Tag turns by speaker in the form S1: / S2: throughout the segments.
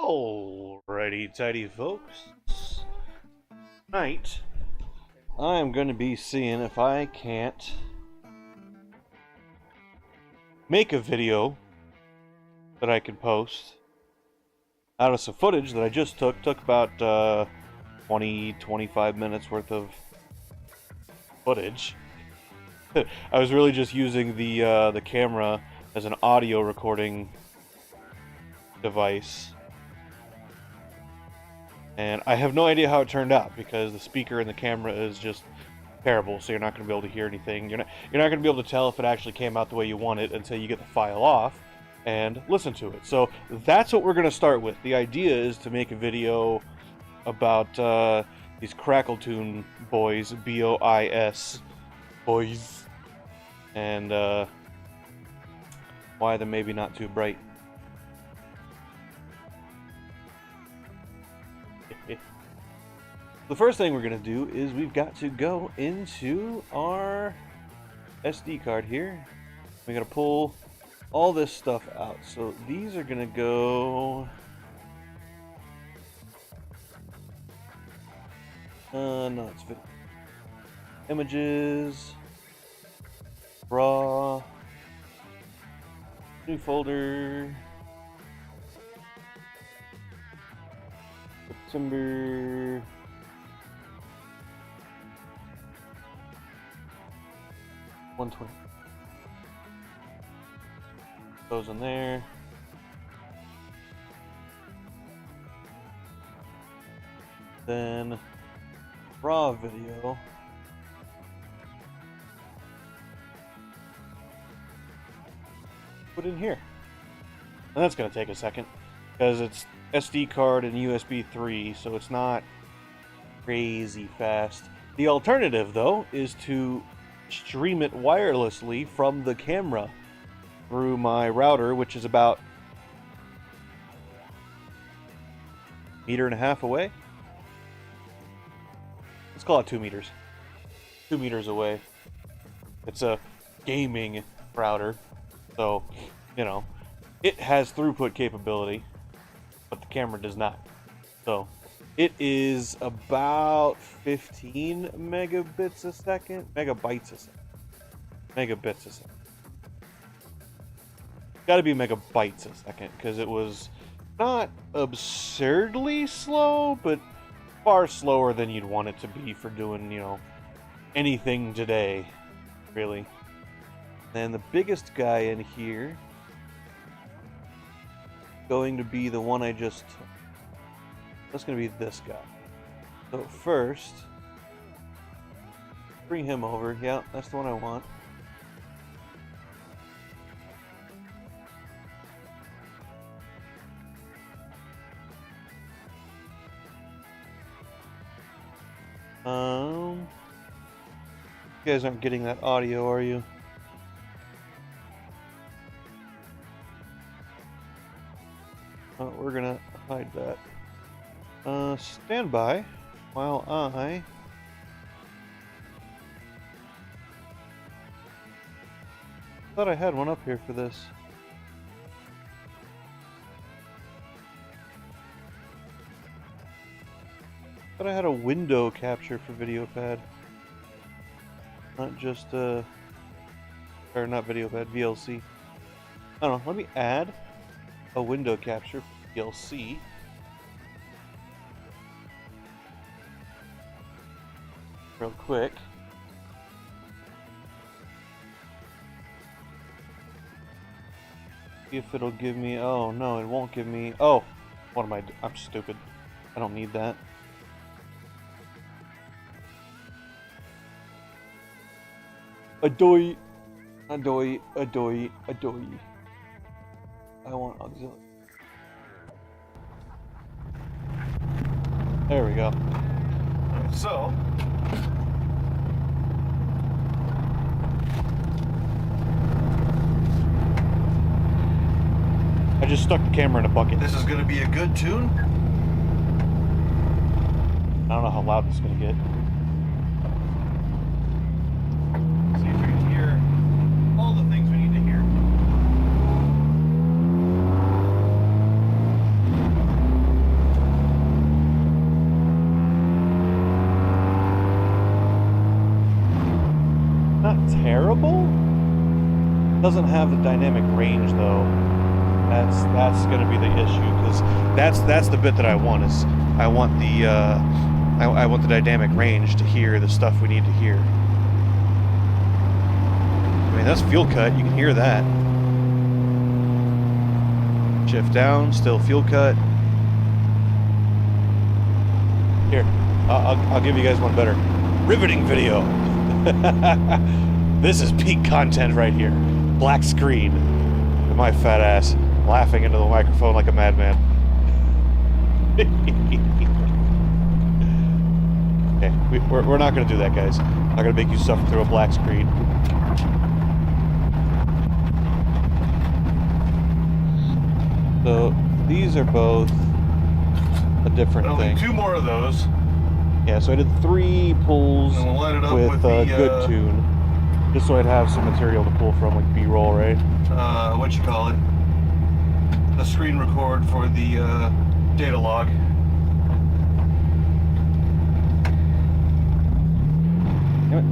S1: Alrighty, tidy folks. Tonight, I'm going to be seeing if I can't make a video that I can post out of some footage that I just took. Took about 20-25 minutes worth of footage. I was really just using the camera as an audio recording device. And I have no idea how it turned out because the speaker in the camera is just terrible, so you're not going to be able to hear anything. You're not going to be able to tell if it actually came out the way you want it until you get the file off and listen to it. So that's what we're going to start with. The idea is to make a video about these Crackletune boys, B-O-I-S, boys, and why they're maybe not too bright. The first thing we're going to do is we've got to go into our SD card here. We're going to pull all this stuff out. So these are going to go... no, it's video. Images. Raw. New folder. September... 120. Those in there. Then raw video. Put in here. And that's going to take a second because it's SD card and USB 3, so it's not crazy fast. The alternative, though, is to stream it wirelessly from the camera through my router, which is about 1.5 meters away. Let's call it 2 meters. 2 meters away. It's a gaming router, so, you know, it has throughput capability, but the camera does not. So it is about 15 megabits a second. Megabytes a second. Megabits a second. Gotta be megabytes a second, because it was not absurdly slow, but far slower than you'd want it to be for doing, you know, anything today, really. And the biggest guy in here, going to be the one I just took. That's going to be this guy. So first, bring him over. Yeah, that's the one I want. You guys aren't getting that audio, are you? We're gonna hide that. Stand by while I thought I had one up here for this. Thought I had a window capture for VideoPad. Not just or not VideoPad, VLC. I don't know, let me add a window capture for VLC. Real quick. See if it'll give me... Oh, no, it won't give me... Oh! What am I... I'm stupid. I don't need that. Adoy! Adoy! Adoy! Adoy! I want auxiliary. There we go. So... I just stuck the camera in a bucket. This is going to be a good tune. I don't know how loud this is going to get. See if we can hear all the things we need to hear. terrible. Doesn't have the dynamic range though. That's gonna be the issue, because that's the bit that I want. Is I want the I want the dynamic range to hear the stuff we need to hear. I mean, that's fuel cut. You can hear that. Shift down, still fuel cut. Here, I'll give you guys one better. Riveting video. This is peak content right here. Black screen. And my fat ass laughing into the microphone like a madman. Okay, we're not going to do that, guys. I'm not going to make you suffer through a black screen. So, these are both a different thing.
S2: Only 2 more of those.
S1: Yeah, so I did 3 pulls
S2: And we'll line it up
S1: with
S2: the,
S1: good tune. Just so I'd have some material to pull from, like B-roll, right?
S2: What you call it? The screen record for the data log.
S1: Damn it.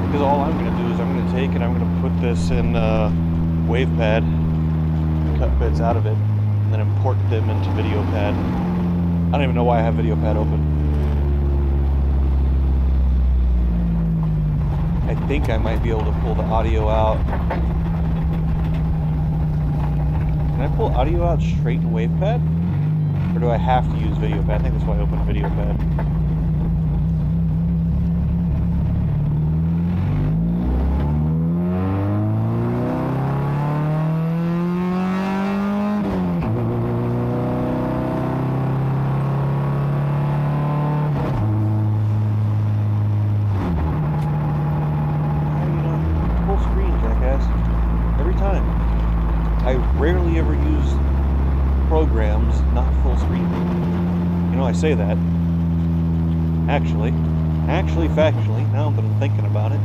S1: Because all I'm going to do is I'm going to take and I'm going to put this in WavePad, cut bits out of it, and then import them into VideoPad. I don't even know why I have VideoPad open. I think I might be able to pull the audio out. Can I pull audio out straight in WavePad? Or do I have to use VideoPad? I think that's why I opened VideoPad. I rarely ever use programs not full screen. You know, I say that. Actually, factually, now that I'm thinking about it,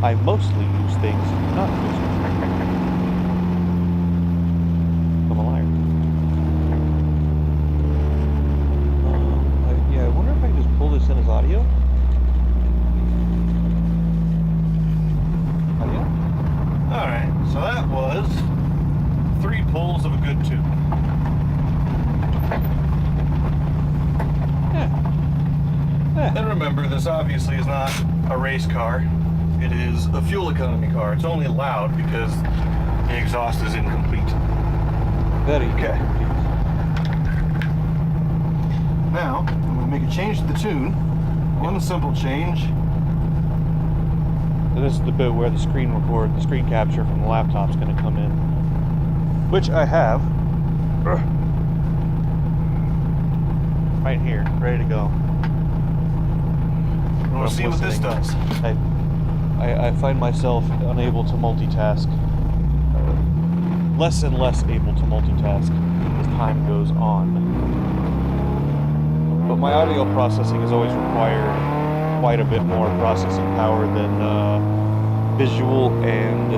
S1: I mostly use things not full screen. I'm a liar. Yeah, I wonder if I can just pull this in as audio. Audio?
S2: Alright, so that was 3 pulls of a good tune.
S1: Yeah.
S2: And remember, this obviously is not a race car. It is a fuel economy car. It's only loud because the exhaust is incomplete.
S1: Very
S2: Okay.
S1: incomplete.
S2: Now, I'm going to make a change to the tune. One simple change.
S1: So this is the bit where the screen capture from the laptop's going to come in. Which I have. Right here, ready to go.
S2: We'll see what this does.
S1: I find myself unable to multitask. Less and less able to multitask as time goes on. But my audio processing has always required quite a bit more processing power than visual and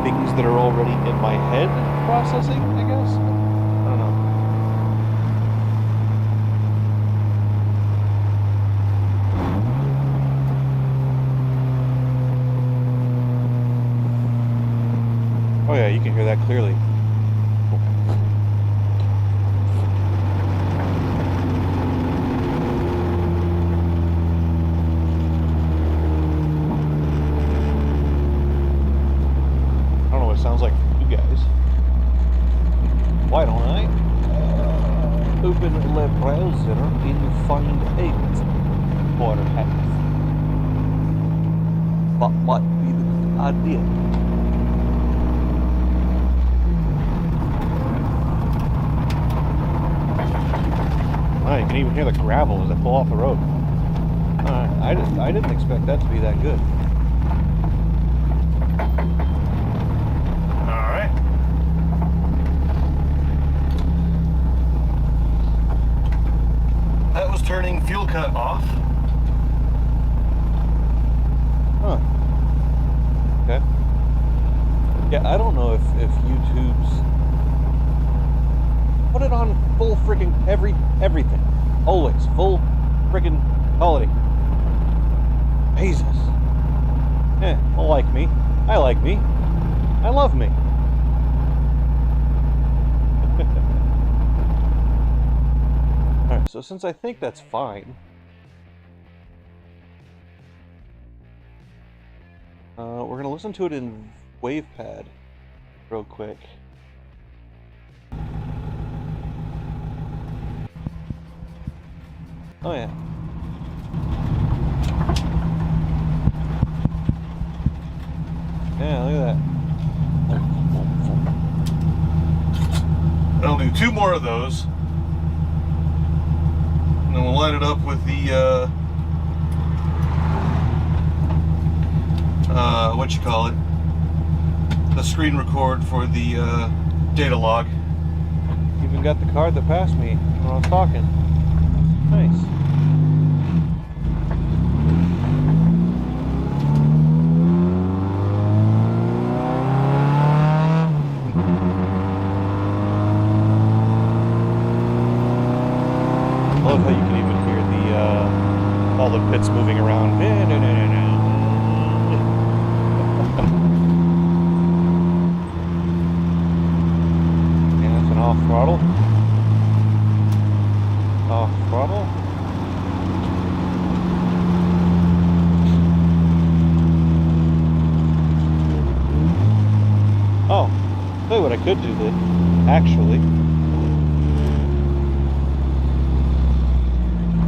S1: things that are already in my head processing, I guess. I don't know. Oh yeah, you can hear that clearly. Sounds like for you guys. Why don't I open the browser and find out for half? What might be the good idea? Oh, you can even hear the gravel as I pull off the road. I didn't expect that to be that good.
S2: cut off.
S1: Huh. Okay. Yeah, I don't know if YouTube's... Put it on full freaking everything. Always. Full freaking quality. Jesus. Well, like me. I like me. I love me. Alright, so since I think that's fine... we're gonna listen to it in WavePad real quick. Oh yeah. Yeah, look at that.
S2: I'll do 2 more of those. And then we'll light it up with the, what you call it? The screen record for the, data log.
S1: Even got the card that passed me when I was talking. Nice. I love how you can even hear the all the bits moving around. Yeah, that's an off throttle. Off throttle. Oh, tell you what I could do then, actually.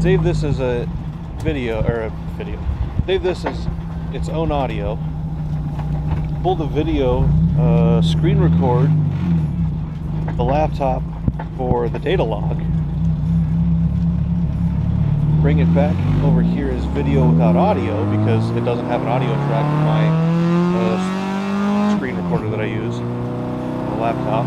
S1: Save this as a video, Save this as its own audio. Pull the video, screen record the laptop for the data log. Bring it back over here as video without audio because it doesn't have an audio track with my screen recorder that I use on the laptop.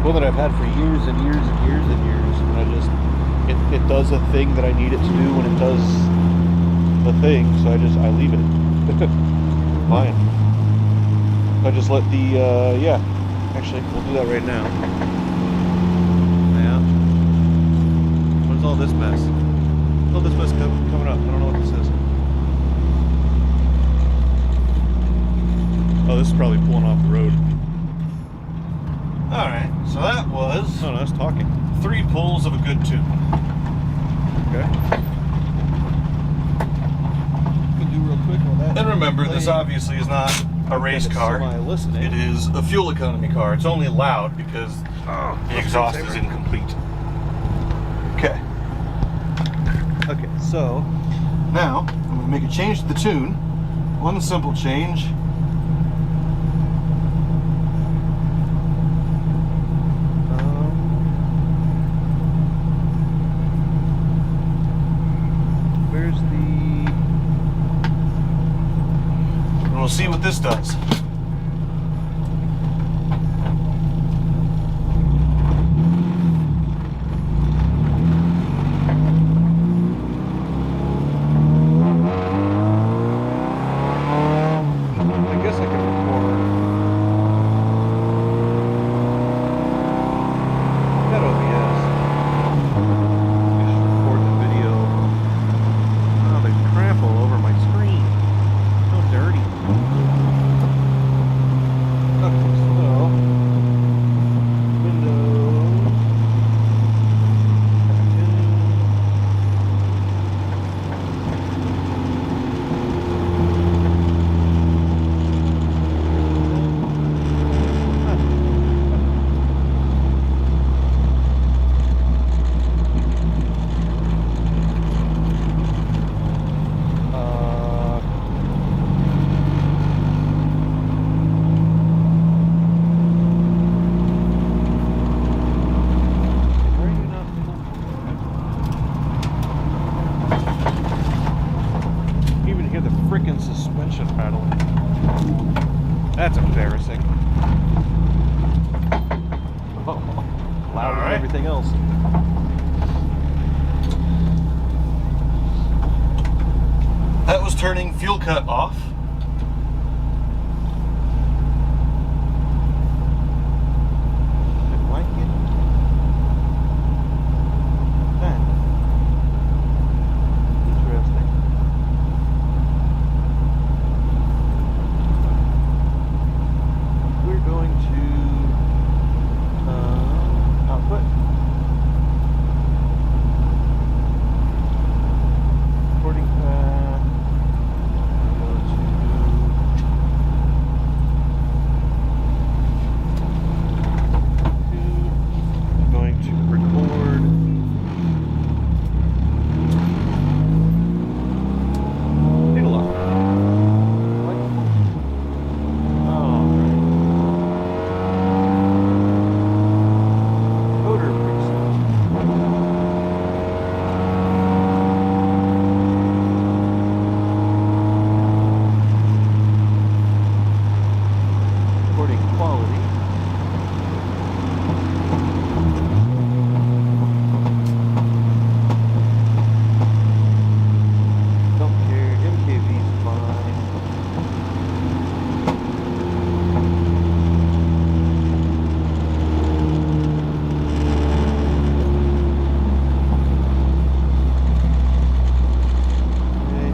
S1: One that I've had for years and years and years and years, and I just it does a thing that I need it to do when it does the thing, so I leave it. Fine. I just let the yeah. Actually, we'll do that right now. Yeah. What is all this mess? All this mess coming up. I don't know what this is. Oh, this is probably pulling off the road.
S2: Alright, so that was...
S1: Oh, no, that's talking.
S2: 3 pulls of a good tune.
S1: Okay. Could do real quick on that.
S2: And remember, this obviously is not a race car. It is a fuel economy car. It's only loud because the exhaust is incomplete. Okay.
S1: Okay, so...
S2: Now, I'm going to make a change to the tune. One simple change. We'll see what this does.
S1: I guess I can record that OBS. Just record the video. Oh, there's crap all over my screen. So dirty. That's embarrassing. Oh, louder than everything else.
S2: That was turning fuel cut off.
S1: Didn't like it. That. Interesting. We're going to output. Recording path. Go to going to record. Take a look. What? Oh. Coder preset. Recording quality. Don't care. MKV's fine. Okay.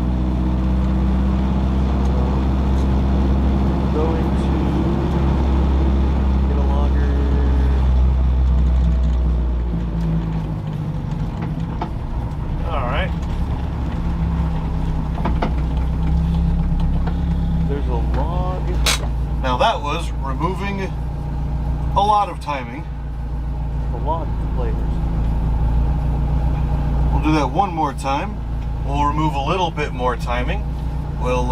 S1: Going to get a logger.
S2: Alright.
S1: There's a log.
S2: Now that was removing a lot of timing.
S1: A log players.
S2: We'll do that one more time. We'll remove a little bit more timing. We'll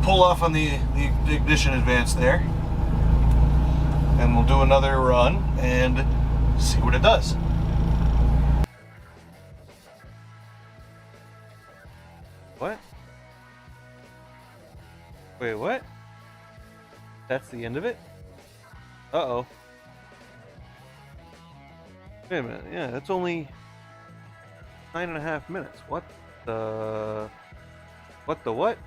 S2: pull off on the ignition advance there. And we'll do another run and see what it does.
S1: What? Wait, what? That's the end of it? Uh-oh. Wait a minute, yeah, that's only 9.5 minutes. What the... What the what?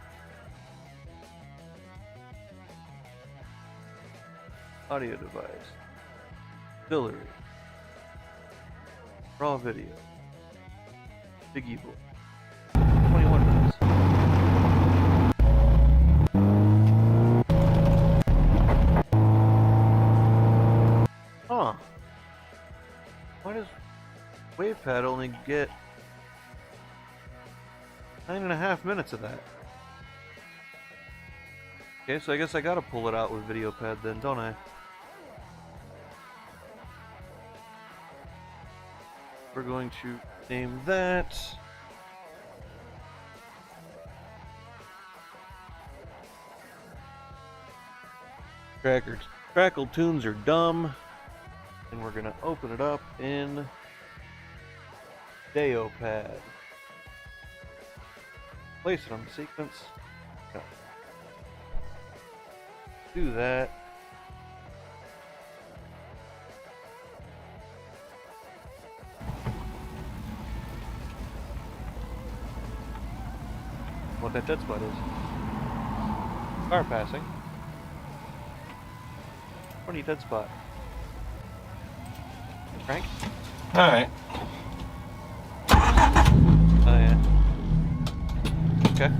S1: Audio device. Auxiliary. Raw video. Big Evil. 21 minutes. Huh. Why does WavePad only get 9.5 minutes of that? Okay, so I guess I gotta pull it out with VideoPad then, don't I? We're going to name that Crackle tunes are dumb, and we're gonna open it up in VideoPad. Place it on the sequence. Okay. Do that. What that dead spot is. Car passing. Funny dead spot. Frank?
S2: Alright.
S1: Oh yeah. Okay.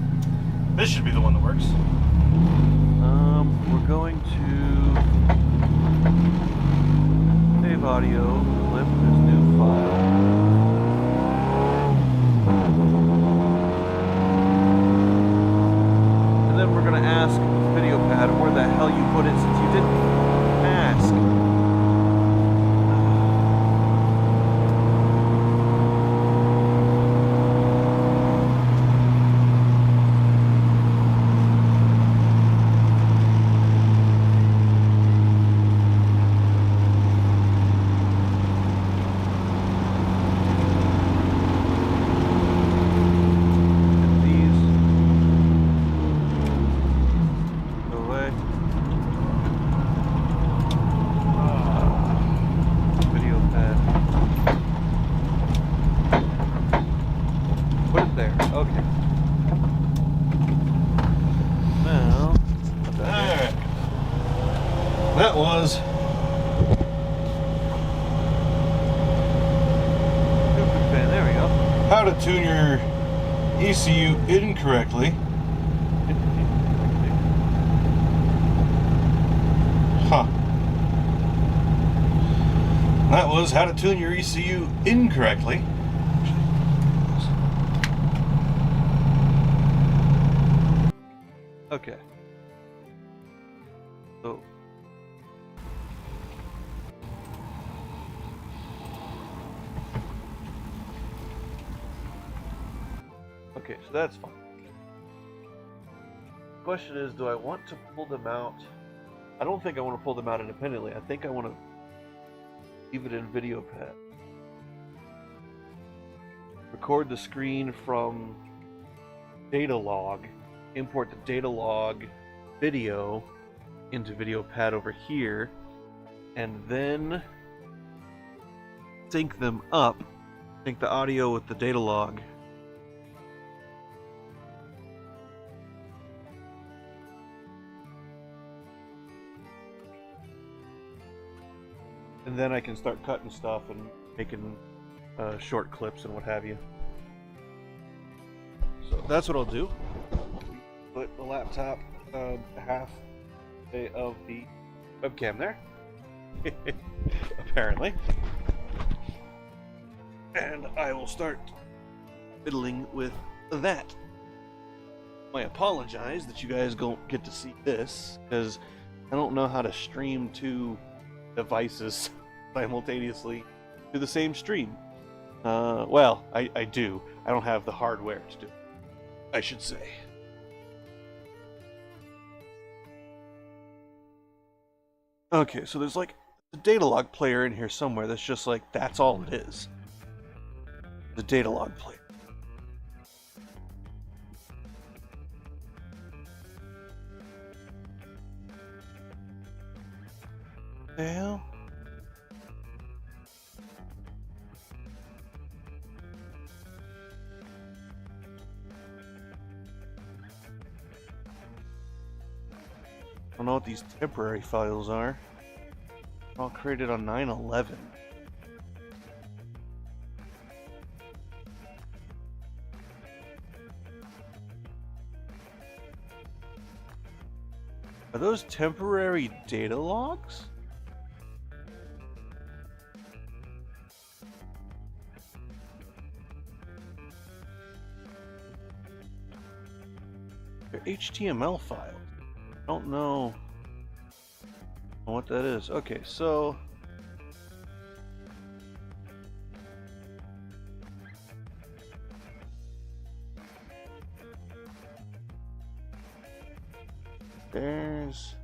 S2: This should be the one that works.
S1: We're going to save audio clip this new file. And then we're gonna ask VideoPad where the hell you put it since you didn't ask. Okay. Now,
S2: alright. That was
S1: there we go.
S2: how to tune your ECU incorrectly. Huh. That was how to tune your ECU incorrectly.
S1: Okay. So. Okay, so that's fine. The question is, do I want to pull them out? I don't think I want to pull them out independently. I think I want to leave it in video pad. Record the screen from data log, import the data log video into video pad over here, and then sync them up, sync the audio with the data log. And then I can start cutting stuff and making short clips and what have you. So that's what I'll do. Put the laptop half of the webcam there. Apparently. And I will start fiddling with that. I apologize that you guys don't get to see this, because I don't know how to stream two devices simultaneously to the same stream. Well, I do. I don't have the hardware to do it, I should say. Okay, so there's like a data log player in here somewhere that's just like, that's all it is. The data log player. The hell? I don't know what these temporary files are. All created on 9/11. Are those temporary data logs? They're HTML files. I don't know what that is. Okay, so there's,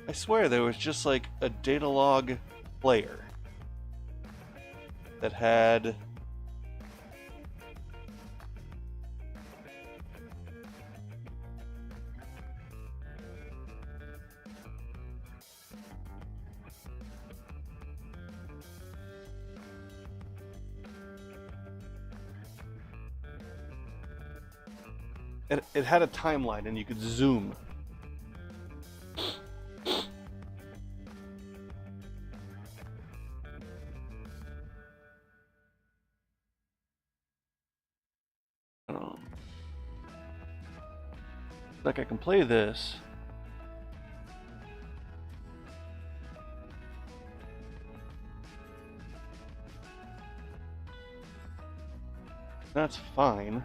S1: I swear there was just like a data log player that had it had a timeline and you could zoom. Like I can play this. That's fine.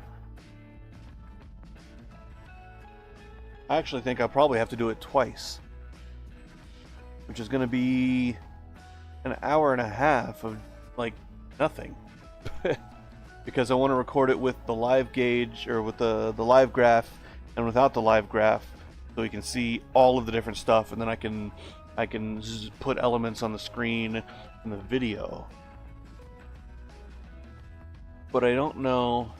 S1: I actually think I'll probably have to do it twice, which is going to be an hour and a half of like nothing. Because I want to record it with the live gauge, or with the live graph, and without the live graph, so you can see all of the different stuff, and then I can put elements on the screen in the video. But I don't know.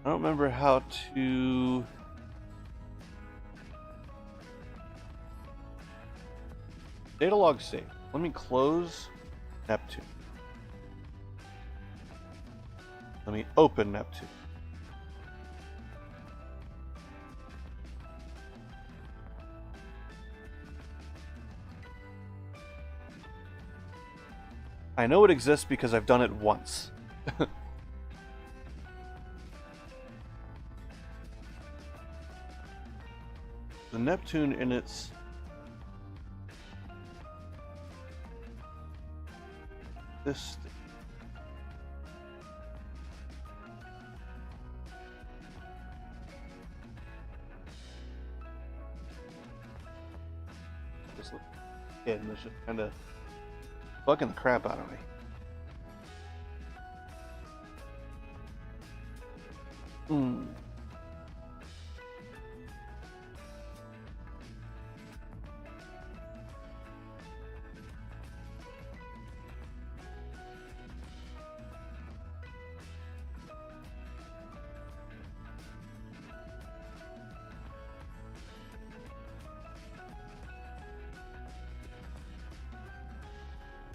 S1: I don't remember how to. Data log save. Let me close Neptune. Let me open Neptune. I know it exists because I've done it once. The Neptune in its... this... This kid is just kind of bugging the crap out of me.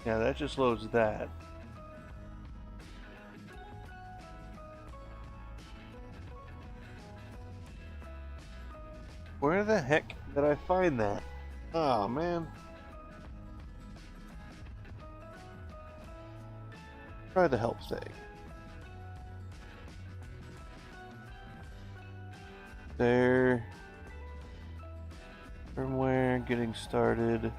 S1: Yeah, that just loads that. Where the heck did I find that? Oh, man. Try the help thing. There. Firmware, getting started.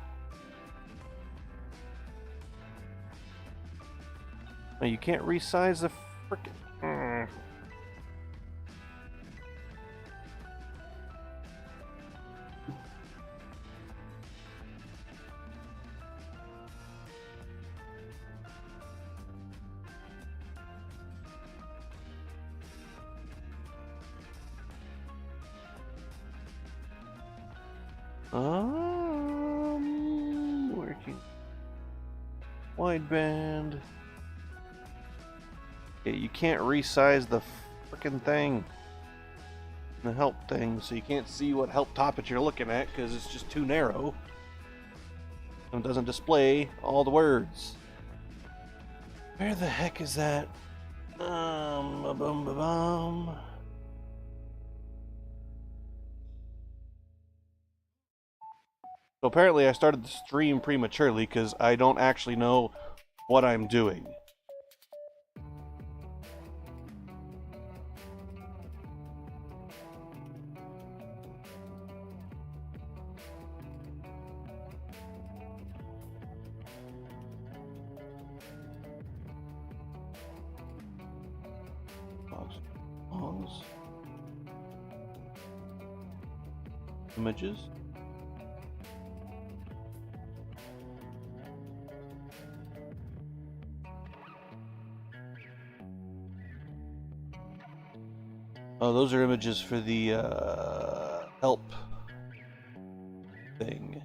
S1: Oh, you can't resize the frickin'... Working. Wideband. Yeah, you can't resize the frickin' thing. The help thing, so you can't see what help topic you're looking at because it's just too narrow. And it doesn't display all the words. Where the heck is that? Ba-bum. So apparently I started the stream prematurely because I don't actually know what I'm doing. Images. Oh, those are images for the help thing.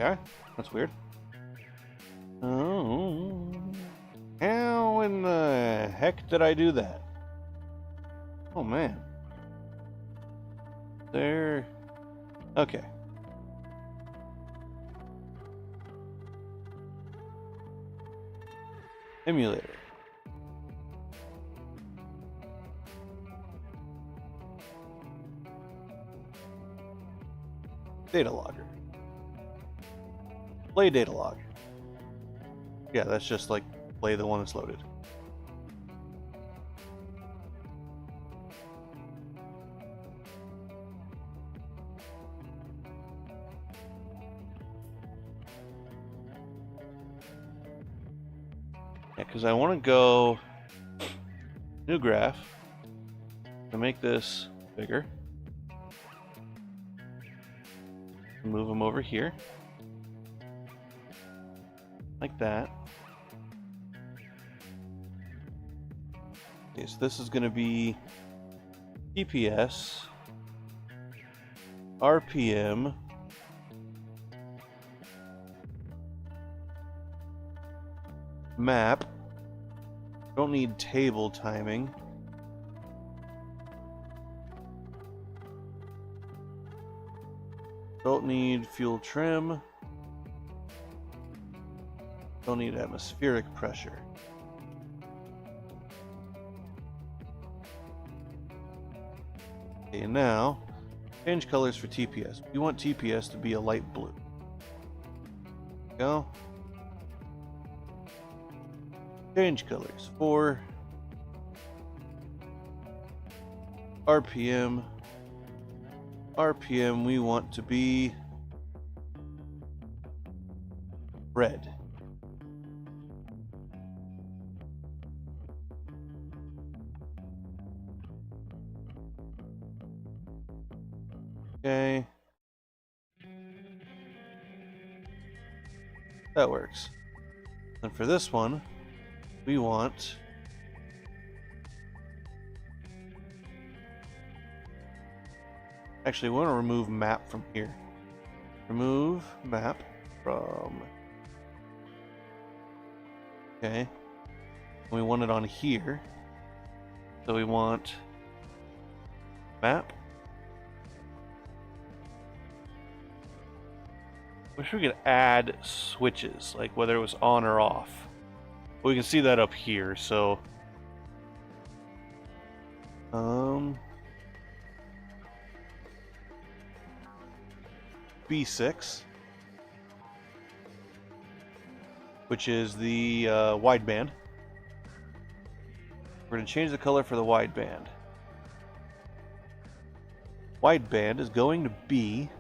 S1: Okay, that's weird. Oh, how in the heck did I do that? Oh man. There. Okay. Emulator. Data logger. Play data log. Yeah, that's just like play the one that's loaded. Yeah, because I want to go new graph to make this bigger. Move them over here. Like that. Okay, so this is going to be TPS, RPM, map. Don't need table timing. Don't need fuel trim. Don't need atmospheric pressure. Okay, and now change colors for TPS. We want TPS to be a light blue. Go. Change colors for RPM. RPM we want to be red. Okay. That works. And for this one, we want actually we want to remove map from here. Remove map from okay. We want it on here. So we want map. Wish we could add switches, like whether it was on or off. We can see that up here, so B6, which is the wideband. We're going to change the color for the wideband. Wideband is going to be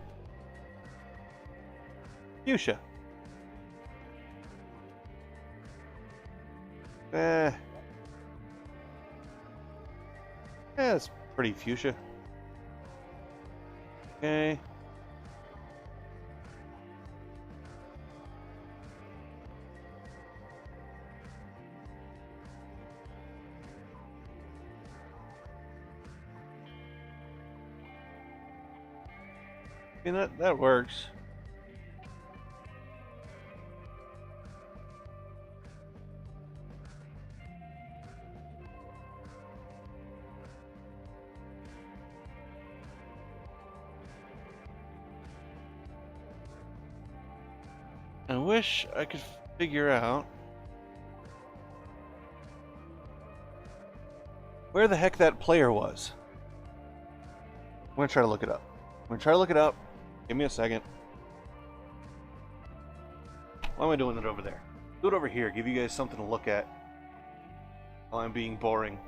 S1: fuchsia. It's pretty fuchsia. Okay. I mean, that works. I wish I could figure out where the heck that player was. I'm gonna try to look it up. Give me a second. Why am I doing it over there? Do it over here. Give you guys something to look at while I'm being boring.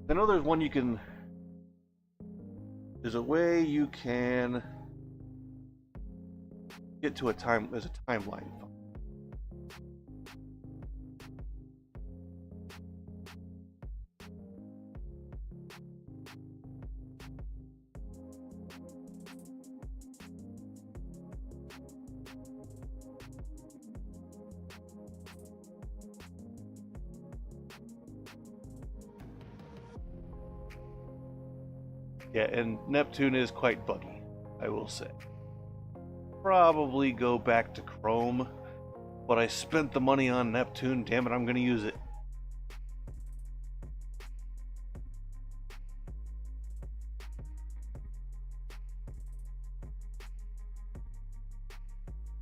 S1: I know there's one you can... There's a way you can get to a time... There's a timeline. Yeah, and Neptune is quite buggy, I will say. Probably go back to Chrome, but I spent the money on Neptune, damn it, I'm gonna use it.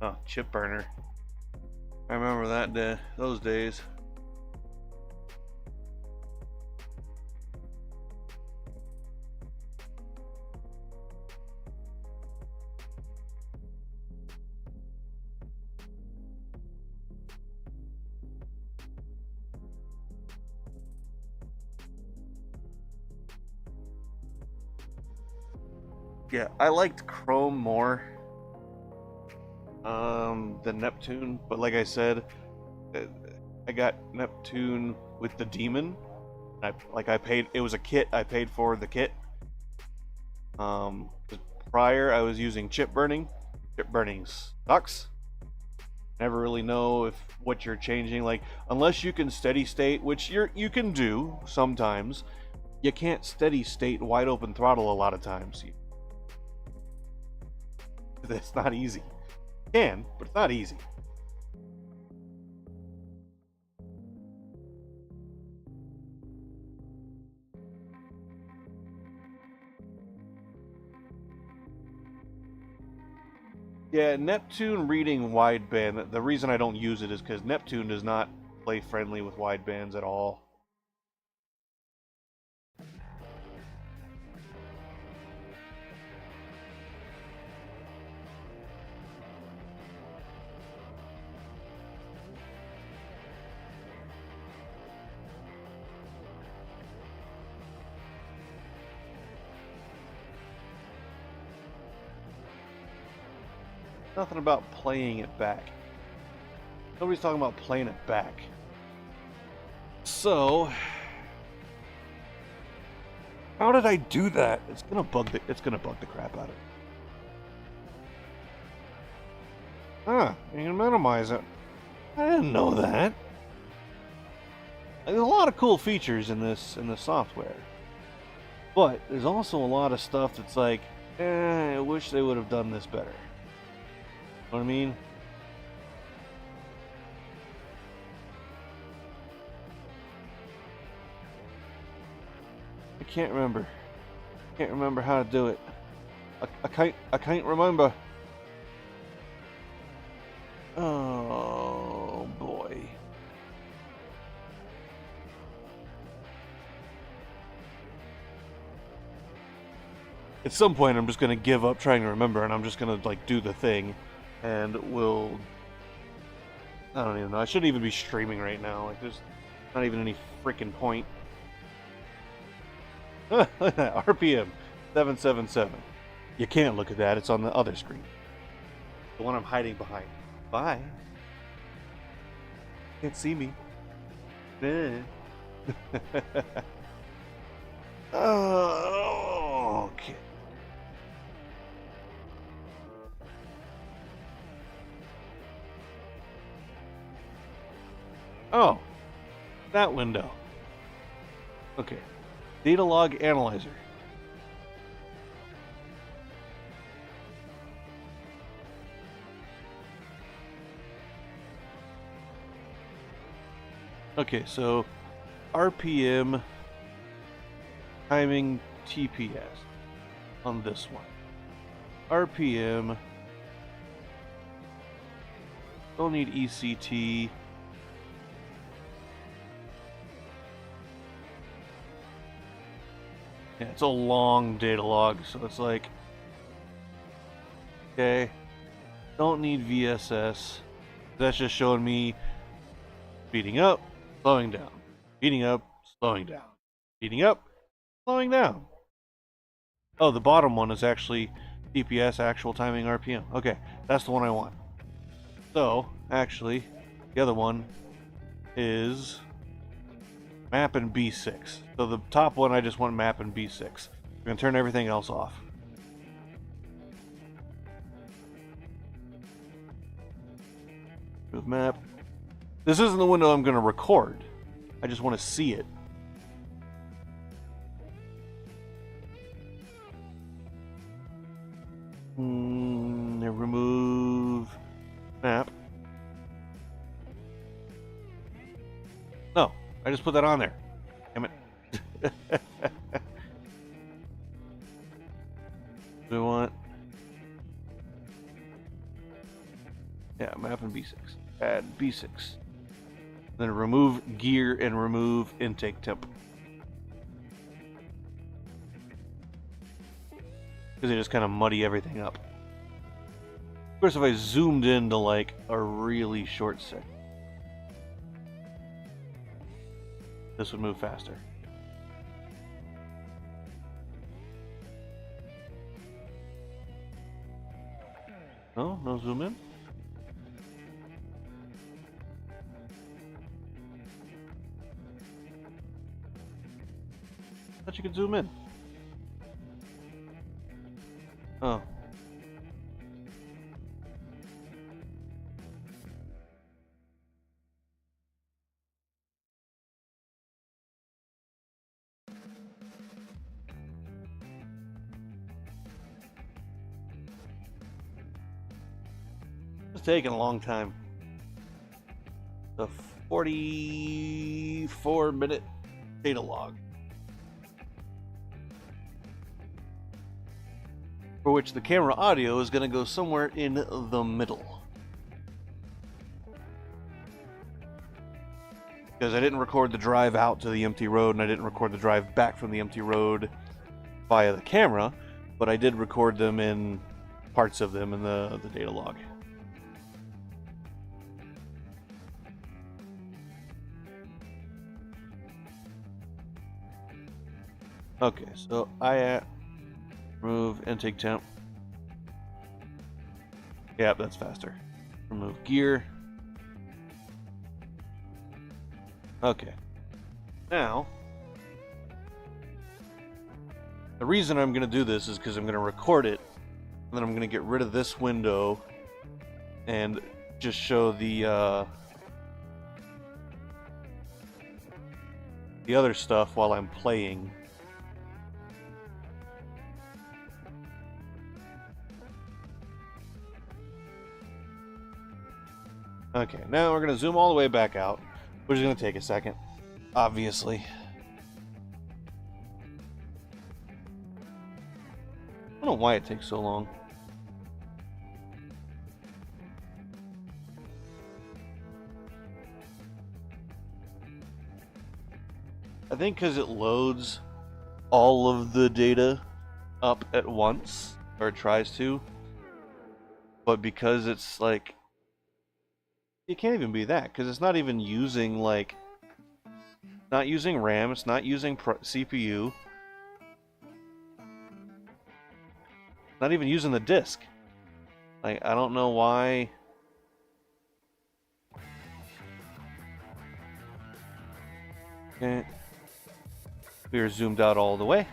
S1: Oh, chip burner. I remember that day, those days. Yeah, I liked Chrome more than Neptune, but like I said, I got Neptune with the Demon. I paid. It was a kit. I paid for the kit. Prior I was using chip burning. Chip burning sucks. Never really know if what you're changing. Like unless you can steady state, which you can do sometimes, you can't steady state wide open throttle a lot of times. That's not easy. You can, but it's not easy. Yeah, Neptune reading wideband. The reason I don't use it is because Neptune does not play friendly with widebands at all. Nothing about playing it back. Nobody's talking about playing it back. So, how did I do that? It's gonna bug the crap out of it. Huh, you can minimize it. I didn't know that. There's a lot of cool features in this software. But there's also a lot of stuff that's like, I wish they would have done this better. Know what I mean? I can't remember. Can't remember how to do it. I can't remember. Oh boy. At some point I'm just gonna give up trying to remember and I'm just gonna like do the thing. And we'll... I don't even know. I shouldn't even be streaming right now. Like, there's not even any freaking point. RPM 777. You can't look at that. It's on the other screen. The one I'm hiding behind. Bye. Can't see me. Oh, okay. Oh, that window. Okay. Data log analyzer. Okay, so RPM timing TPS on this one. RPM. Don't need ECT. Yeah, it's a long data log, so it's like, okay, don't need VSS. That's just showing me speeding up, slowing down, speeding up, slowing down, speeding up, slowing down. Oh, the bottom one is actually TPS, actual timing RPM. Okay, that's the one I want. So, actually, the other one is map and B6. So the top one I just want map and B6. I'm going to turn everything else off. Move map. This isn't the window I'm going to record. I just want to see it. Remove map. No, I just put that on there. Damn it. We want... Yeah, map and B6. Add B6. Then remove gear and remove intake temp. Because they just kind of muddy everything up. Of course, if I zoomed into like a really short section, this would move faster. No? No zoom in? Thought you could zoom in. Oh. It's taking a long time. The 44-minute data log. for which the camera audio is going to go somewhere in the middle. Because I didn't record the drive out to the empty road, and I didn't record the drive back from the empty road via the camera, but I did record them in parts of them in the data log. Okay, so I remove intake temp. Yep, that's faster. Remove gear. Okay. Now, the reason I'm going to do this is because I'm going to record it, and then I'm going to get rid of this window and just show the other stuff while I'm playing. Okay, now we're going to zoom all the way back out, which is going to take a second, obviously. I don't know why it takes so long. I think because it loads all of the data up at once, or it tries to, but because it's like, it can't even be that, because it's not even using, like, not using RAM, it's not using CPU, not even using the disk. Like, I don't know why. Okay. We are zoomed out all the way.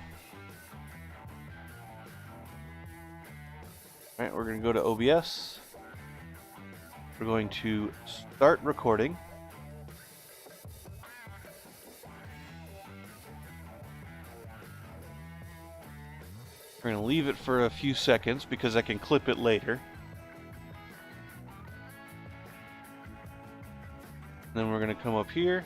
S1: Alright, we're going to go to OBS. We're going to start recording. We're going to leave it for a few seconds because I can clip it later. Then we're going to come up here.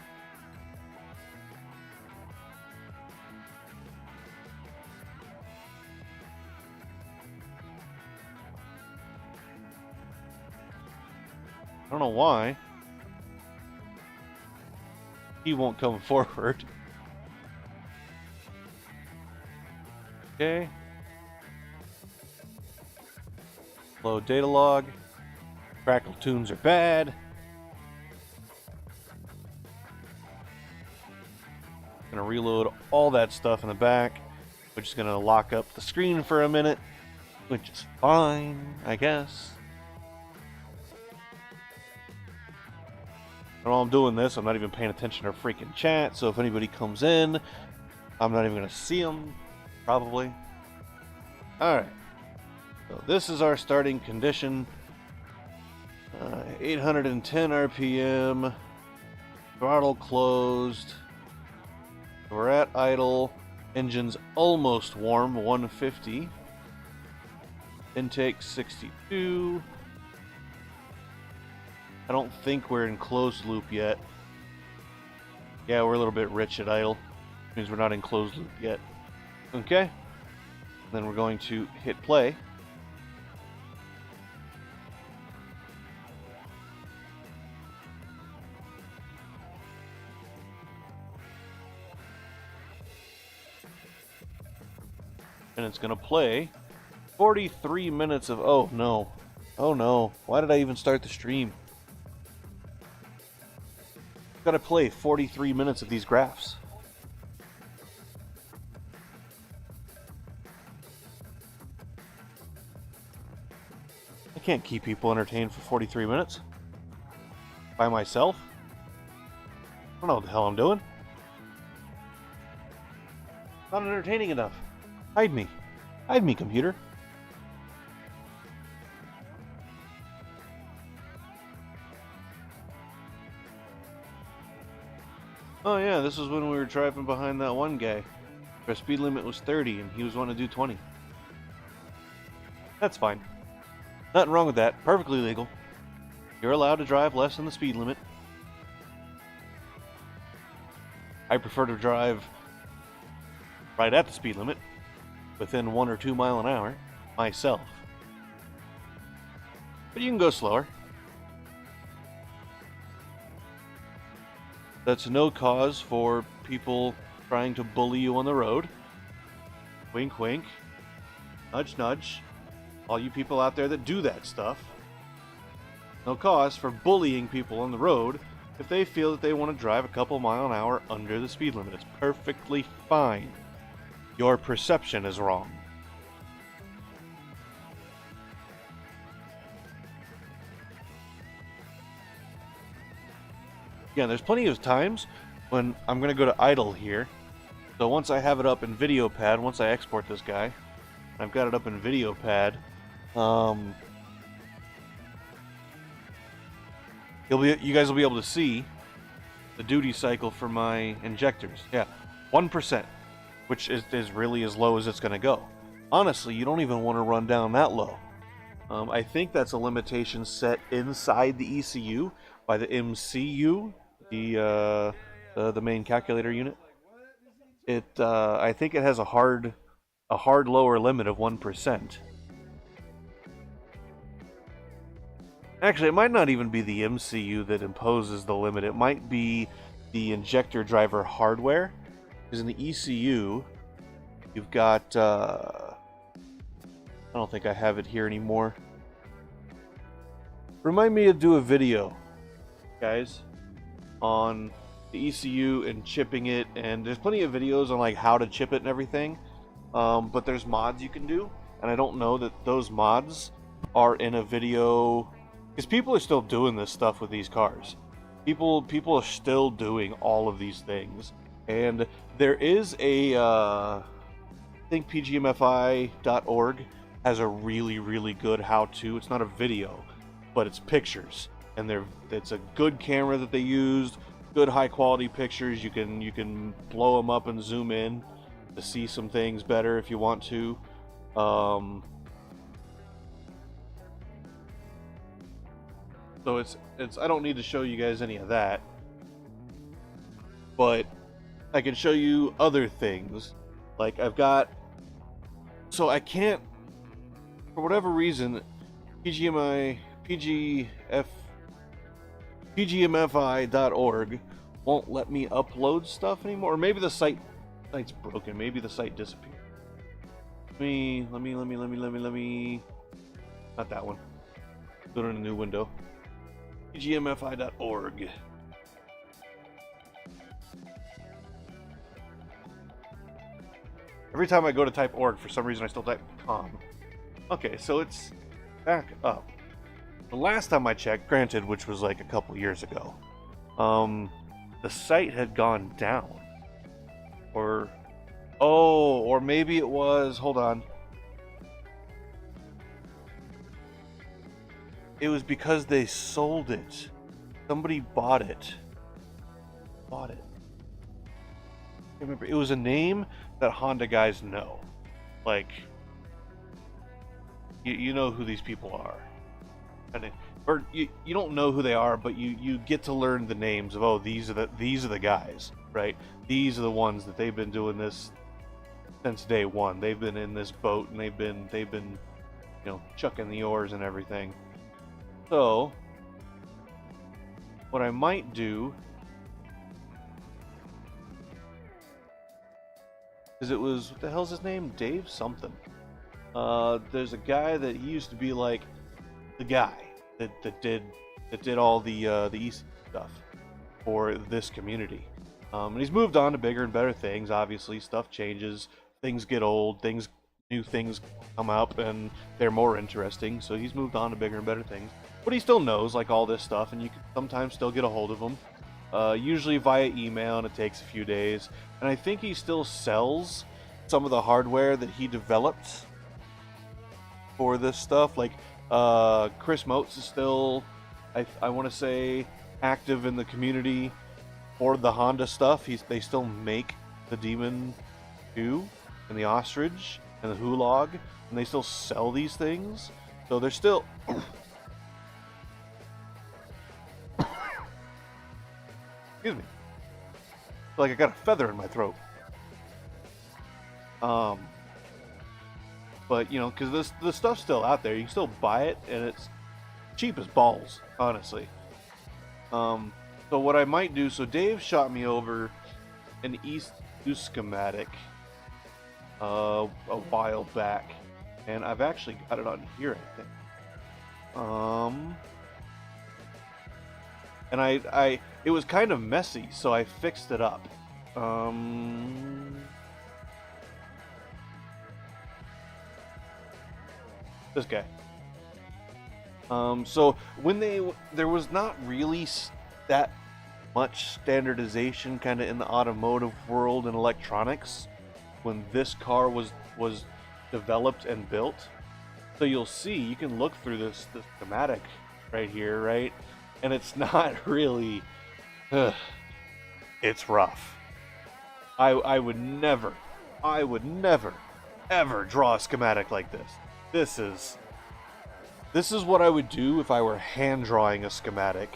S1: I don't know why he won't come forward. Okay. Load data log. Crackle tunes are bad. Gonna reload all that stuff in the back, which is gonna lock up the screen for a minute, which is fine, I guess. And while I'm doing this, I'm not even paying attention to freaking chat, so if anybody comes in, I'm not even going to see them, probably. Alright, so this is our starting condition. 810 RPM, throttle closed, we're at idle, engine's almost warm, 150, intake 62. I don't think we're in closed loop yet. Yeah, we're a little bit rich at idle. Means we're not in closed loop yet. Okay. Then we're going to hit play. And it's going to play 43 minutes of... Oh, no. Oh, no. Why did I even start the stream? Gotta play 43 minutes of these graphs. I can't keep people entertained for 43 minutes. By myself? I don't know what the hell I'm doing. Not entertaining enough. Hide me. Hide me, computer. Oh yeah, this was when we were driving behind that one guy. Our speed limit was 30 and he was wanting to do 20. That's fine. Nothing wrong with that. Perfectly legal. You're allowed to drive less than the speed limit. I prefer to drive right at the speed limit, within 1 or 2 miles an hour. myself. But you can go slower. That's no cause for people trying to bully you on the road. Wink, wink. Nudge, nudge. All you people out there that do that stuff. No cause for bullying people on the road if they feel that they want to drive a couple mile an hour under the speed limit. It's perfectly fine. Your perception is wrong. Again, there's plenty of times when I'm going to go to idle here. So once I have it up in VideoPad, once I export this guy, I've got it up in VideoPad, you guys will be able to see the duty cycle for my injectors. Yeah, 1%, which is really as low as it's going to go. Honestly, you don't even want to run down that low. I think that's a limitation set inside the ECU by the MCU, the main calculator unit. I think it has a hard lower limit of 1%. Actually, it might not even be the MCU that imposes the limit. It might be the injector driver hardware. Because in the ECU, you've got... I don't think I have it here anymore. Remind me to do a video, guys, on the ECU and chipping it. And there's plenty of videos on like how to chip it and everything. But there's mods you can do. And I don't know that those mods are in a video... Because people are still doing this stuff with these cars. People are still doing all of these things. And there is a, I think pgmfi.org has a really, really good how-to. It's not a video, but it's pictures. And it's a good camera that they used, good high-quality pictures. You can blow them up and zoom in to see some things better if you want to. So it's I don't need to show you guys any of that, but I can show you other things. Like I've got, so I can't, for whatever reason, pgmfi.org won't let me upload stuff anymore. Or maybe the site's broken. Maybe the site disappeared. Let me, not that one. Put it in a new window. pgmfi.org. Every time I go to type org, for some reason I still type com. Okay, so it's back up. The last time I checked, granted, which was like a couple years ago, the site had gone down. Or maybe it was, hold on. It was because they sold it. Somebody bought it. I remember. It was a name that Honda guys know. Like, you know who these people are. Or you don't know who they are, but you get to learn the names of, oh, these are the guys, right? These are the ones that they've been doing this since day one. They've been in this boat and they've been chucking the oars and everything. So, what I might do is what the hell's his name? Dave something. There's a guy that he used to be like the guy that did all the East stuff for this community. And he's moved on to bigger and better things. Obviously, stuff changes, things get old, new things come up, and they're more interesting. So he's moved on to bigger and better things. But he still knows like all this stuff, and you can sometimes still get a hold of him. Usually via email, and it takes a few days. And I think he still sells some of the hardware that he developed for this stuff. Like Chris Motes is still, I want to say, active in the community for the Honda stuff. They still make the Demon 2 and the Ostrich and the Hulog, and they still sell these things. So they're still... Excuse me. I feel like I got a feather in my throat. But you know, because the stuff's still out there, you can still buy it, and it's cheap as balls, honestly. So what I might do, so Dave shot me over an East 2 schematic a while back, and I've actually got it on here, I think. And it was kind of messy, so I fixed it up. This guy. So when there was not really that much standardization kind of in the automotive world and electronics when this car was developed and built. So you'll see, you can look through this schematic right here, right? And it's not really, it's rough. I would never, ever draw a schematic like this. This is what I would do if I were hand drawing a schematic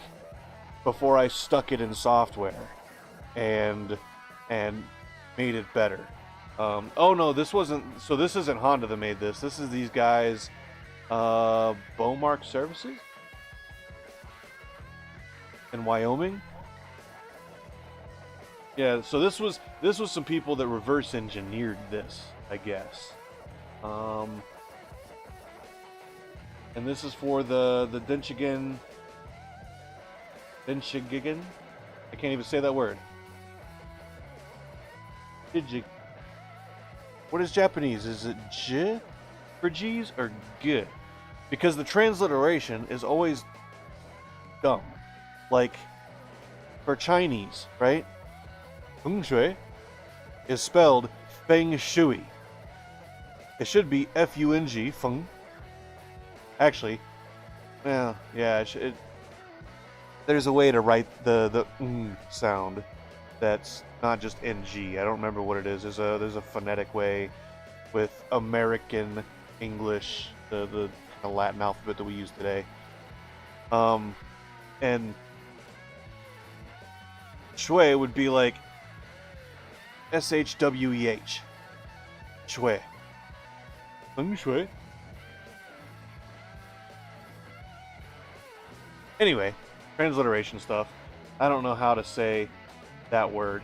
S1: before I stuck it in software and made it better. Oh no, this wasn't. So this isn't Honda that made this. This is these guys, Beaumark Services in Wyoming. Yeah. So this was some people that reverse engineered this, I guess. And this is for the Denchigen. I can't even say that word. What is Japanese? Is it J for G's or G? Because the transliteration is always dumb. Like for Chinese, right? Feng Shui is spelled Feng Shui. It should be F-U-N-G, Feng. Actually, well, yeah, there's a way to write the sound that's not just NG. I don't remember what it is. There's a phonetic way with American English, the Latin alphabet that we use today. And Shui would be like S-H-W-E-H. Shui. Feng Shui. Anyway, transliteration stuff. I don't know how to say that word.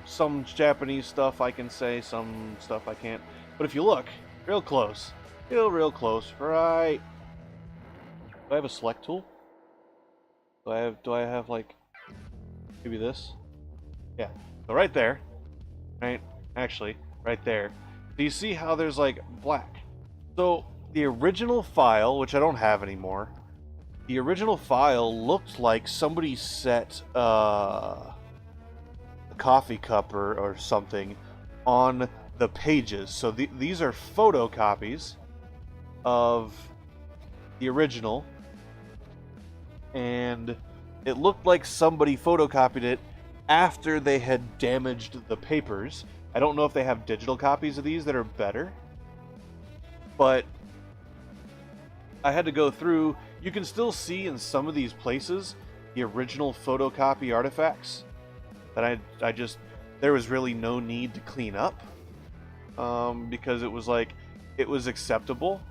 S1: Some Japanese stuff I can say, some stuff I can't. But if you look real close, real close, right? Do I have a select tool? Do I have like maybe this? Yeah. So right there, right? Actually, right there. Do you see how there's like black? So the original file, which I don't have anymore. The original file looked like somebody set a coffee cup or something on the pages. So these are photocopies of the original, and it looked like somebody photocopied it after they had damaged the papers. I don't know if they have digital copies of these that are better, but I had to go through. You can still see in some of these places the original photocopy artifacts that I just, there was really no need to clean up because it was like, it was acceptable.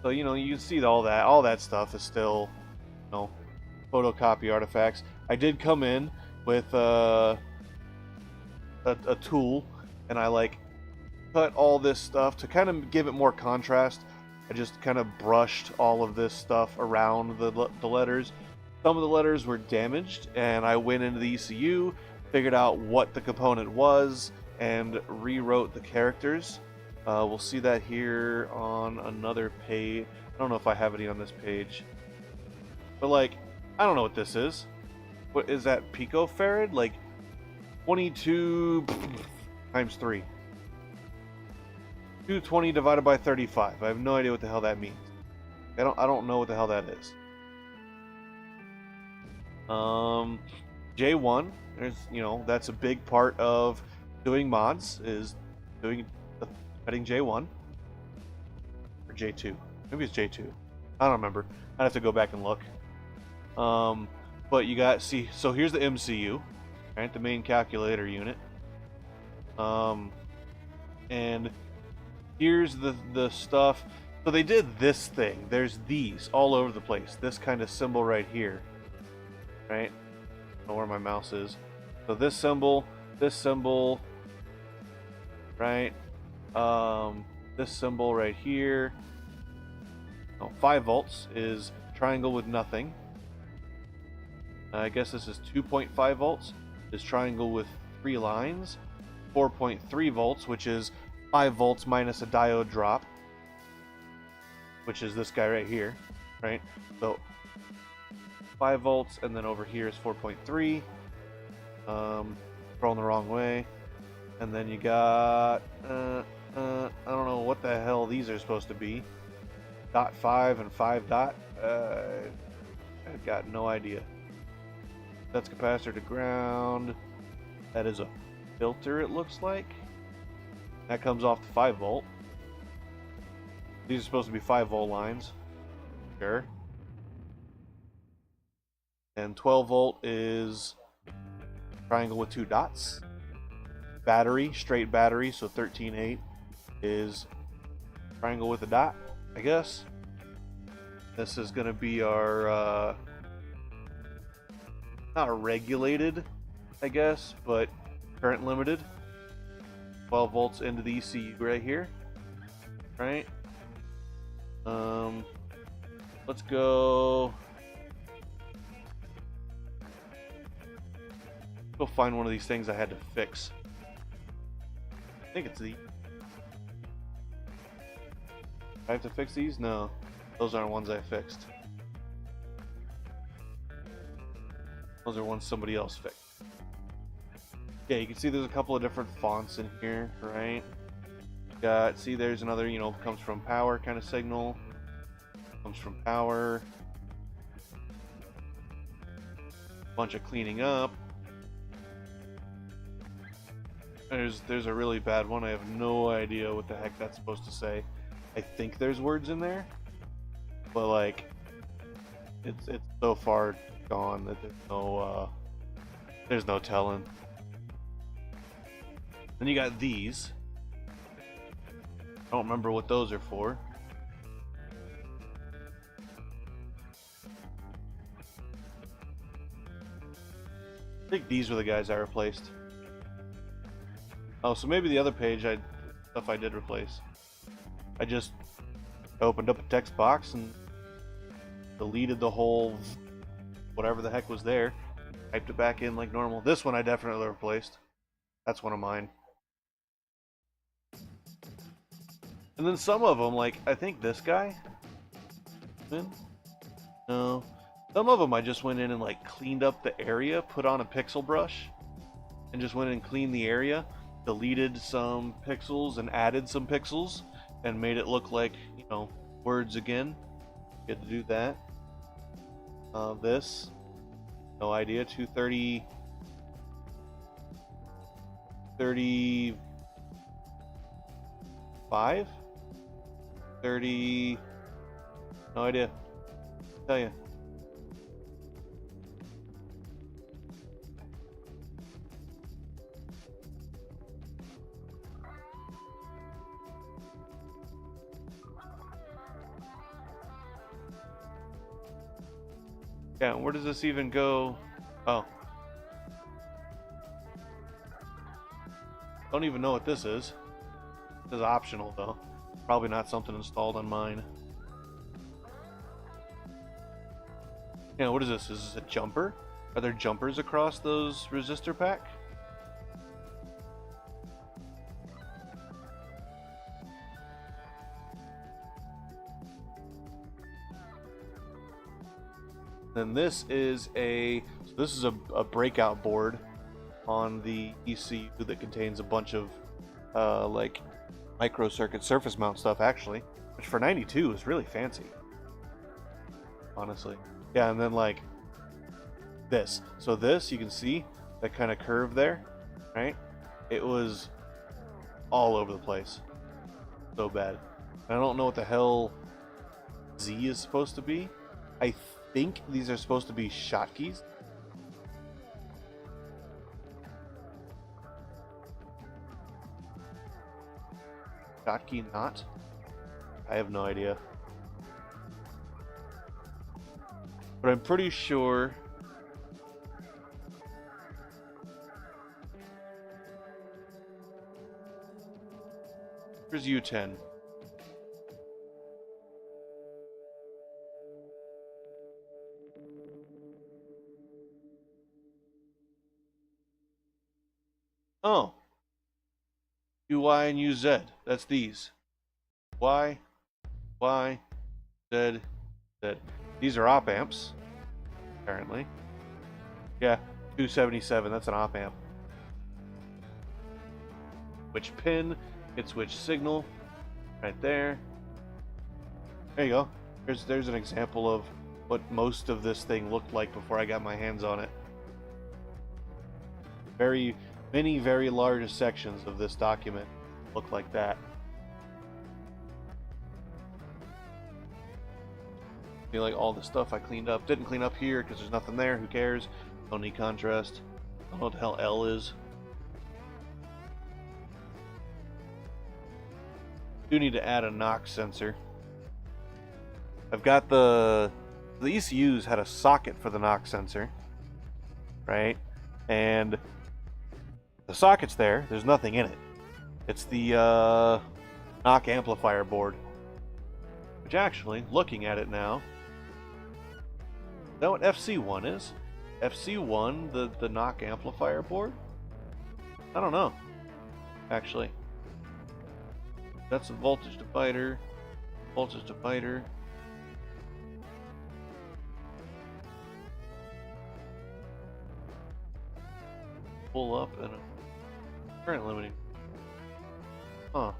S1: So, you know, you can see all that stuff is still, you know, photocopy artifacts. I did come in with a tool, and I like cut all this stuff to kind of give it more contrast. I just kind of brushed all of this stuff around the letters. Some of the letters were damaged, and I went into the ECU, figured out what the component was, and rewrote the characters. We'll see that here on another page. I don't know if I have any on this page. But like, I don't know what this is. What is that, picofarad? Like 22 times 3. 220 divided by 35. I have no idea what the hell that means. I don't know what the hell that is. J1, there's, you know, that's a big part of doing mods, is cutting J1 or J2. Maybe it's J2. I don't remember. I'd have to go back and look. But you got, see, so here's the MCU, right? The main calculator unit. And here's the stuff. So they did this thing. There's these all over the place. This kind of symbol right here, right? I don't know where my mouse is. So this symbol, right? This symbol right here. Oh, 5 volts is triangle with nothing. I guess this is 2.5 volts, is triangle with 3 lines. 4.3 volts, which is 5 volts minus a diode drop, which is this guy right here, right? So 5 volts, and then over here is 4.3. Rolling the wrong way. And then you got, I don't know what the hell these are supposed to be. Dot 5 and 5 dot. I've got no idea. That's capacitor to ground. That is a filter, it looks like. That comes off the 5 volt. These are supposed to be 5 volt lines. Sure. And 12 volt is triangle with 2 dots. Battery, straight battery, so 13.8 is triangle with a dot, I guess. This is going to be our, not regulated, I guess, but current limited. 12 volts into the ECU right here, right? Let's go find one of these things I had to fix. I think it's the... I have to fix these? No. Those aren't ones I fixed. Those are ones somebody else fixed. Yeah, you can see there's a couple of different fonts in here, right? Got, see there's another, you know, comes from power kind of signal. Comes from power. Bunch of cleaning up. There's a really bad one. I have no idea what the heck that's supposed to say. I think there's words in there, but like it's so far gone that there's no telling. Then you got these. I don't remember what those are for. I think these were the guys I replaced. Oh, so maybe the other page stuff I did replace. I just opened up a text box and deleted the whole whatever the heck was there. Typed it back in like normal. This one I definitely replaced. That's one of mine. And then some of them, like I think this guy. No. Some of them I just went in and like cleaned up the area, put on a pixel brush, and just went in and cleaned the area, deleted some pixels and added some pixels, and made it look like, you know, words again. Get to do that. This, no idea. 230, 35, 30. No idea. I'll tell you. Yeah, where does this even go? Oh. Don't even know what this is. This is optional though. Probably not something installed on mine. Yeah, what is this? Is this a jumper? Are there jumpers across those resistor pack? Then this is a breakout board on the ECU that contains a bunch of like micro circuit surface mount stuff actually, which for 92 is really fancy. Honestly. Yeah, and then like this. So this, you can see that kind of curve there, right? It was all over the place. So bad. I don't know what the hell Z is supposed to be. I think these are supposed to be shotkeys. Schottky not? I have no idea. But I'm pretty sure... Here's U10. Oh. UI and UZ. That's these. Y, Z, Z. These are op amps, apparently. Yeah, 277. That's an op amp. Which pin? It's which signal? Right there. There you go. There's an example of what most of this thing looked like before I got my hands on it. Many very large sections of this document look like that. I feel like all the stuff I cleaned up. Didn't clean up here because there's nothing there. Who cares? Don't need contrast. I don't know what the hell L is. Do need to add a knock sensor. I've got the ECUs had a socket for the knock sensor, right? And the socket's there. There's nothing in it. It's the knock amplifier board. Which actually, looking at it now, is that what FC1 is? FC1, the knock amplifier board? I don't know. Actually. That's a voltage divider. Voltage divider. Pull up and a current limiting. Huh.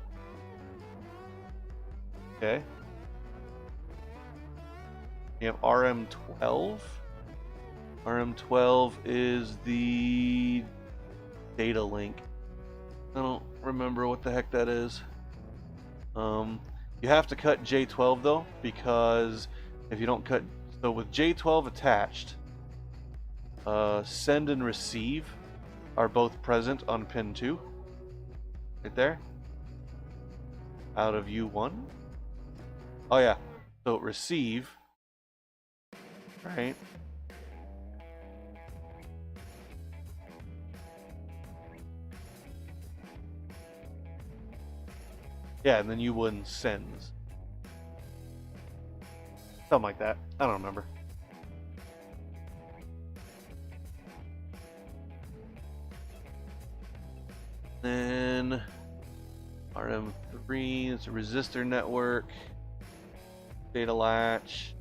S1: Okay. You have RM12. RM12 is the data link. I don't remember what the heck that is. You have to cut J12 though, because if you don't cut, so with J12 attached, send and receive are both present on pin 2. Right there. Out of U1. Oh yeah. So receive. Right. Yeah, and then U1 sends. Something like that. I don't remember. Then RM3, it's a resistor network. Data latch.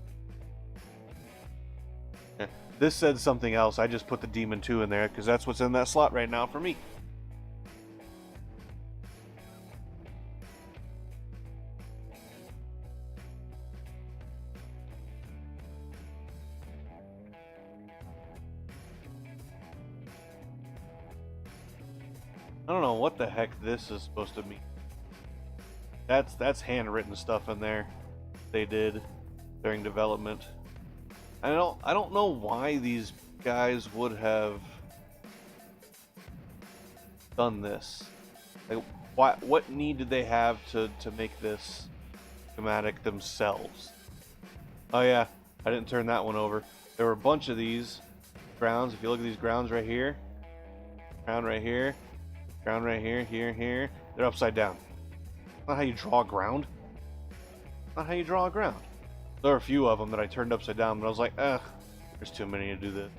S1: Yeah, this said something else. I just put the Demon 2 in there because that's what's in that slot right now for me. I don't know what the heck this is supposed to mean. That's handwritten stuff in there they did during development. I don't know why these guys would have done this. Like, what need did they have to make this schematic themselves? Oh yeah, I didn't turn that one over. There were a bunch of these grounds. If you look at these grounds right here, ground right here, ground right here, here, they're upside down. Not how you draw ground. Not how you draw a ground. There are a few of them that I turned upside down, but I was like, ugh, there's too many to do this.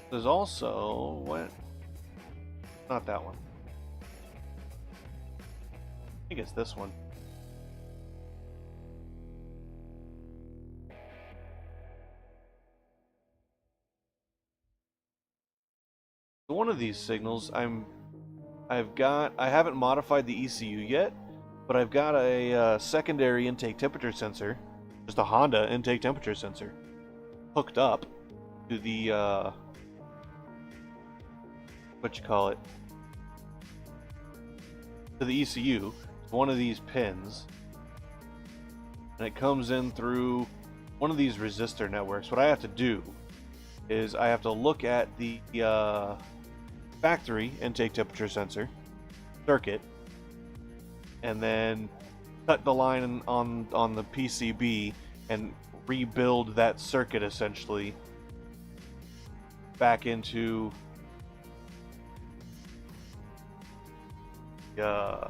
S1: There's also, what? Not that one. I think it's this one. One of these signals, I haven't modified the ECU yet, but I've got a secondary intake temperature sensor, just a Honda intake temperature sensor, hooked up to the, to the ECU, one of these pins, and it comes in through one of these resistor networks. What I have to do is I have to look at the factory intake temperature sensor circuit, and then cut the line on the PCB and rebuild that circuit essentially back into the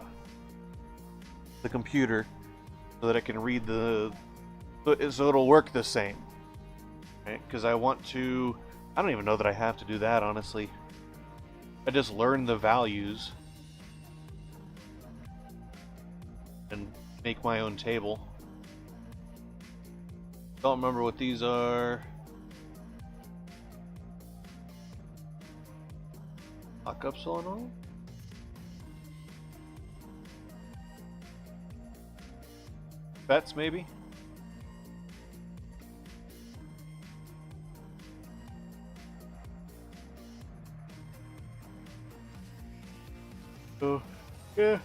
S1: computer so that I can read so it'll work the same, right? Because I don't even know that I have to do that, honestly. I just learn the values and make my own table. Don't remember what these are. Lockup solenoid? Bets, maybe? So, yeah.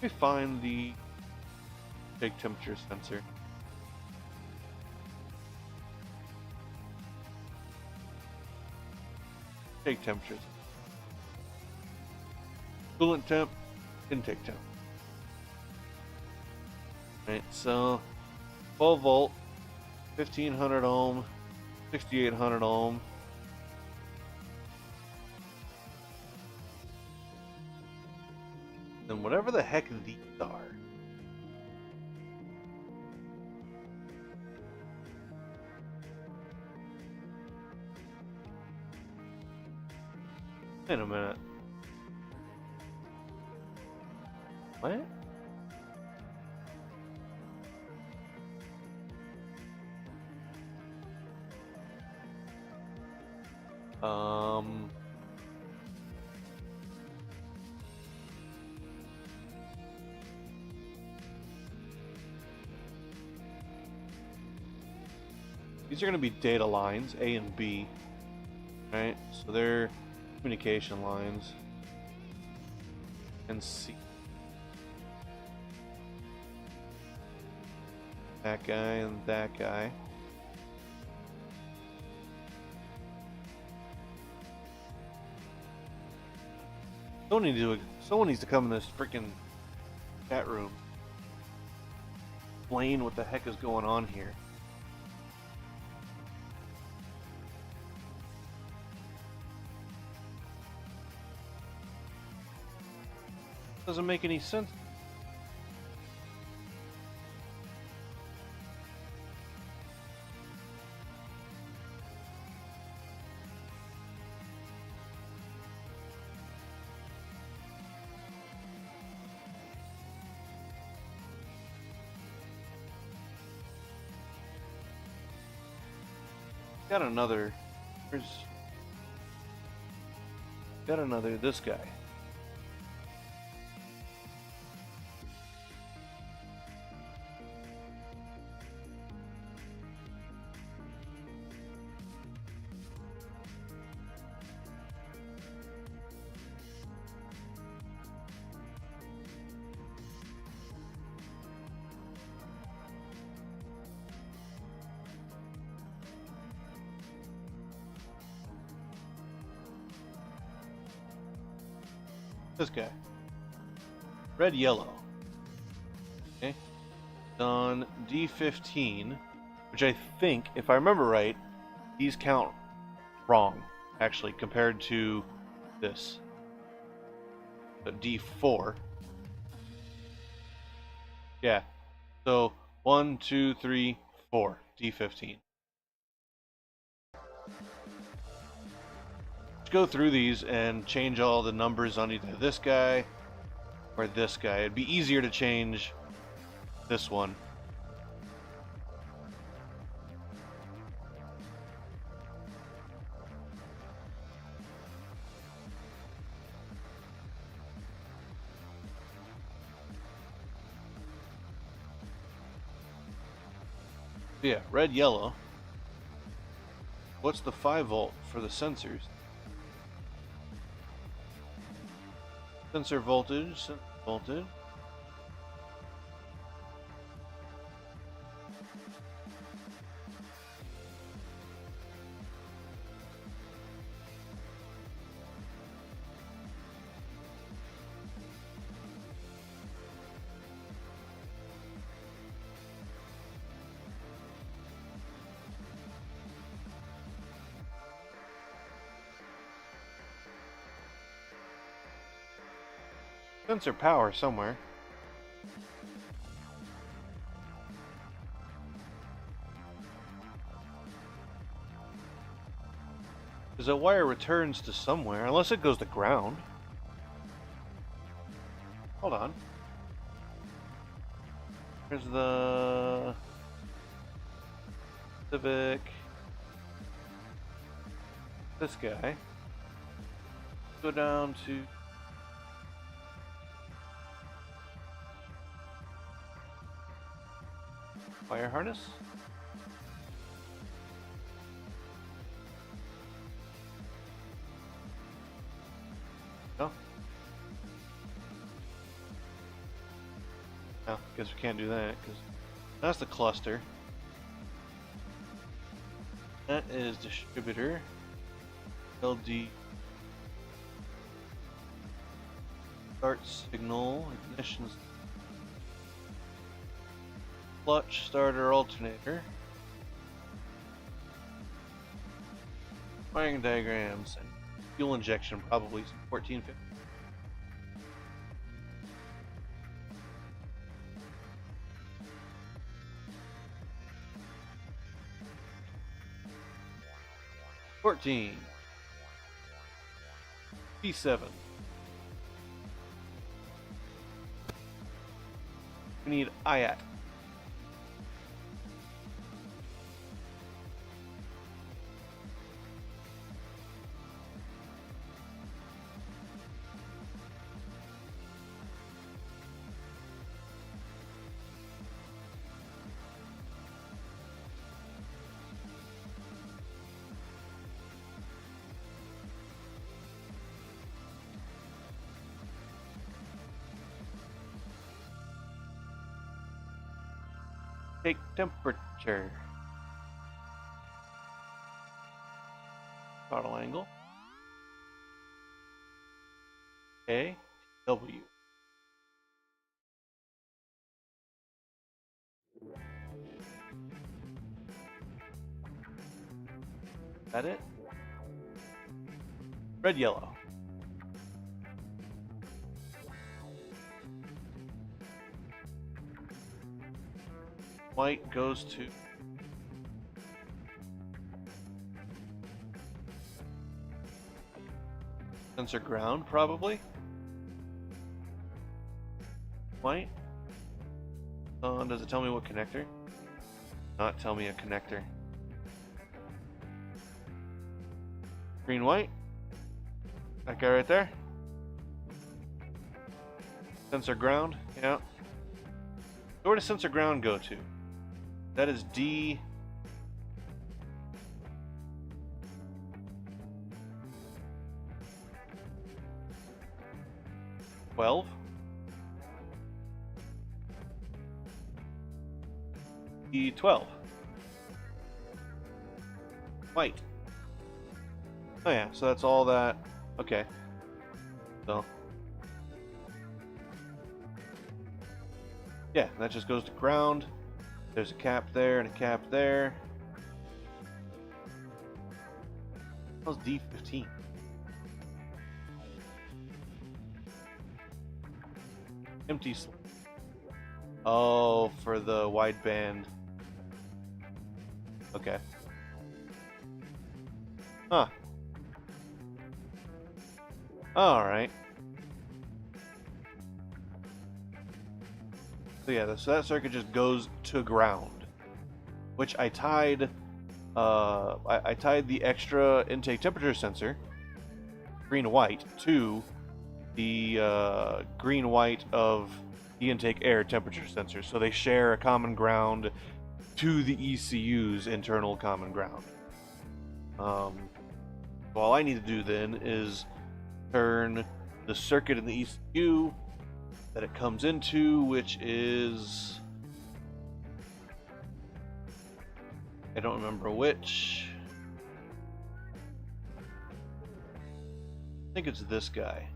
S1: Let me find the big temperature sensor. Take temperatures. Coolant temp, intake temp. Right, so 12 volt, 1500 ohm, 6800 ohm. And whatever the heck these are. Wait a minute. What? These are going to be data lines, A and B, right? So they're communication lines. And C. That guy and that guy. Someone needs to come in this freaking chat room. Explain what the heck is going on here. Doesn't make any sense. Got another. This guy. This guy. Red, yellow. Okay. On D15, which I think, if I remember right, these count wrong, actually, compared to this. But D4. Yeah. So, 1, 2, 3, 4. D15. Go through these and change all the numbers on either this guy or this guy. It'd be easier to change this one. Yeah, red, yellow. What's the 5 volt for the sensors? Sensor voltage, Sensor power somewhere. Because a wire returns to somewhere, unless it goes to ground. Hold on. Here's the Civic. This guy. Go down to wire harness. No. No, guess we can't do that because that's the cluster. That is distributor. LD. Start signal. Ignition. Clutch, starter, alternator. Wiring diagrams and fuel injection probably 1450. P7. We need IAT. Take temperature. Throttle angle. A, W. That it? Red, yellow. White goes to sensor ground, probably. White. Does it tell me what connector? Not tell me a connector. Green, white. That guy right there. Sensor ground, yeah. So where does sensor ground go to? That is D. D12. D12. White. Oh yeah, so that's all that. Okay. So. Yeah, that just goes to ground. There's a cap there and a cap there. That was D15. Empty slot. Oh, for the wideband. Okay. Huh. Alright. So yeah, so that circuit just goes to ground, which I tied. I tied the extra intake temperature sensor, green-white, to the green-white of the intake air temperature sensor, so they share a common ground to the ECU's internal common ground. So all I need to do then is turn the circuit in the ECU that it comes into, which is, I don't remember which. I think it's this guy.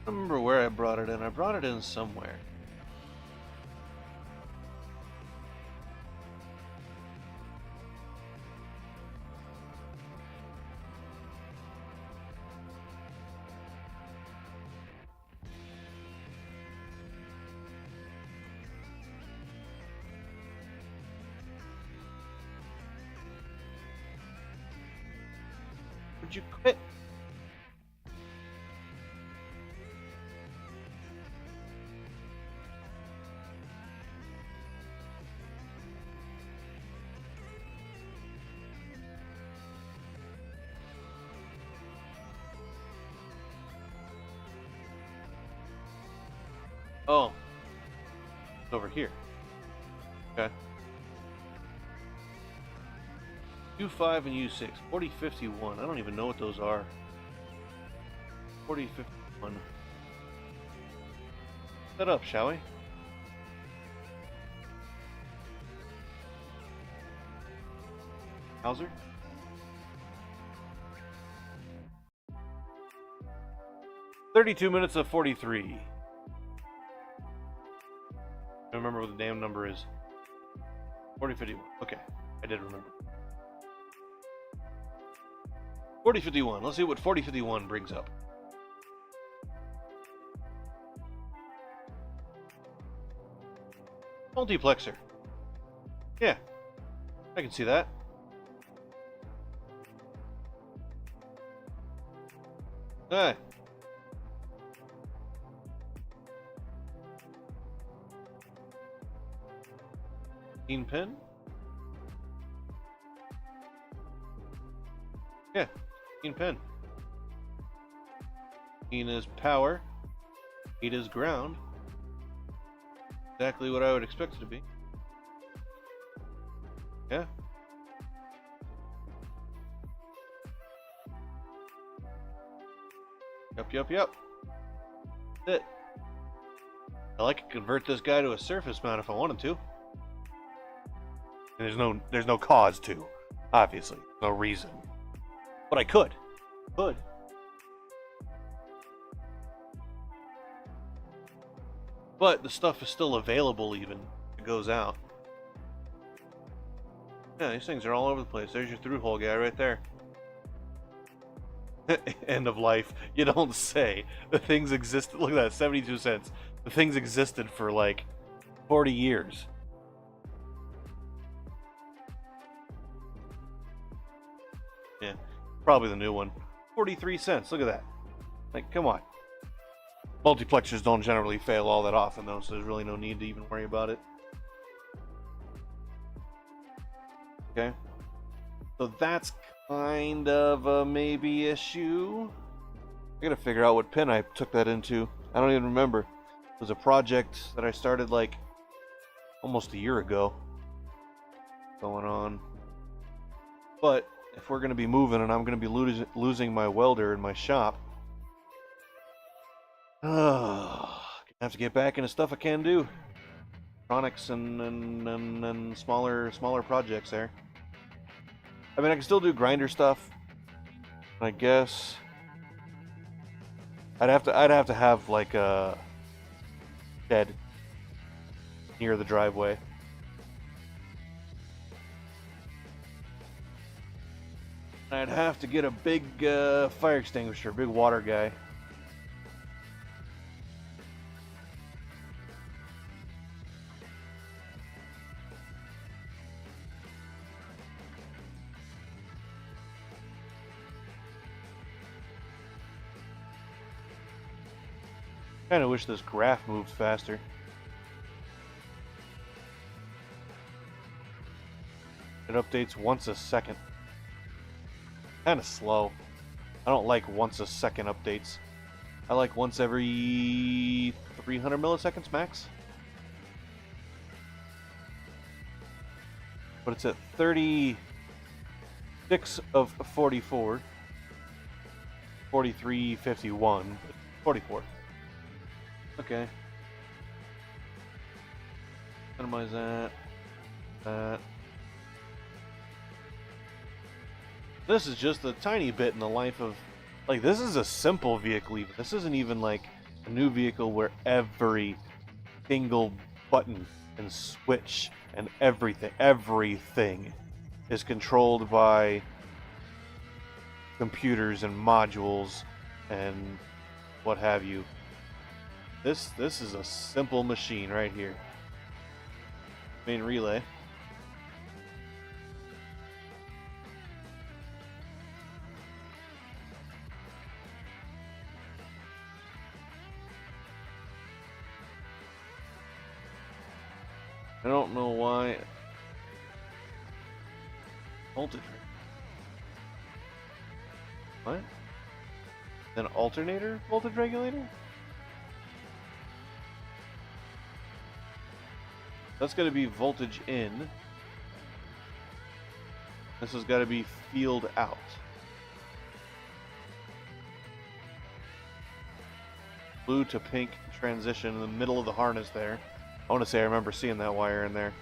S1: I don't remember where I brought it in. I brought it in somewhere. Would you quit? Oh, it's over here. Okay. U5 and U6, 4051. I don't even know what those are. 4051. Set up, shall we? Hauser? "32 minutes of 43. I don't remember what the damn number is. 4051. Okay, I did remember. 4051. Let's see what 4051 brings up. Multiplexer. Yeah, I can see that. Alright. Pin? Yeah, pin. Is power. 8 is ground. Exactly what I would expect it to be. Yeah. Yep. That's it. I could convert this guy to a surface mount if I wanted to. And there's no cause to, obviously, no reason. But I could. But the stuff is still available even. It goes out. Yeah, these things are all over the place. There's your through-hole guy right there. End of life. You don't say. The things existed. Look at that, 72 cents. The things existed for like 40 years. Yeah, probably the new one. 43 cents. Look at that. Like, come on. Multiplexers don't generally fail all that often, though, so there's really no need to even worry about it. Okay. So that's kind of a maybe issue. I gotta figure out what pin I took that into. I don't even remember. It was a project that I started like almost a year ago. Going on. But if we're gonna be moving and I'm gonna be losing my welder in my shop, gonna have to get back into stuff I can do. Electronics and smaller projects there. I mean, I can still do grinder stuff. I guess I'd have to have like a shed near the driveway. I'd have to get a big fire extinguisher, big water guy. Kind of wish this graph moved faster. It updates once a second. Kind of slow. I don't like once a second updates. I like once every 300 milliseconds max. But it's at 36 of 44. 43.51, but 44. Okay. Minimize that. This is just a tiny bit in the life of, like, this is a simple vehicle even. This isn't even like A new vehicle where every single button and switch and everything is controlled by computers and modules and what have you. This is a simple machine right here. Main relay. I don't know why. Voltage. What? An alternator voltage regulator? That's got to be voltage in. This has got to be field out. Blue to pink transition in the middle of the harness there. I want to say I remember seeing that wire in there.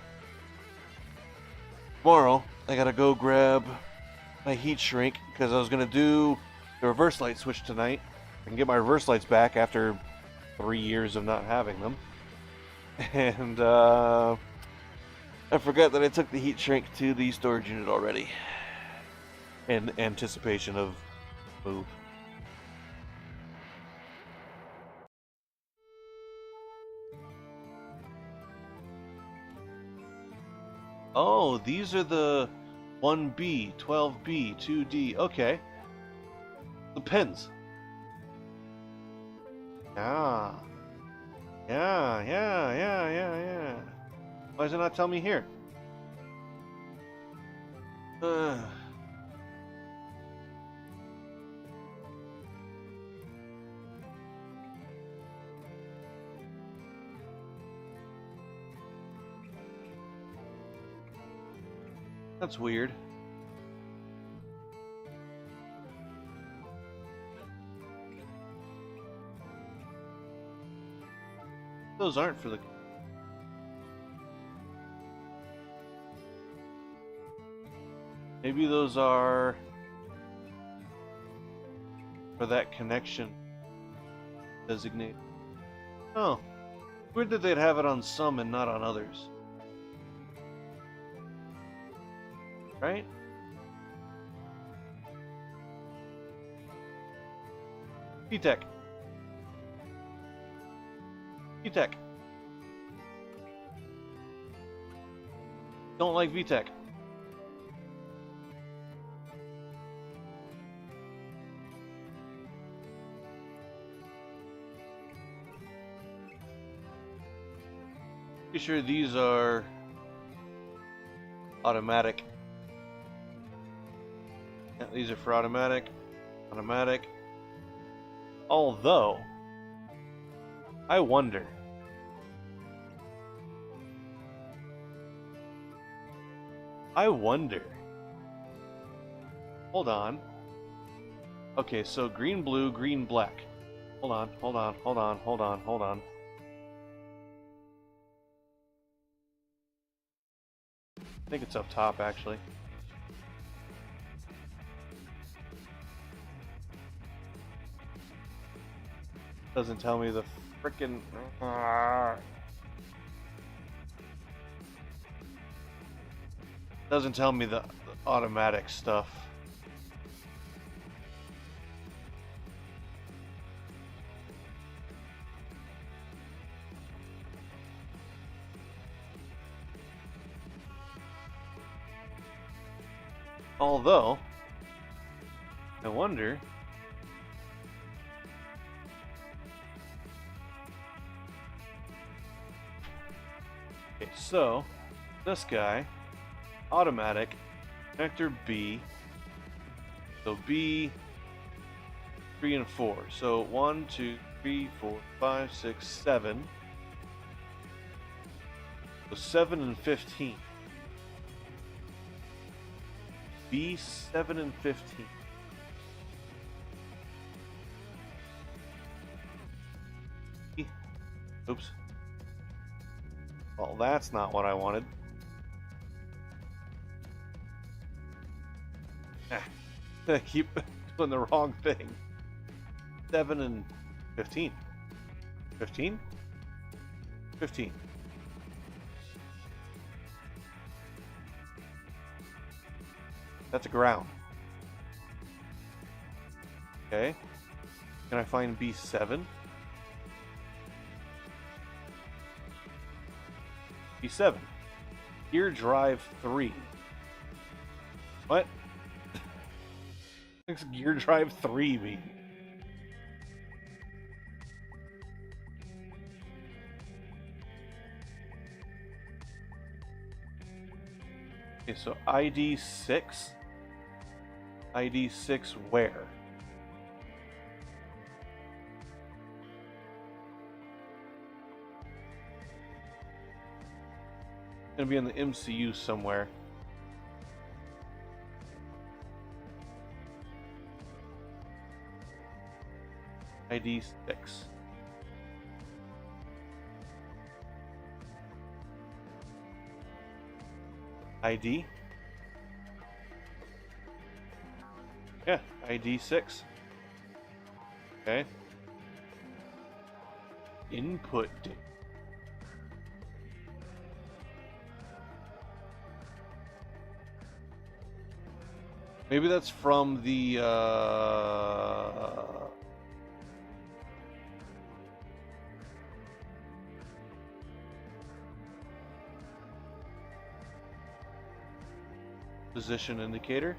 S1: Tomorrow, I gotta go grab my heat shrink because I was gonna do the reverse light switch tonight. I can get my reverse lights back after 3 years of not having them. And I forgot that I took the heat shrink to the storage unit already in anticipation of move. Oh, these are the 1B, 12B, 2D. Okay. The pins. Yeah. Yeah. Why does it not tell me here? That's weird. Those aren't for the... Maybe those are for that connection designated. Oh, weird that they'd have it on some and not on others. Right? VTech. VTech. Don't like VTech. Pretty sure these are automatic. Yeah, these are for automatic. Automatic. Although, I wonder. Hold on. Okay, so green, blue, green, black. Hold on. I think it's up top, actually. Doesn't tell me the frickin'... Doesn't tell me the automatic stuff. Although, I wonder... Okay, so, this guy, automatic, connector B, so B, 3 and 4, so 1, 2, 3, 4, 5, 6, 7, so 7 and 15, B, 7 and 15. Oops. Well, that's not what I wanted. I keep doing the wrong thing. 7 and 15. 15? 15. That's a ground. Okay. Can I find B7? B7. Gear drive 3. What? What's gear drive 3 mean? Okay, so ID 6. ID 6 where? It's gonna be in the MCU somewhere. ID 6. ID? Yeah, ID 6. Okay. Input date. Maybe that's from the position indicator.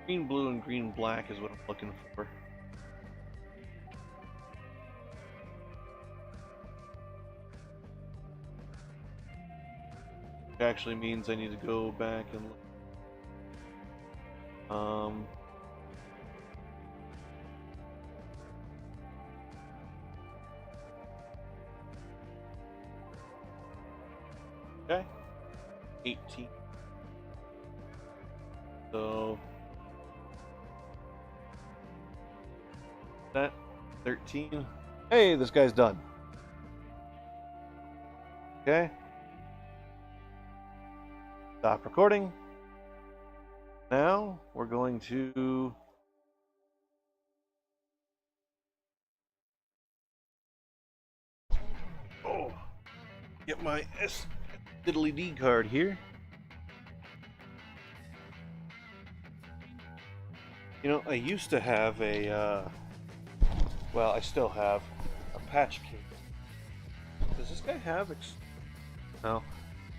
S1: Green, blue, and green, black is what I'm looking for. Which actually means I need to go back and look. Okay. 18. So that 13. Hey, this guy's done. Okay. Stop recording. Now we're going to get my diddly-D card here. You know, I used to have a, well, I still have a patch cable. Does this guy have no,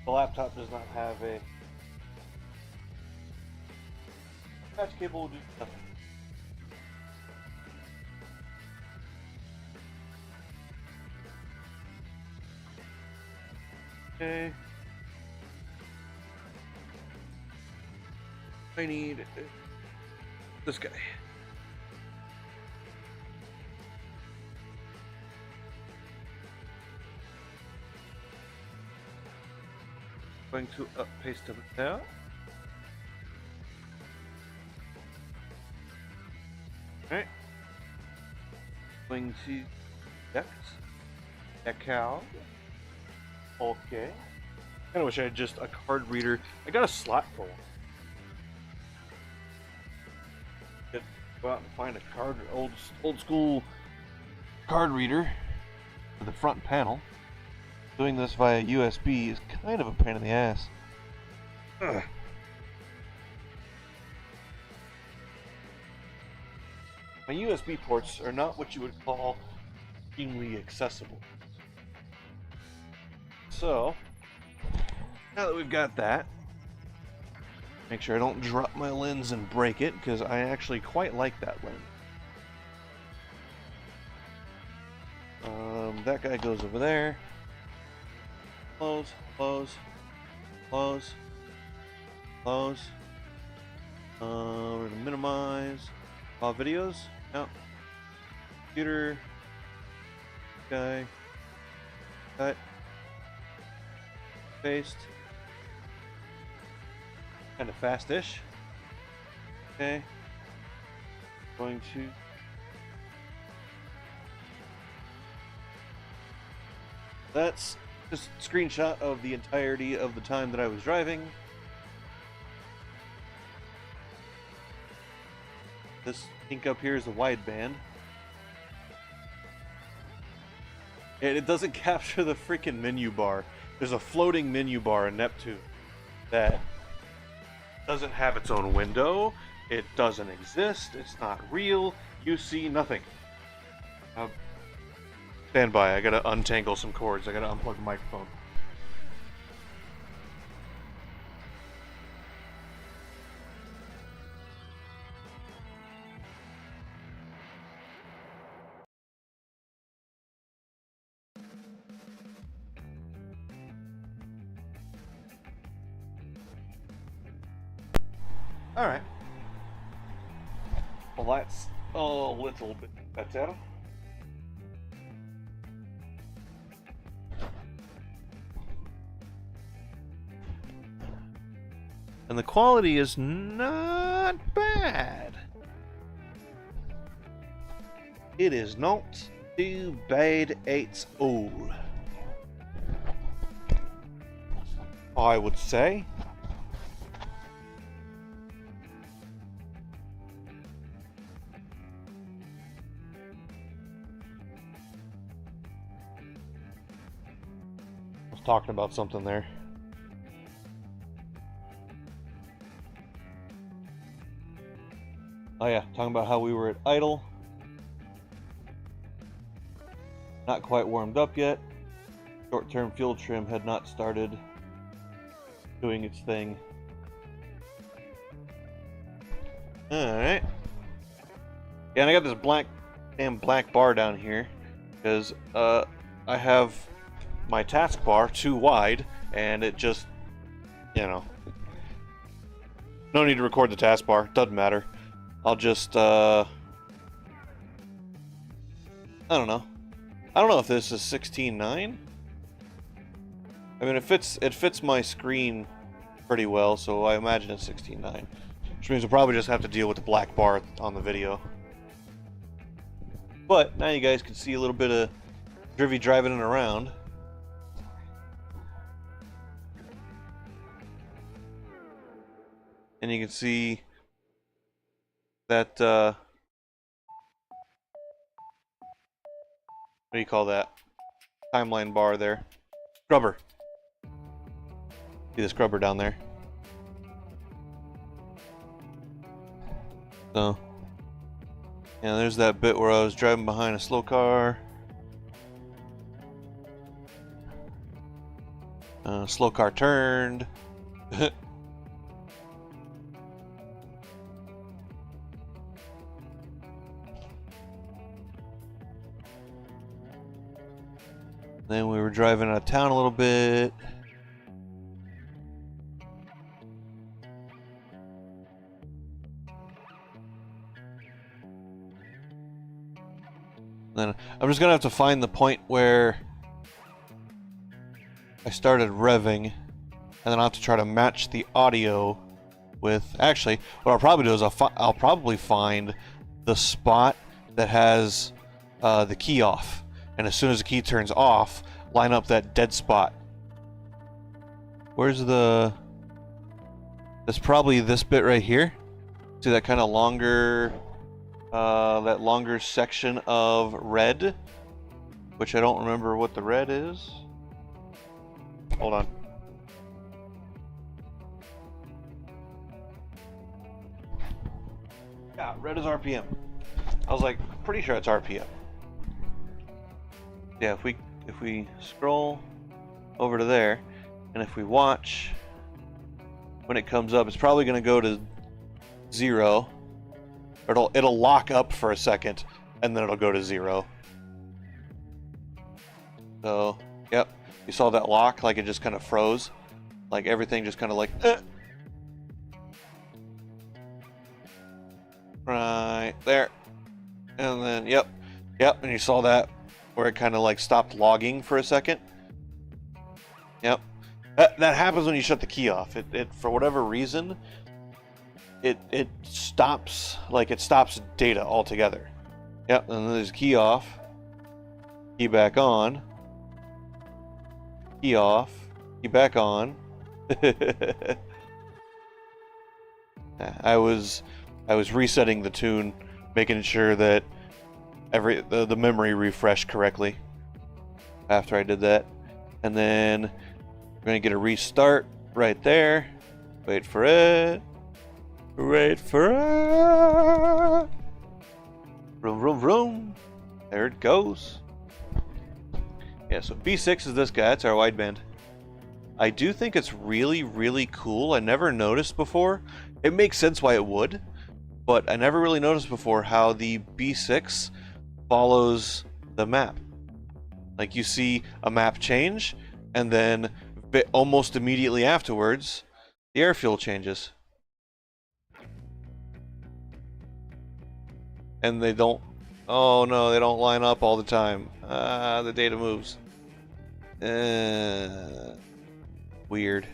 S1: the laptop does not have a patch cable. Will do nothing. Okay. I need this guy. Going to paste it there. Alright. Going to check out. Okay. Kinda wish I had just a card reader. I got a slot for one. Go out and find a old school card reader for the front panel. Doing this via USB is kind of a pain in the ass. Ugh. My USB ports are not what you would call extremely accessible. So, now that we've got that, make sure I don't drop my lens and break it, because I actually quite like that lens. That guy goes over there. Close, close, close, close. We're gonna minimize all videos. No. Computer. Guy. Cut. Paste. Kind of fast-ish. Okay. Going to That's just a screenshot of the entirety of the time that I was driving. This pink up here is a wideband. And it doesn't capture the freaking menu bar. There's a floating menu bar in Neptune that doesn't have its own window. It doesn't exist. It's not real. You see nothing. Stand by. I gotta untangle some cords. I gotta unplug the microphone. Alright. Well, that's a little bit better. And the quality is not bad. It is not too bad at all, I would say. I was talking about something there. Oh yeah, talking about how we were at idle. Not quite warmed up yet. Short-term fuel trim had not started doing its thing. Alright. Yeah, and I got this damn black bar down here because I have my taskbar too wide and it just, you know. No need to record the taskbar, doesn't matter. I'll just, I don't know. I don't know if this is 16:9. I mean, it fits my screen pretty well, so I imagine it's 16:9. Which means we'll probably just have to deal with the black bar on the video. But now you guys can see a little bit of Drivy driving it around. And you can see that, what do you call that? Timeline bar there. Scrubber. See the scrubber down there? So, yeah, there's that bit where I was driving behind a slow car. Slow car turned. Then we were driving out of town a little bit. Then I'm just gonna have to find the point where I started revving, and then I'll have to try to match the audio with. Actually, what I'll probably do is I'll probably find the spot that has the key off. And as soon as the key turns off, line up that dead spot. Where's the... That's probably this bit right here. See that kind of longer... that longer section of red? Which I don't remember what the red is. Hold on. Yeah, red is RPM. I was like, pretty sure it's RPM. Yeah, if we scroll over to there, and if we watch, when it comes up, it's probably going to go to 0. Or it'll lock up for a second, and then it'll go to 0. So, yep, you saw that lock, like it just kind of froze, like everything just kind of like, right there, and then yep, and you saw that. Where it kind of like stopped logging for a second. Yep. That happens when you shut the key off. It for whatever reason, it stops, like it stops data altogether. Yep, and then there's key off, key back on. key off, key back on. I was resetting the tune, making sure that the memory refreshed correctly after I did that. And then we're gonna get a restart right there. Wait for it. Wait for it. Vroom, vroom, vroom. There it goes. Yeah, so B6 is this guy. That's our wideband. I do think it's really, really cool. I never noticed before. It makes sense why it would, but I never really noticed before how the B6 follows the map. Like, you see a map change, and then almost immediately afterwards, the air fuel changes. And they don't... Oh no, they don't line up all the time. The data moves. Weird.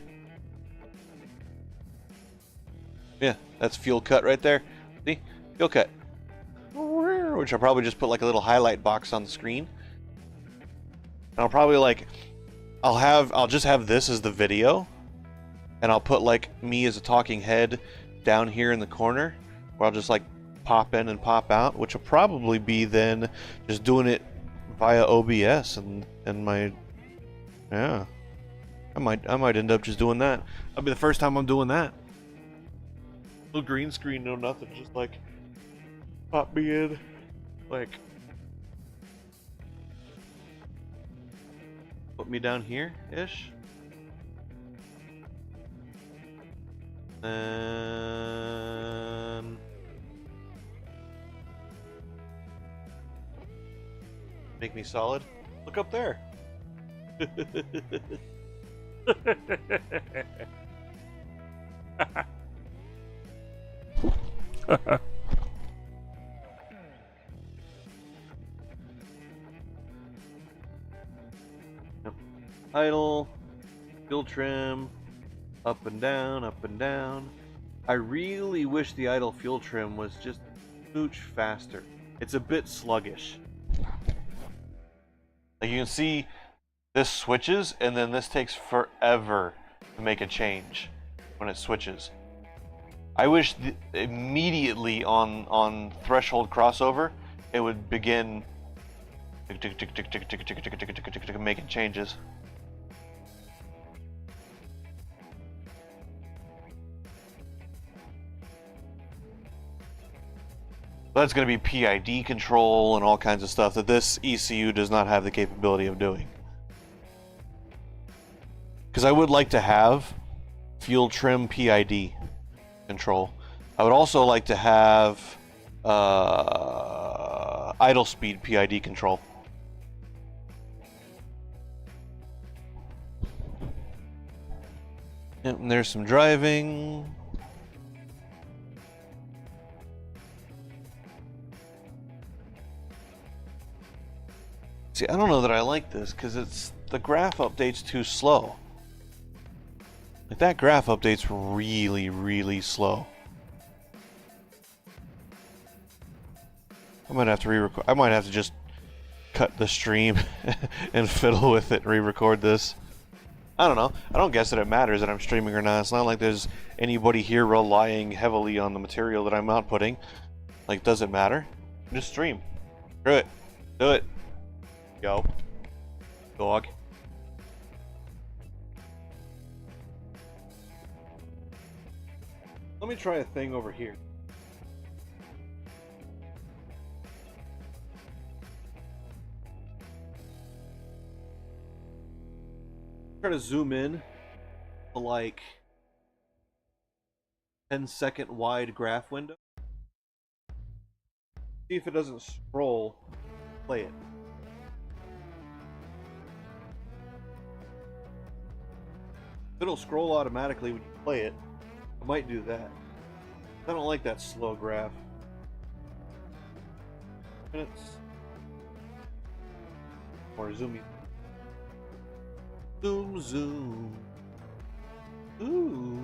S1: Yeah, that's fuel cut right there. See? Fuel cut. Which I'll probably just put like a little highlight box on the screen. And I'll probably like... I'll just have this as the video. And I'll put like me as a talking head down here in the corner. Where I'll just like pop in and pop out, which will probably be then just doing it via OBS and my, yeah, I might end up just doing that. That'll be the first time I'm doing that. No green screen, no nothing, just like pop me in, like put me down here ish. And make me solid. Look up there. Idle, fuel trim, up and down, up and down. I really wish the idle fuel trim was just a smooch faster. It's a bit sluggish. Like, you can see this switches, and then this takes forever to make a change when it switches. I wish immediately on threshold crossover, it would begin making changes. That's going to be PID control and all kinds of stuff that this ECU does not have the capability of doing. Because I would like to have fuel trim PID control. I would also like to have idle speed PID control. Yep, and there's some driving. See, I don't know that I like this because the graph update's too slow. Like, that graph update's really, really slow. I might have to re-record. I might have to just cut the stream and fiddle with it and re-record this. I don't know. I don't guess that it matters that I'm streaming or not. It's not like there's anybody here relying heavily on the material that I'm outputting. Like, does it matter? Just stream. Screw it. Do it. Go. Dog. Let me try a thing over here. Try to zoom in to like 10-second wide graph window. See if it doesn't scroll. Play it. It'll scroll automatically when you play it. I might do that. I don't like that slow graph. Minutes. Or zoom in. Zoom, zoom. Ooh.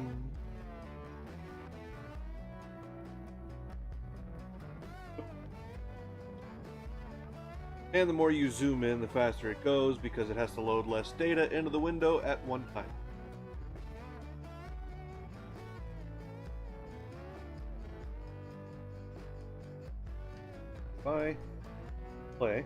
S1: And the more you zoom in, the faster it goes because it has to load less data into the window at one time. If I play,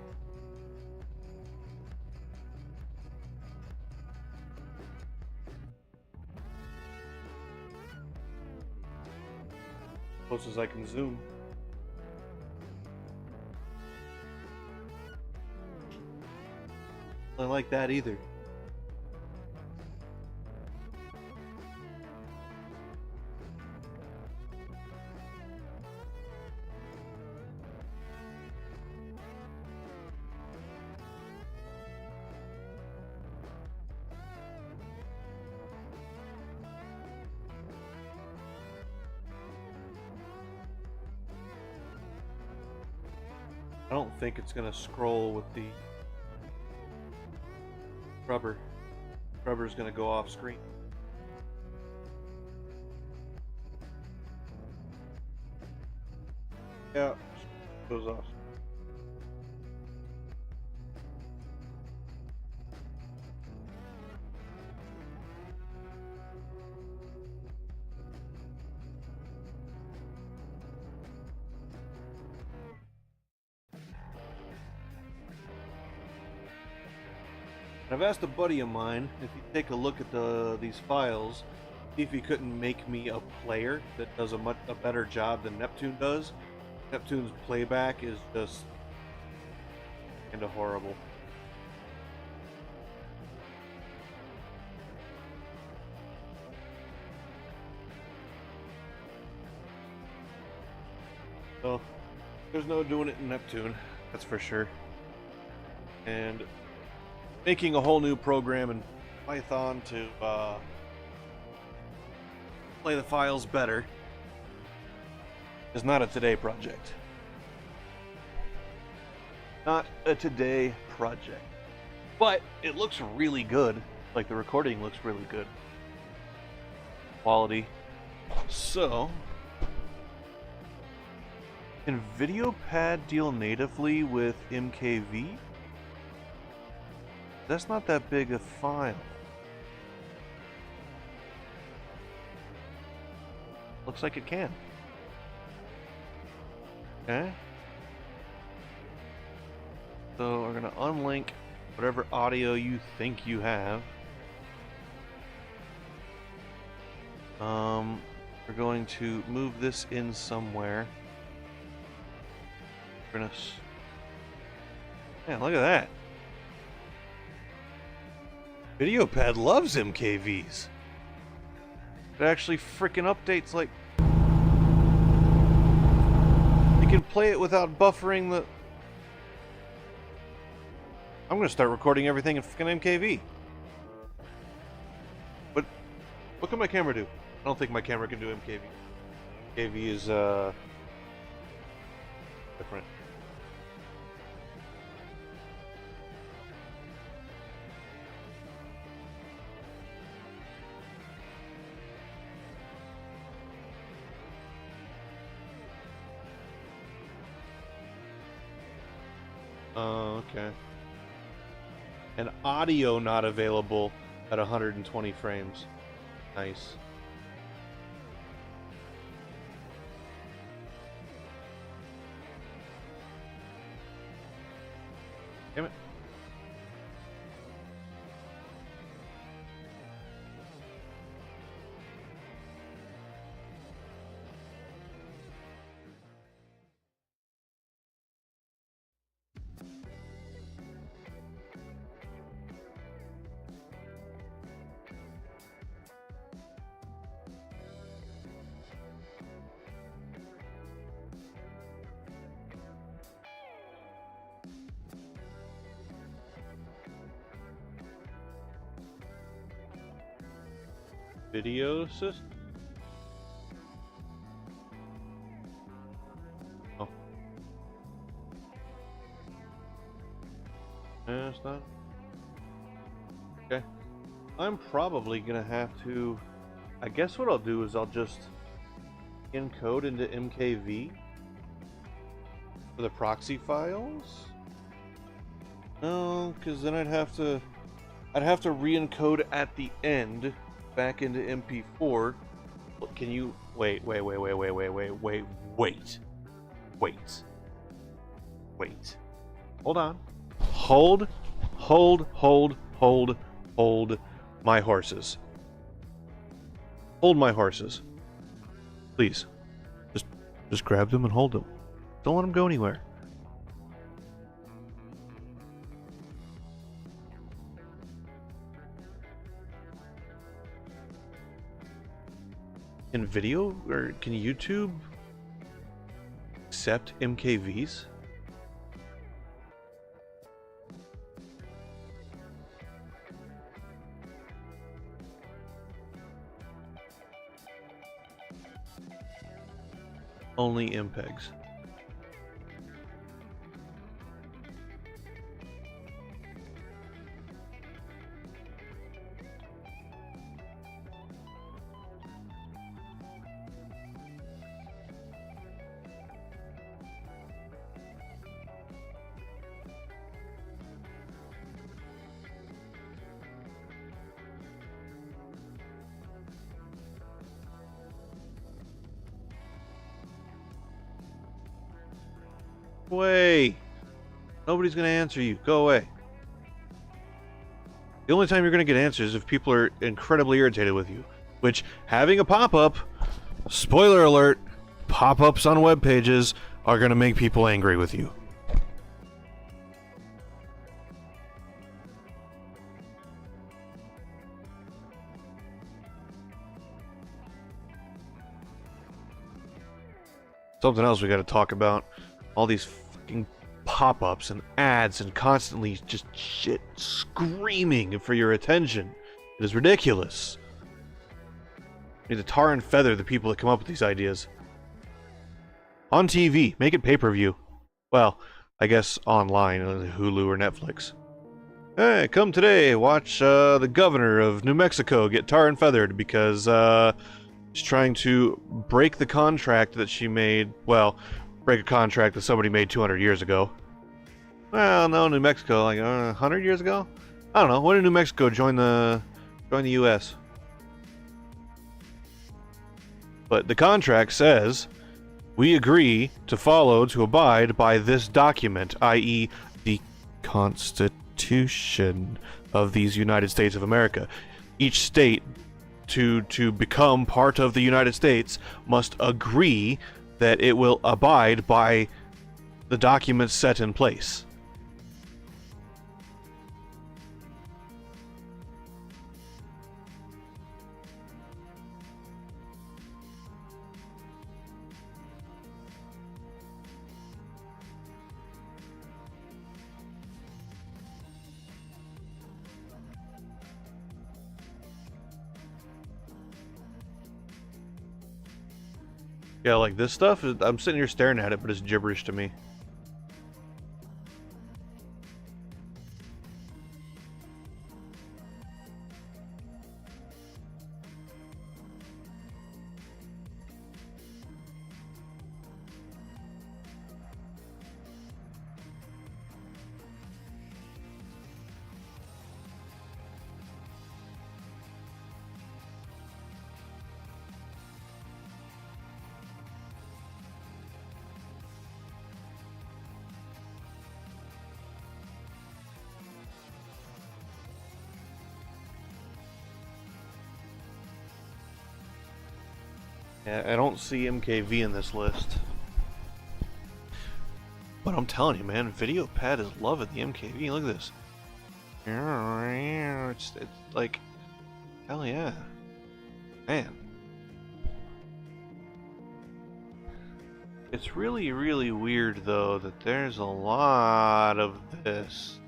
S1: close as I can zoom. I like that either. I don't think it's gonna scroll with the rubber. Rubber's gonna go off screen. Yeah, goes off. I've asked a buddy of mine if he'd take a look at these files, see if he couldn't make me a player that does a better job than Neptune does. Neptune's playback is just kinda horrible. So, there's no doing it in Neptune, that's for sure. And making a whole new program in Python to play the files better is not a today project. Not a today project. But it looks really good. Like the recording looks really good. Quality. So, can VideoPad deal natively with MKV? That's not that big a file. Looks like it can. Okay. So we're gonna unlink whatever audio you think you have. We're going to move this in somewhere. We're gonna. Yeah, look at that. VideoPad loves MKVs. It actually freaking updates like. You can play it without buffering the. I'm gonna start recording everything in freaking MKV. But what can my camera do? I don't think my camera can do MKV. MKV is different. Oh, okay. And audio not available at 120 frames. Nice. Damn it. Video system? Oh. It's not. Okay. I'm probably gonna have to. I guess what I'll do is I'll just encode into MKV for the proxy files. No, because then I'd have to re-encode at the end back into MP4. Can you wait? Hold on. Hold my horses. Hold my horses. Please. Just grab them and hold them. Don't let them go anywhere. Can video or can YouTube accept MKVs? Only MPEGs. Away. Nobody's gonna answer you. Go away. The only time you're gonna get answers is if people are incredibly irritated with you. Which, having a pop-up, spoiler alert, pop-ups on web pages are gonna make people angry with you. Something else we gotta talk about. All these fucking pop-ups and ads and constantly just shit screaming for your attention. It is ridiculous. You need to tar and feather the people that come up with these ideas. On TV, make it pay-per-view. Well, I guess online, on Hulu or Netflix. Hey, come today, watch the governor of New Mexico get tar and feathered because she's trying to break the contract that she made, well, break a contract that somebody made 200 years ago. Well, no, New Mexico, like 100 years ago? I don't know. When did New Mexico join the U.S.? But the contract says, we agree to abide by this document, i.e. the Constitution of these United States of America. Each state, to become part of the United States, must agree that it will abide by the documents set in place. Yeah, like this stuff, I'm sitting here staring at it, but it's gibberish to me. Yeah, I don't see MKV in this list. But I'm telling you, man, VideoPad is loving the MKV. Look at this. It's like, hell yeah. Man. It's really, really weird, though, that there's a lot of this.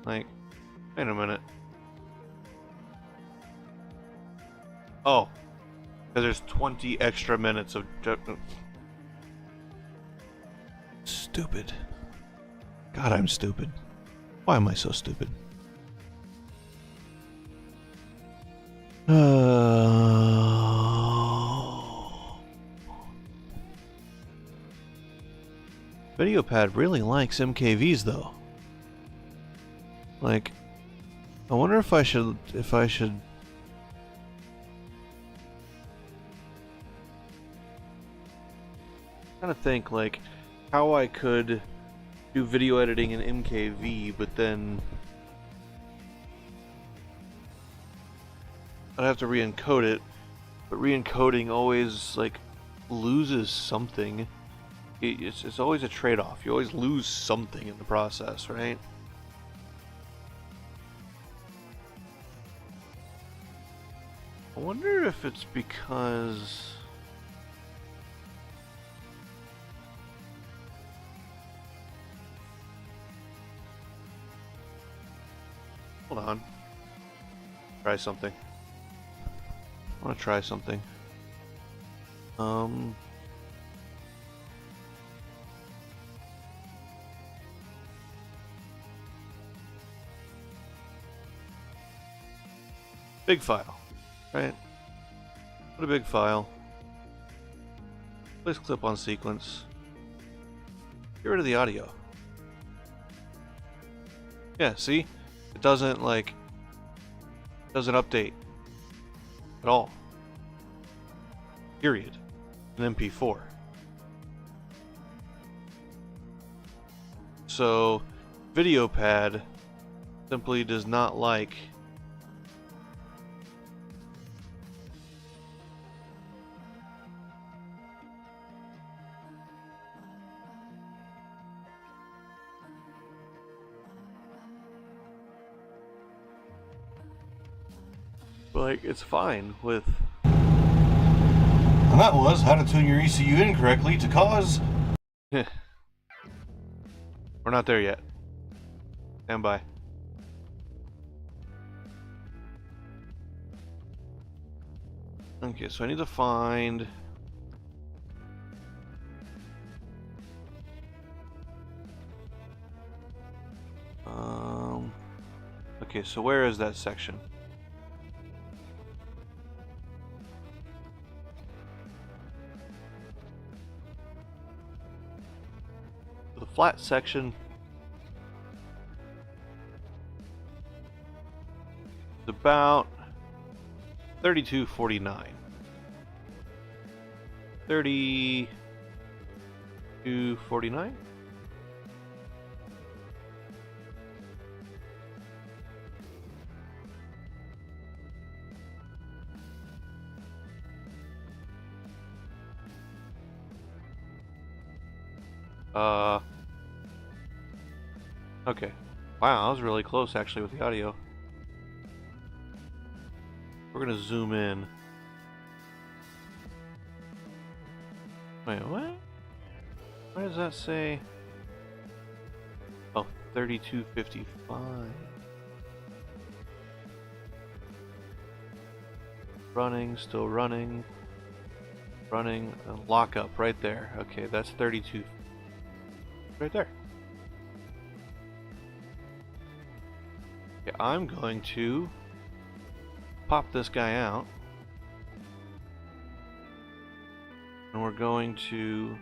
S1: Like, wait a minute. Oh. Because there's 20 extra minutes of... Stupid. God, I'm stupid. Why am I so stupid? video pad really likes MKVs though. Like, I wonder if I should kind of think like how I could do video editing in MKV, but then I'd have to re-encode it, but re-encoding always like loses something. It's always a trade-off. You always lose something in the process, right? I wonder if it's because hold on. Try something. I want to try something. Big file, right? Put a big file. Place clip on sequence. Get rid of the audio. Yeah, see? It doesn't update at all. Period. An MP4. So, video pad simply does not like it's fine with.
S2: And that was how to tune your ECU incorrectly to cause.
S1: We're not there yet. Stand by. Okay, so I need to find. Okay, so where is that section? The flat section is about 3249. 3249? Okay. Wow, I was really close actually with the audio. We're gonna zoom in. Wait, what? Why does that say? Oh, 3255. Running, still running. Running, lockup right there. Okay, that's 32. Right there. Okay, I'm going to pop this guy out. And we're going to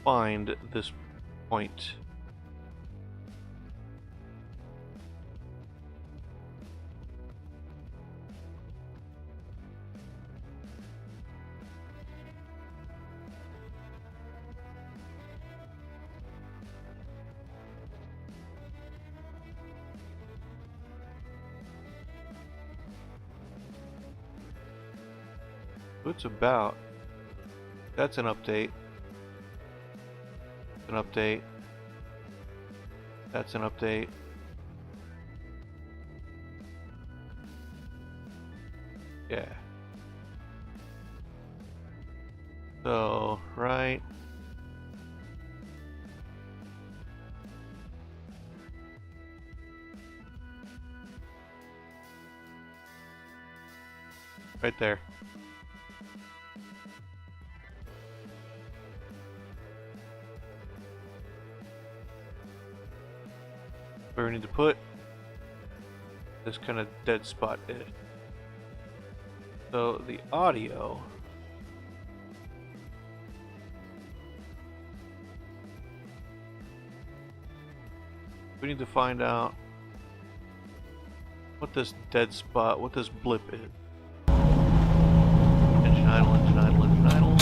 S1: find this point. It's about. That's an update. An update. That's an update. Yeah. So, right. Right there. Where we need to put this kind of dead spot in it. So the audio We need to find out what this dead spot, what this blip is. Engine idle, engine idle, engine idle.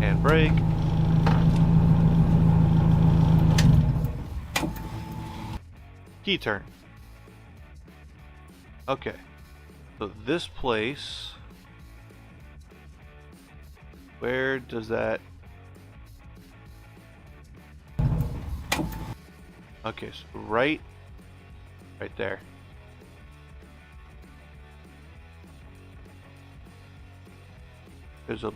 S1: And brake. Key turn. Okay. So this place, where does that... Okay, so right there. There's a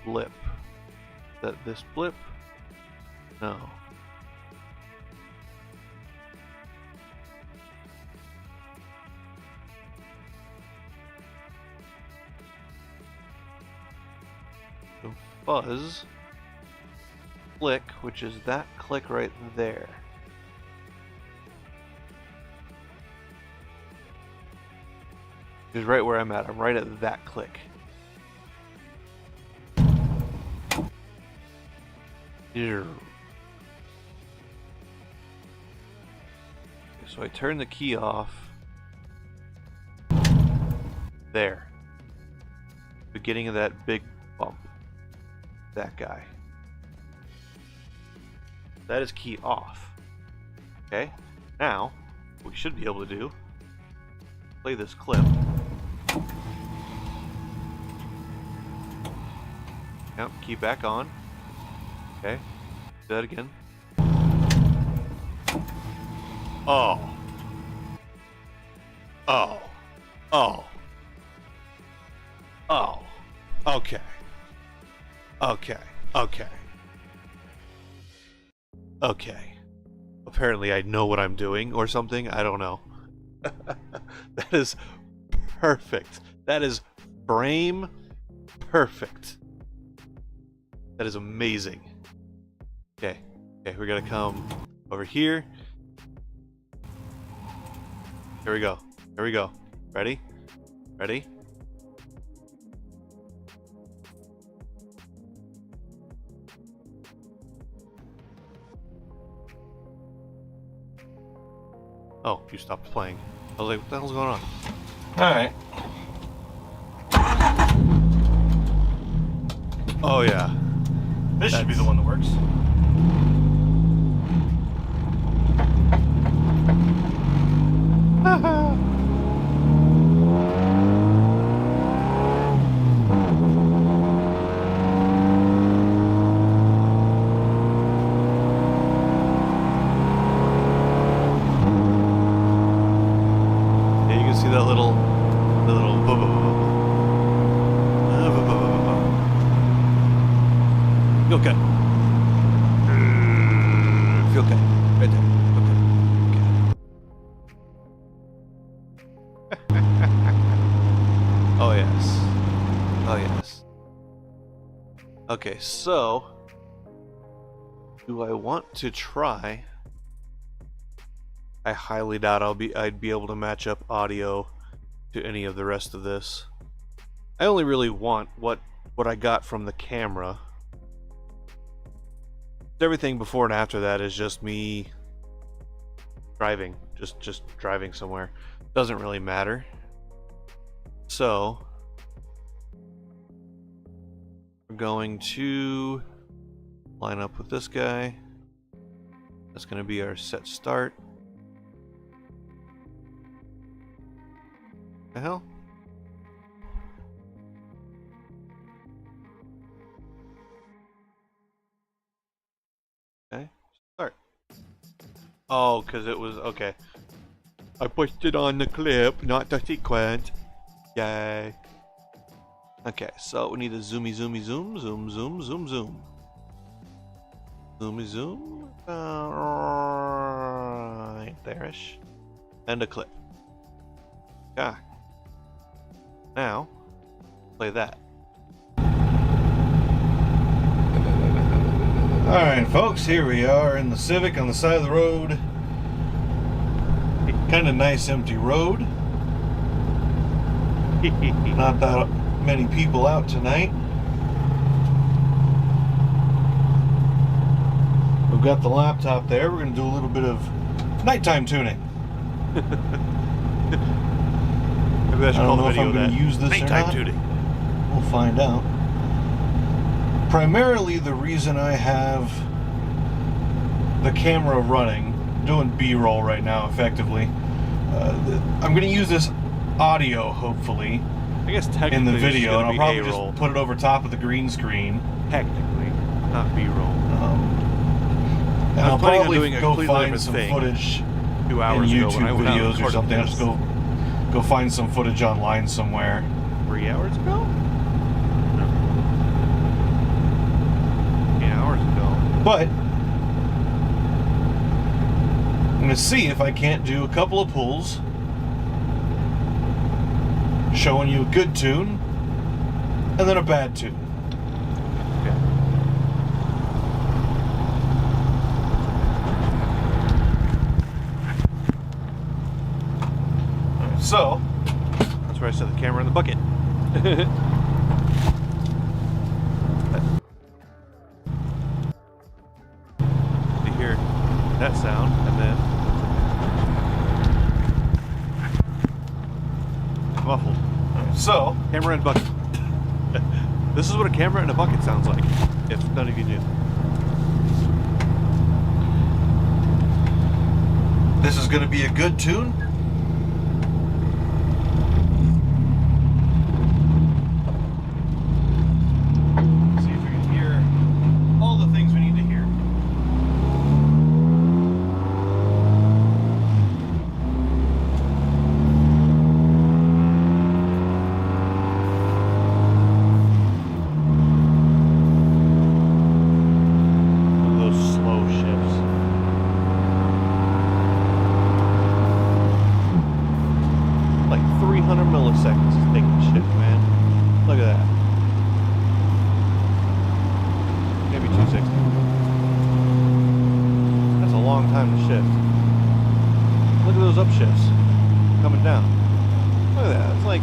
S1: blip. Is that this blip? No. So fuzz. Click, which is that click right there. Is right where I'm at. I'm right at that click. Here. So I turn the key off. There. Beginning of that big bump. That guy. That is key off. Okay. Now, what we should be able to do, play this clip. Yep, key back on. Okay. Do that again. Oh. Oh. Oh. Oh. Okay. Okay. Okay. Okay. Apparently I know what I'm doing or something. I don't know. That is perfect. That is frame perfect. That is amazing. Okay. Okay, we're gonna come over here. Here we go. Here we go. Ready? Ready? Oh, you stopped playing. I was like, what the hell's going on?
S2: Alright.
S1: Oh yeah.
S2: This should be the one that works.
S1: Okay. Feel okay. Right there. Okay. Oh yes. Oh yes. Okay, so do I want to try? I highly doubt I'd be able to match up audio to any of the rest of this. I only really want what I got from the camera. Everything before and after that is just me driving, just driving somewhere. Doesn't really matter. So we're going to line up with this guy. That's going to be our set start. The hell? Okay, start. Oh, because it was, okay. I pushed it on the clip, not the sequence. Yay. Okay, so we need a zoomy, zoomy, zoom, zoom, zoom, zoom, zoom. Zoomy, zoom. Right there-ish. And a clip. Okay. Now, play that.
S2: Alright folks, here we are in the Civic on the side of the road. Kind of nice empty road. Not that many people out tonight. we've got the laptop there. We're going to do a little bit of nighttime tuning.
S1: Maybe I should
S2: I
S1: call
S2: don't know
S1: the
S2: if I'm
S1: video
S2: going to use this or
S1: nighttime
S2: not.
S1: tuning.
S2: We'll find out. Primarily, the reason I have the camera running, doing B-roll right now, effectively, I'm going to use this audio, hopefully,
S1: I guess technically
S2: in the
S1: it's
S2: video,
S1: gonna
S2: and I'll
S1: be
S2: probably
S1: A-roll.
S2: just put it over top of the green screen.
S1: Technically, not B-roll.
S2: And
S1: I
S2: I'll
S1: was planning on
S2: probably
S1: doing a
S2: go
S1: completely
S2: find
S1: different
S2: some
S1: thing
S2: footage
S1: 2
S2: in
S1: hours ago
S2: YouTube
S1: when I went out and
S2: videos or
S1: recorded
S2: something. I'll
S1: this.
S2: just go find some footage online somewhere.
S1: 3 hours ago? No. 8 hours ago.
S2: But I'm going to see if I can't do a couple of pulls showing you a good tune and then a bad tune.
S1: Okay.
S2: So,
S1: That's where I set the camera in the bucket. You hear that sound, and then muffled.
S2: so
S1: Camera in bucket. This is what a camera in a bucket sounds like, if none of you knew.
S2: this is going to be a good tune. See if we can hear all the things we need to hear.
S1: Those slow shifts. Like 300 milliseconds is taking shit, man. Look at that. Maybe 260. That's a long time to shift. Look at those upshifts coming down. Look at that. It's like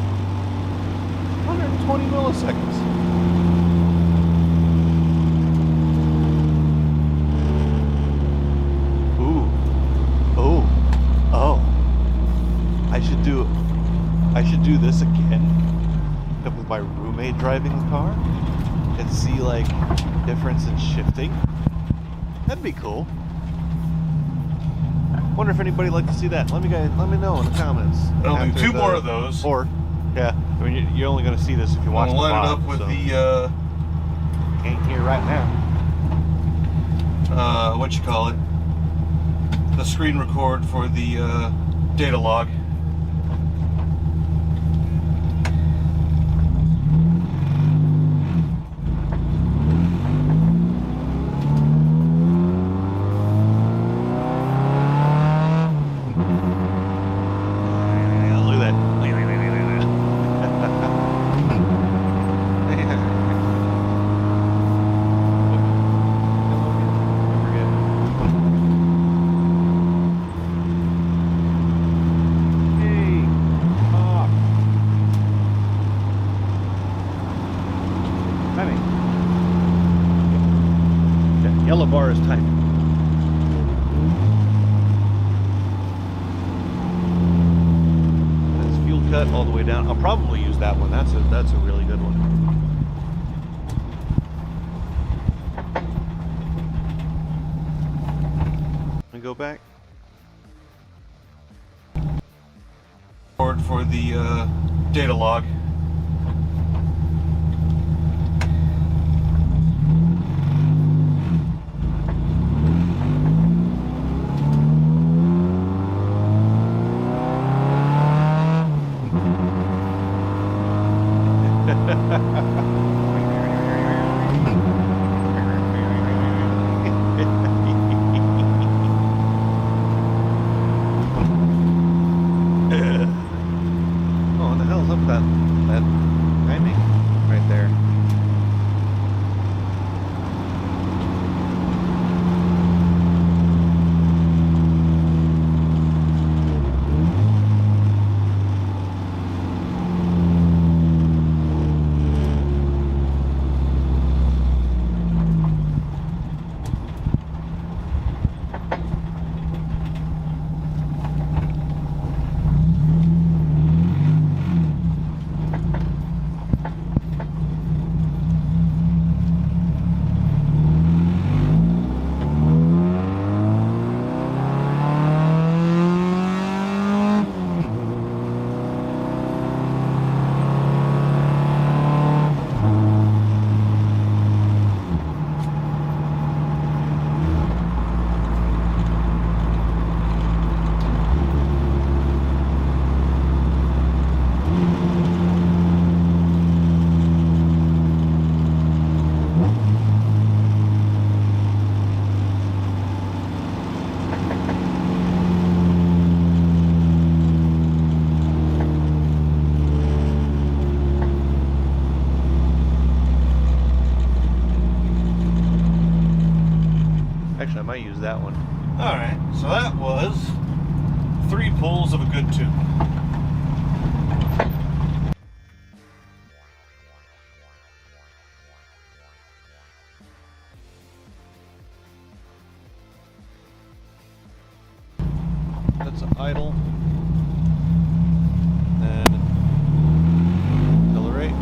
S1: 120 milliseconds. Ooh. Oh. Oh. I should do this again with my roommate driving the car and see like difference in shifting. That'd be cool. Wonder if anybody would like to see that. Let me know in the comments.
S2: I'll do
S1: after
S2: 2 more of those.
S1: Or yeah, I mean you're only gonna see this if you watch
S2: I'll
S1: the
S2: line it
S1: VOD,
S2: up with
S1: so
S2: the
S1: ain't here right now.
S2: what you call it, the screen record for the data log.
S1: Look at that. Hey, stop. Timing. That yellow bar is timing. That's fuel cut all the way down. I'll probably use that one. That's a really good one. Let me go back.
S2: Record for the data log.
S1: Oh, what the hell's up with that? Actually, I might use that one.
S2: Alright, so that was 3 pulls of a good 2.
S1: That's an idle. And accelerate.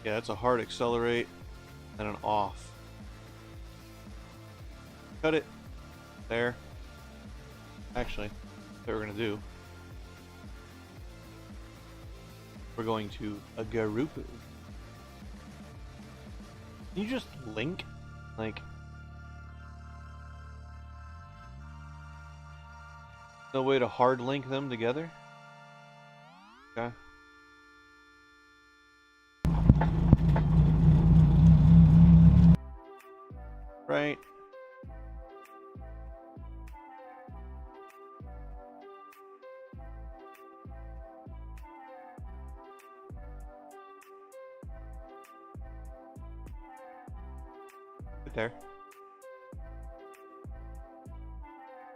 S1: Yeah, that's a hard accelerate and an off. Cut it. There. Actually, what we're gonna do. We're going to a Garupu. Can you just link? Like, no way to hard link them together? Okay. Right. Right there.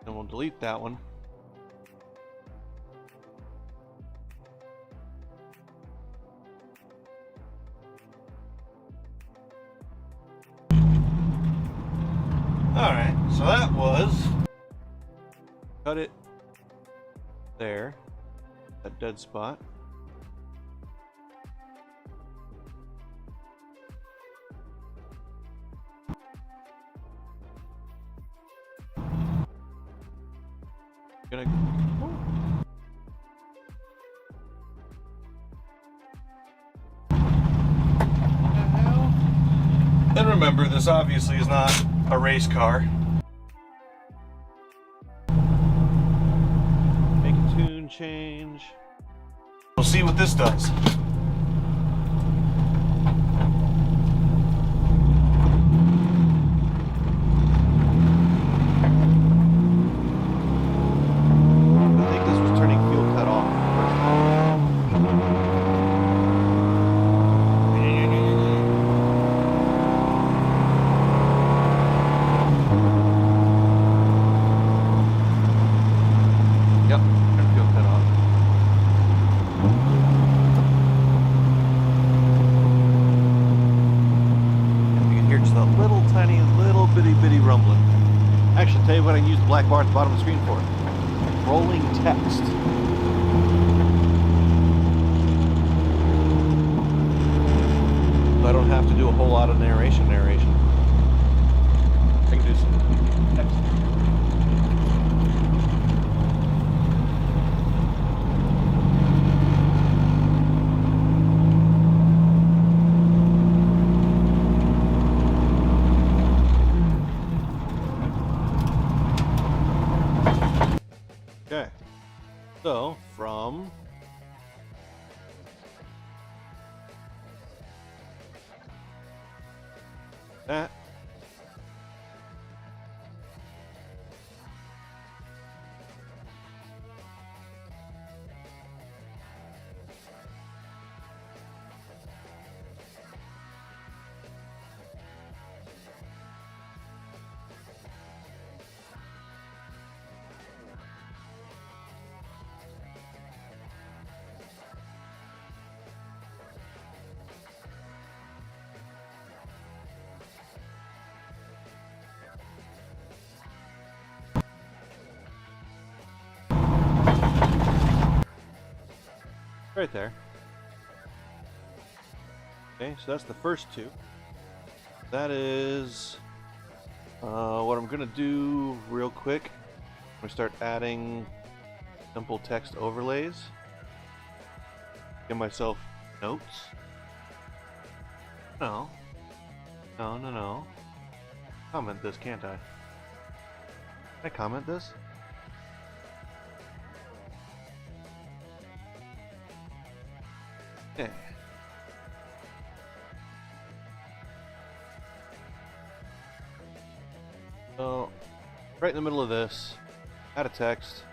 S1: And we'll delete that one.
S2: Alright, so that was...
S1: Cut it. There. That dead spot. Gonna...
S2: And remember, this obviously is not a race car.
S1: Make a tune change.
S2: We'll see what this does.
S1: I think this was turning fuel cut off. Yep, turn fuel cut off. And you can hear just a little tiny, little bitty rumbling. Actually, tell you what I can use the black bar at the bottom of the screen for. Rolling text. So I don't have to do a whole lot of narration. I can do some text. Okay, so from that right there. Okay, so that's the first two. That is what I'm gonna do real quick. I'm gonna start adding simple text overlays. Give myself notes. No. Comment this, can't I? Can I comment this? Yeah. So, right in the middle of this, add a text.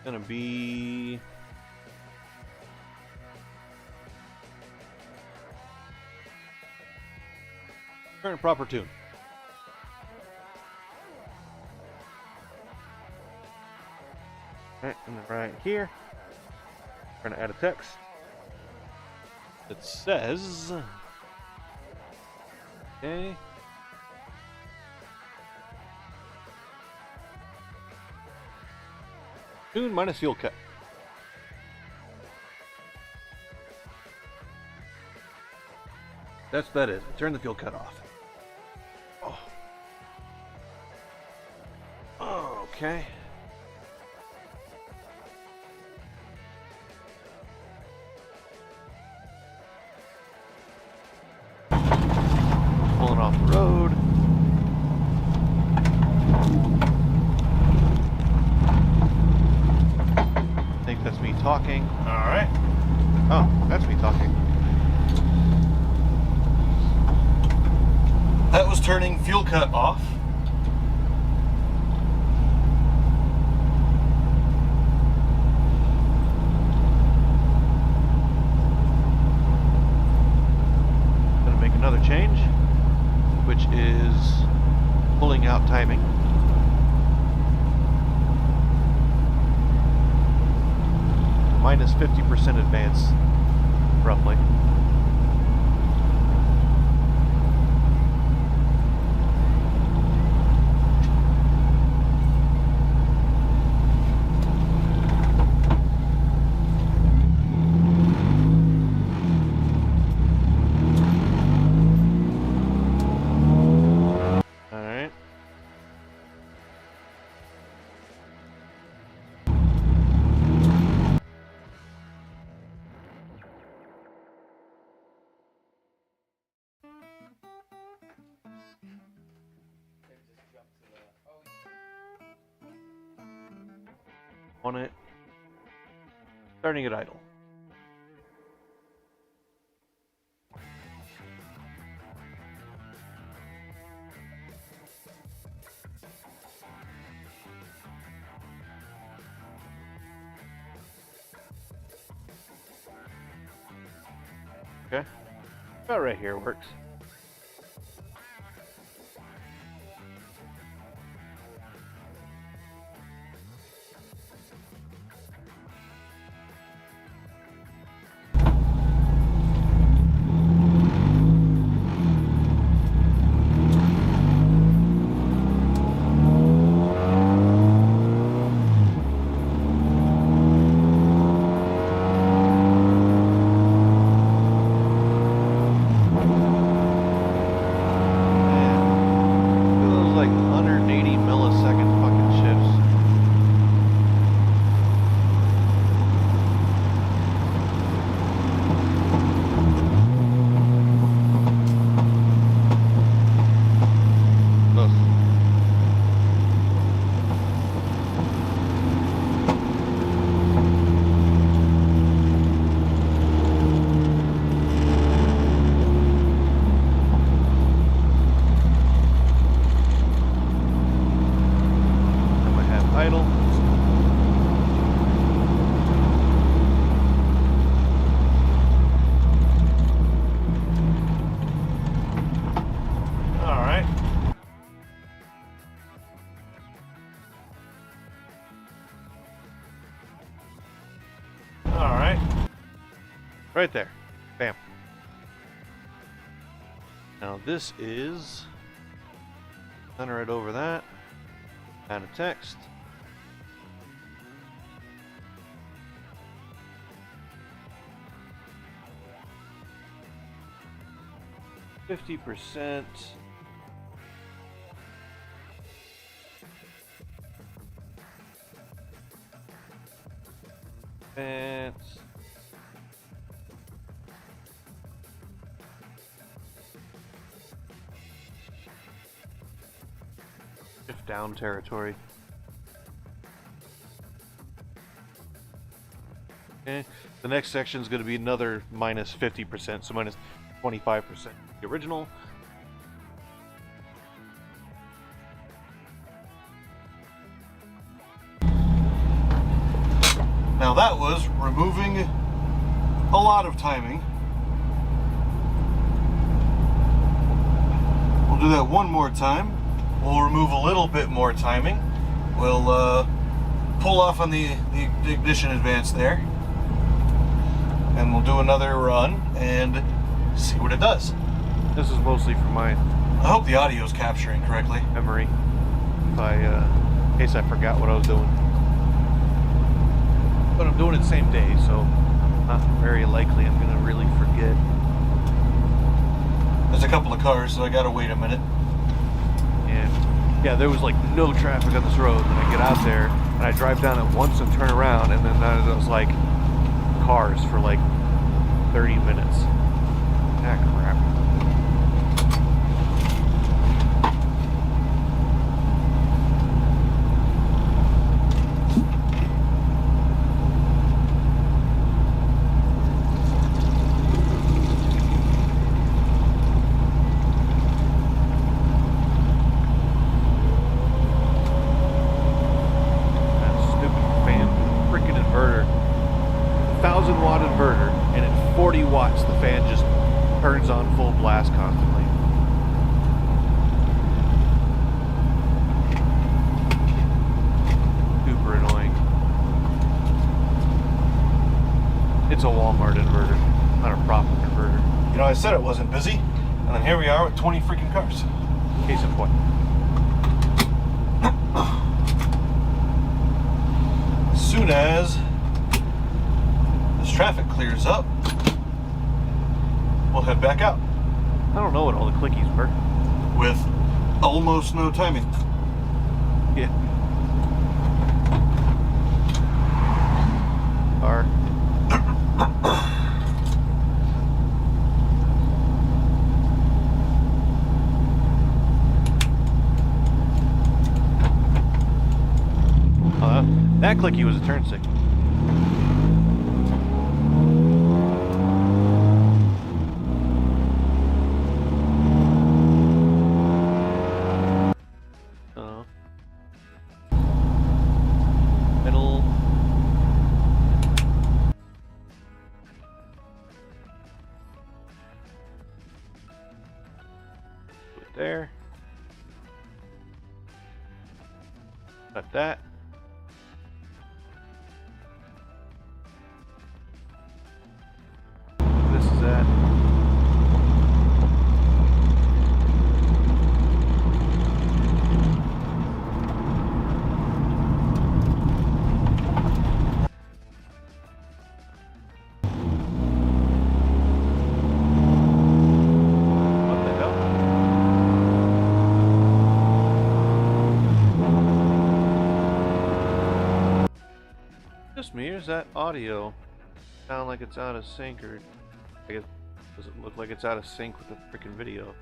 S1: Gonna be Current proper tune. Alright, and then right here, we're gonna add a text that says, okay, tune minus fuel cut. That is. Turn the fuel cut off. Oh. Okay. Pulling off the road. I think that's me talking.
S2: Alright.
S1: Oh, that's me talking.
S2: That was turning fuel cut off.
S1: Gonna make another change, which is pulling out timing. Minus 50% advance, roughly. On it, starting at idle. Okay, about right here works. Right there. Bam. Now this is center it over that. Add a text. %. Advance. Shift down territory. Okay. The next section is going to be another minus 50%, so minus 25%. The original.
S2: Now that was removing a lot of timing. We'll do that one more time. We'll remove a little bit more timing. We'll pull off on the ignition advance there. And we'll do another run and see what it does.
S1: This is mostly for my
S2: I hope the audio is capturing correctly.
S1: memory. In case I forgot what I was doing. But I'm doing it the same day, so not very likely I'm gonna really forget.
S2: There's a couple of cars, so I gotta wait a minute.
S1: And yeah, there was like no traffic on this road. Then I get out there and I drive down it once and turn around, and then there was like cars for like 30 minutes. Ah, crap. Inverter, and at 40 watts the fan just turns on full blast constantly. Super annoying. It's a Walmart inverter, not a profit inverter.
S2: You know, I said it wasn't busy, and then here we are with 20 freaking cars.
S1: Case in point.
S2: As soon as traffic clears up, we'll head back out.
S1: I don't know what all the clickies were.
S2: With almost no timing.
S1: Yeah. Car. That clicky was a turn signal. There. Got that. This is that. Just me, or does that audio sound like it's out of sync, or I guess, does it look like it's out of sync with the freaking video?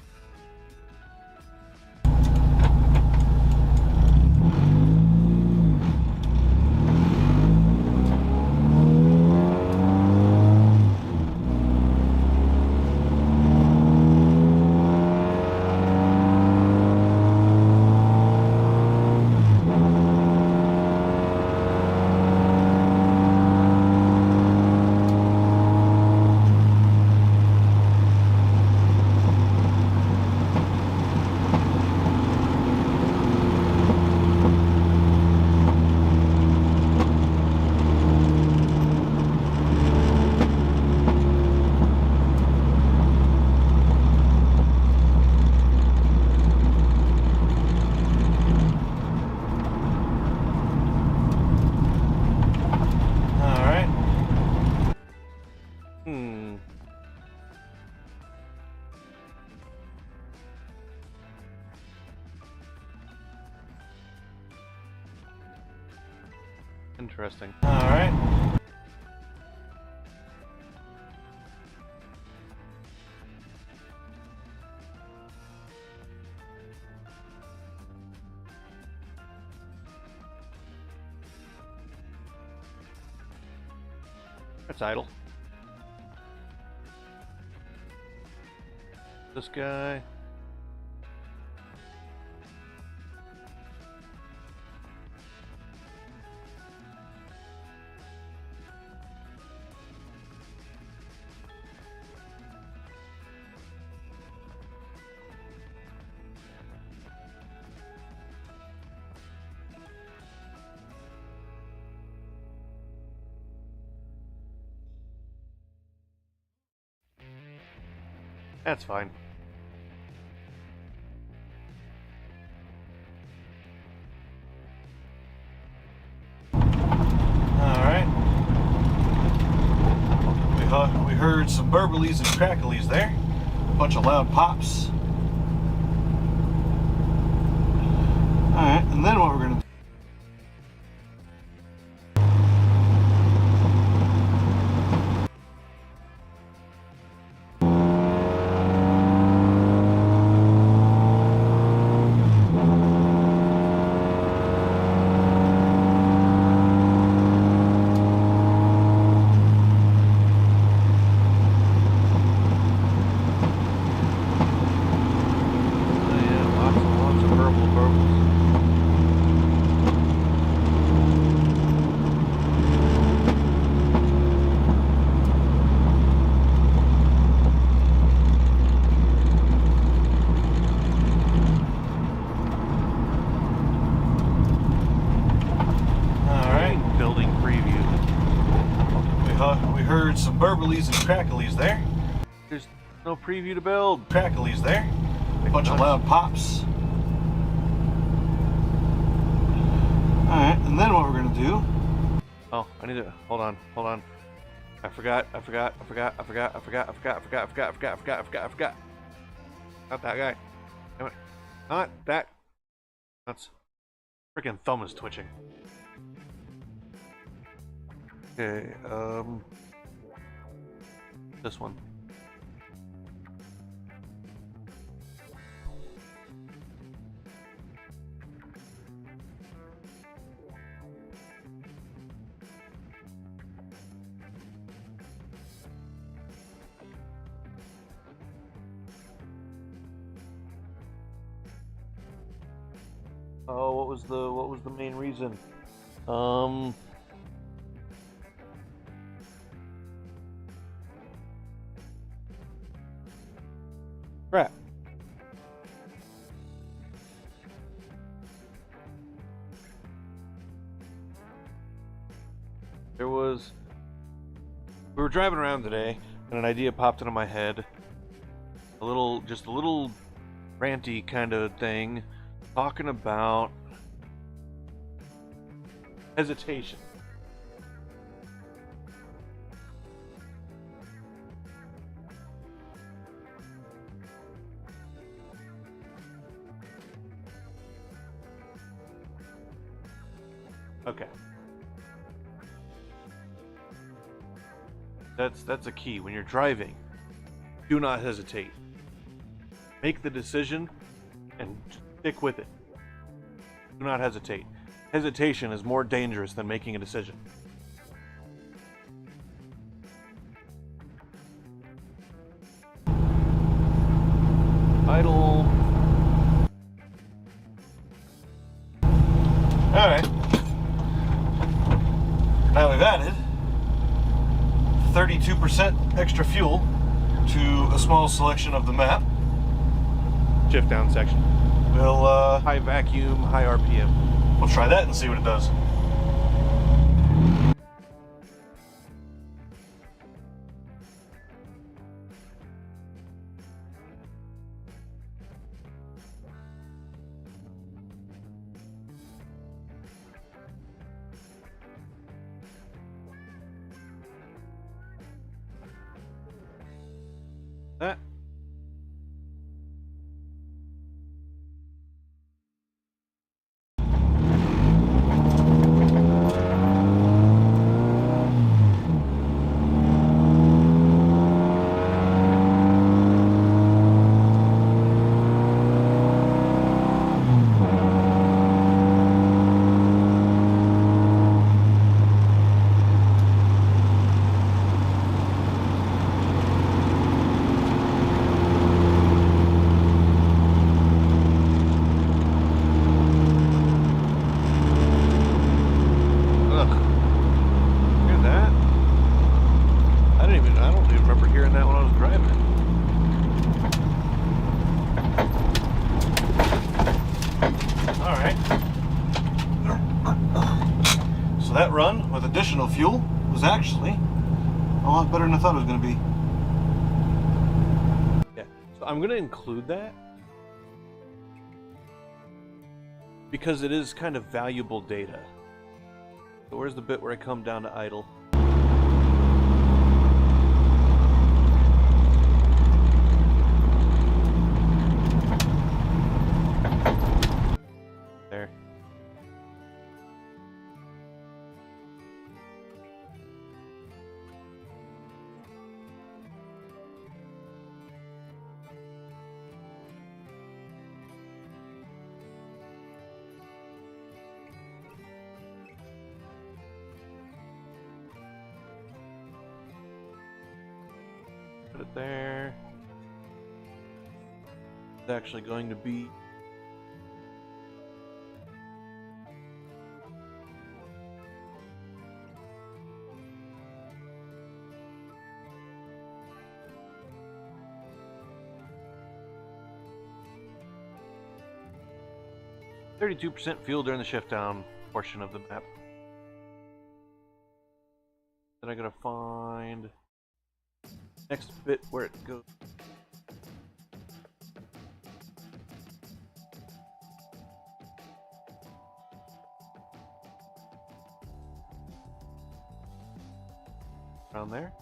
S1: Interesting.
S2: All right.
S1: That's idle. This guy. That's fine.
S2: Alright. We heard some burblies and cracklies there. A bunch of loud pops. Alright, and then what we're going to do. We heard some burblies and cracklies there.
S1: There's no preview to build.
S2: Cracklies there. A bunch of loud pops. Alright, and then what we're going to do.
S1: Oh, I need to. Hold on. I forgot. Not that guy. Damn it. Not that. That's. Freaking thumb is twitching. Okay, this one. Oh, what was the main reason? Crap. We were driving around today, and an idea popped into my head. Just a little ranty kind of thing, talking about hesitation. Okay. That's a key. When you're driving, do not hesitate. Make the decision and stick with it. Do not hesitate. Hesitation is more dangerous than making a decision. Idle.
S2: Alright. Now we've added 32% extra fuel to a small selection of the map.
S1: Shift down section.
S2: We'll
S1: High vacuum, high RPM.
S2: we'll try that and see what it does.
S1: That. That run with additional fuel was actually a lot better than I thought it was going to be. Yeah, I'm gonna include that because it is kind of valuable data. So where's the bit where I come down to idle? There. Put it there. It's actually going to be %32% fuel during the shift down portion of the map. Then I gotta find next bit where it goes. Around there.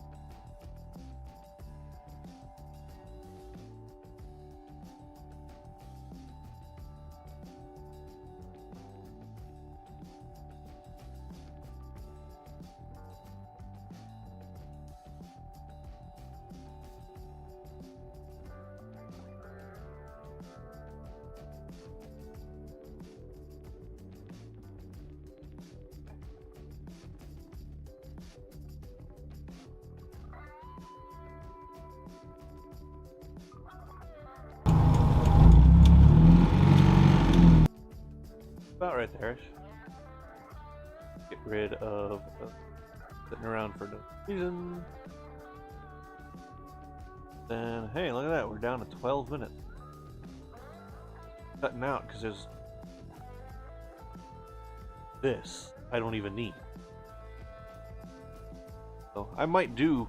S1: About right there. Get rid of sitting around for no reason. Then, hey, look at that, we're down to 12 minutes. Cutting out because there's this I don't even need. So I might do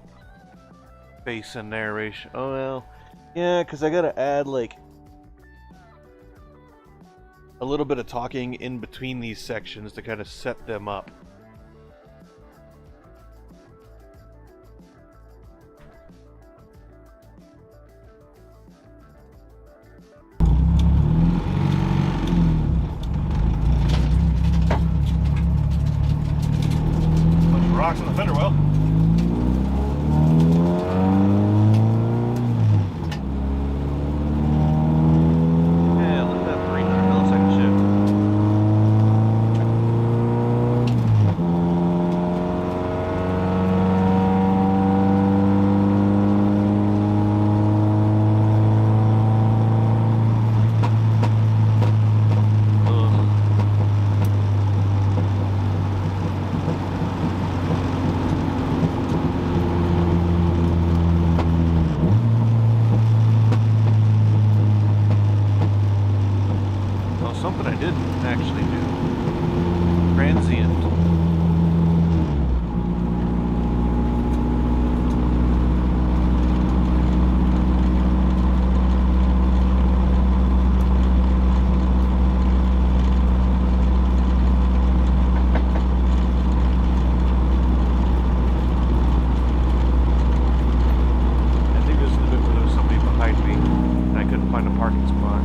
S1: face and narration. Oh well, yeah, because I gotta add like a little bit of talking in between these sections to kind of set them up.
S2: Bunch of rocks in the fender well.
S1: Something I didn't actually do. Transient. I think this is the bit where there was somebody behind me and I couldn't find a parking spot.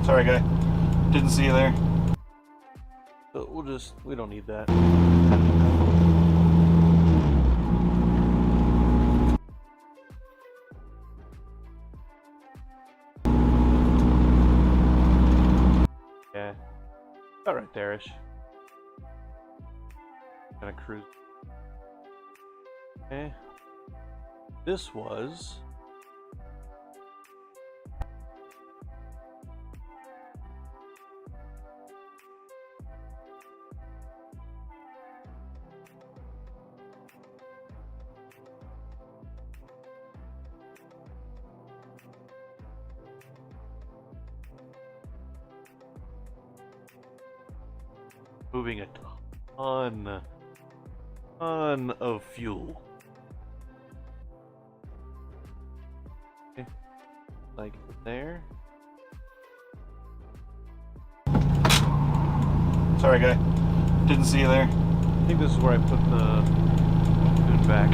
S2: Sorry, guy. Didn't see you there.
S1: So we don't need that. Yeah. About right there-ish. Gonna cruise. Okay. This was moving a ton of fuel. Okay. Like there.
S2: Sorry, guy. Didn't see you there.
S1: I think this is where I put the tune back.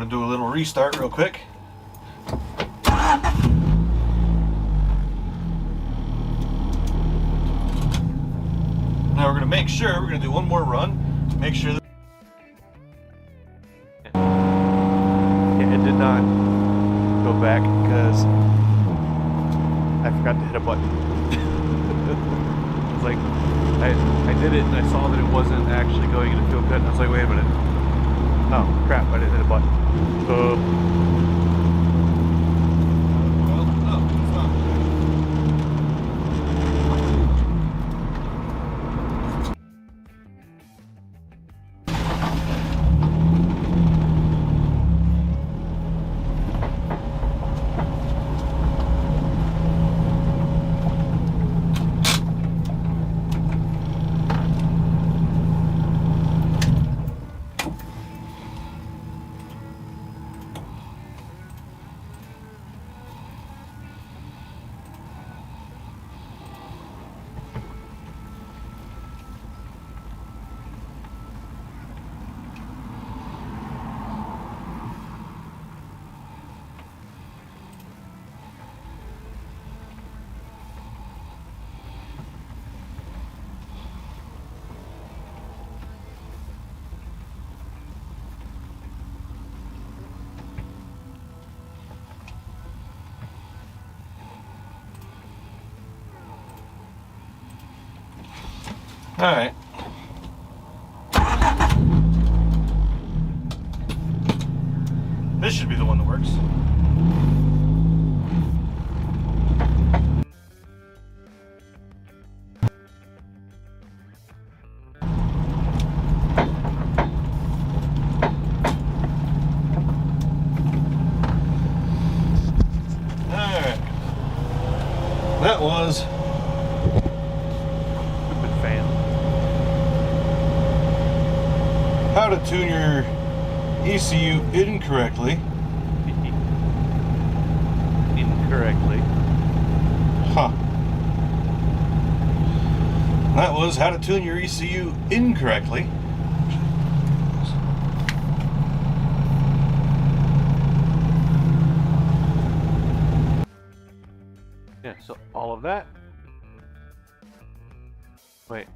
S2: Do a little restart real quick. Now we're going to make sure, we're going to do one more run, make sure that...
S1: Yeah, it did not go back because I forgot to hit a button. It's like, I did it and I saw that it wasn't actually going into feel good, and I was like, wait a minute. Oh, crap, I didn't hit a button.
S2: Well, no, it's not. All right. This should be the one that works. All right. That was
S1: Stupid fan.
S2: how to tune your ECU incorrectly.
S1: Incorrectly.
S2: Huh. That was how to tune your ECU incorrectly.
S1: Yeah, so all of that. Wait.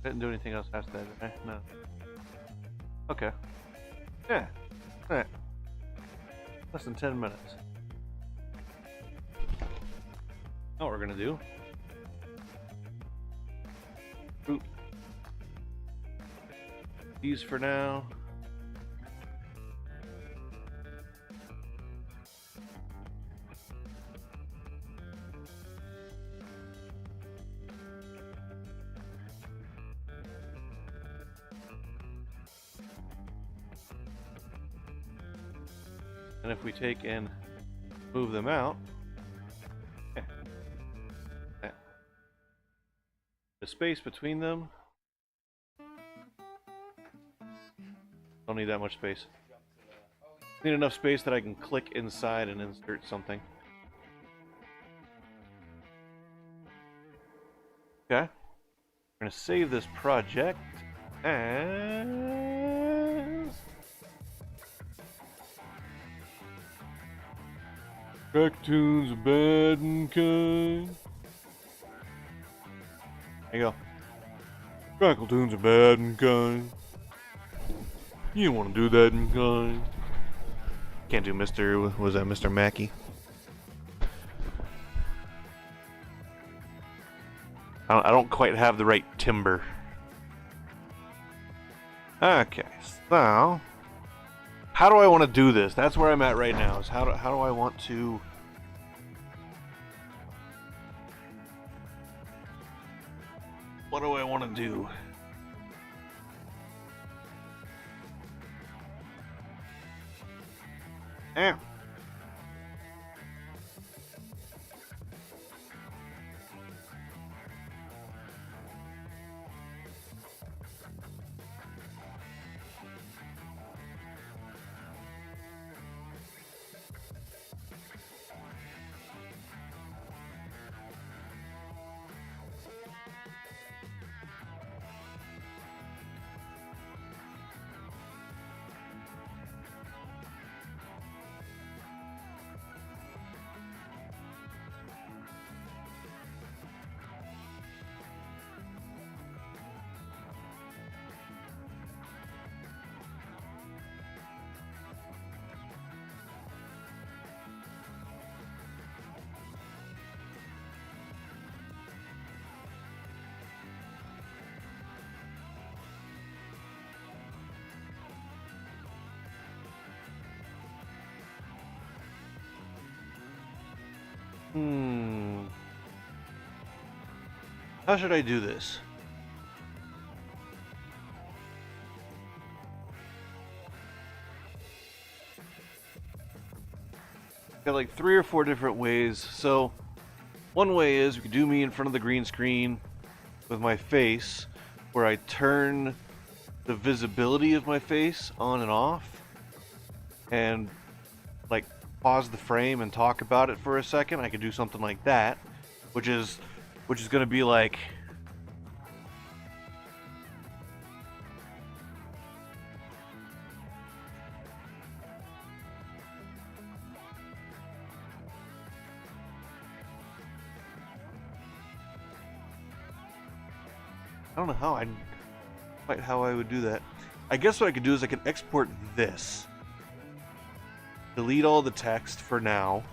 S1: Didn't do anything else past that, right? No. Okay. Yeah. Alright. Less than 10 minutes. Now what we're gonna do. Oop. These for now. And if we take and move them out, the space between them, don't need that much space. Need enough space that I can click inside and insert something. Okay. We're gonna save this project as Cartoons are bad and kind. There you go. Crackle-toons are bad and kind. You don't want to do that and kind. Can't do Mr. Was that Mr. Mackey? I don't quite have the right timbre. Okay, so how do I want to do this? That's where I'm at right now. Is how do I want to? What do I want to do? Yeah. How should I do this? Got like 3 or 4 different ways. So, one way is we could do me in front of the green screen with my face, where I turn the visibility of my face on and off, and like pause the frame and talk about it for a second. I could do something like that, which is going to be like I don't know how I would do that. I guess what I could do is I can export this. Delete all the text for now.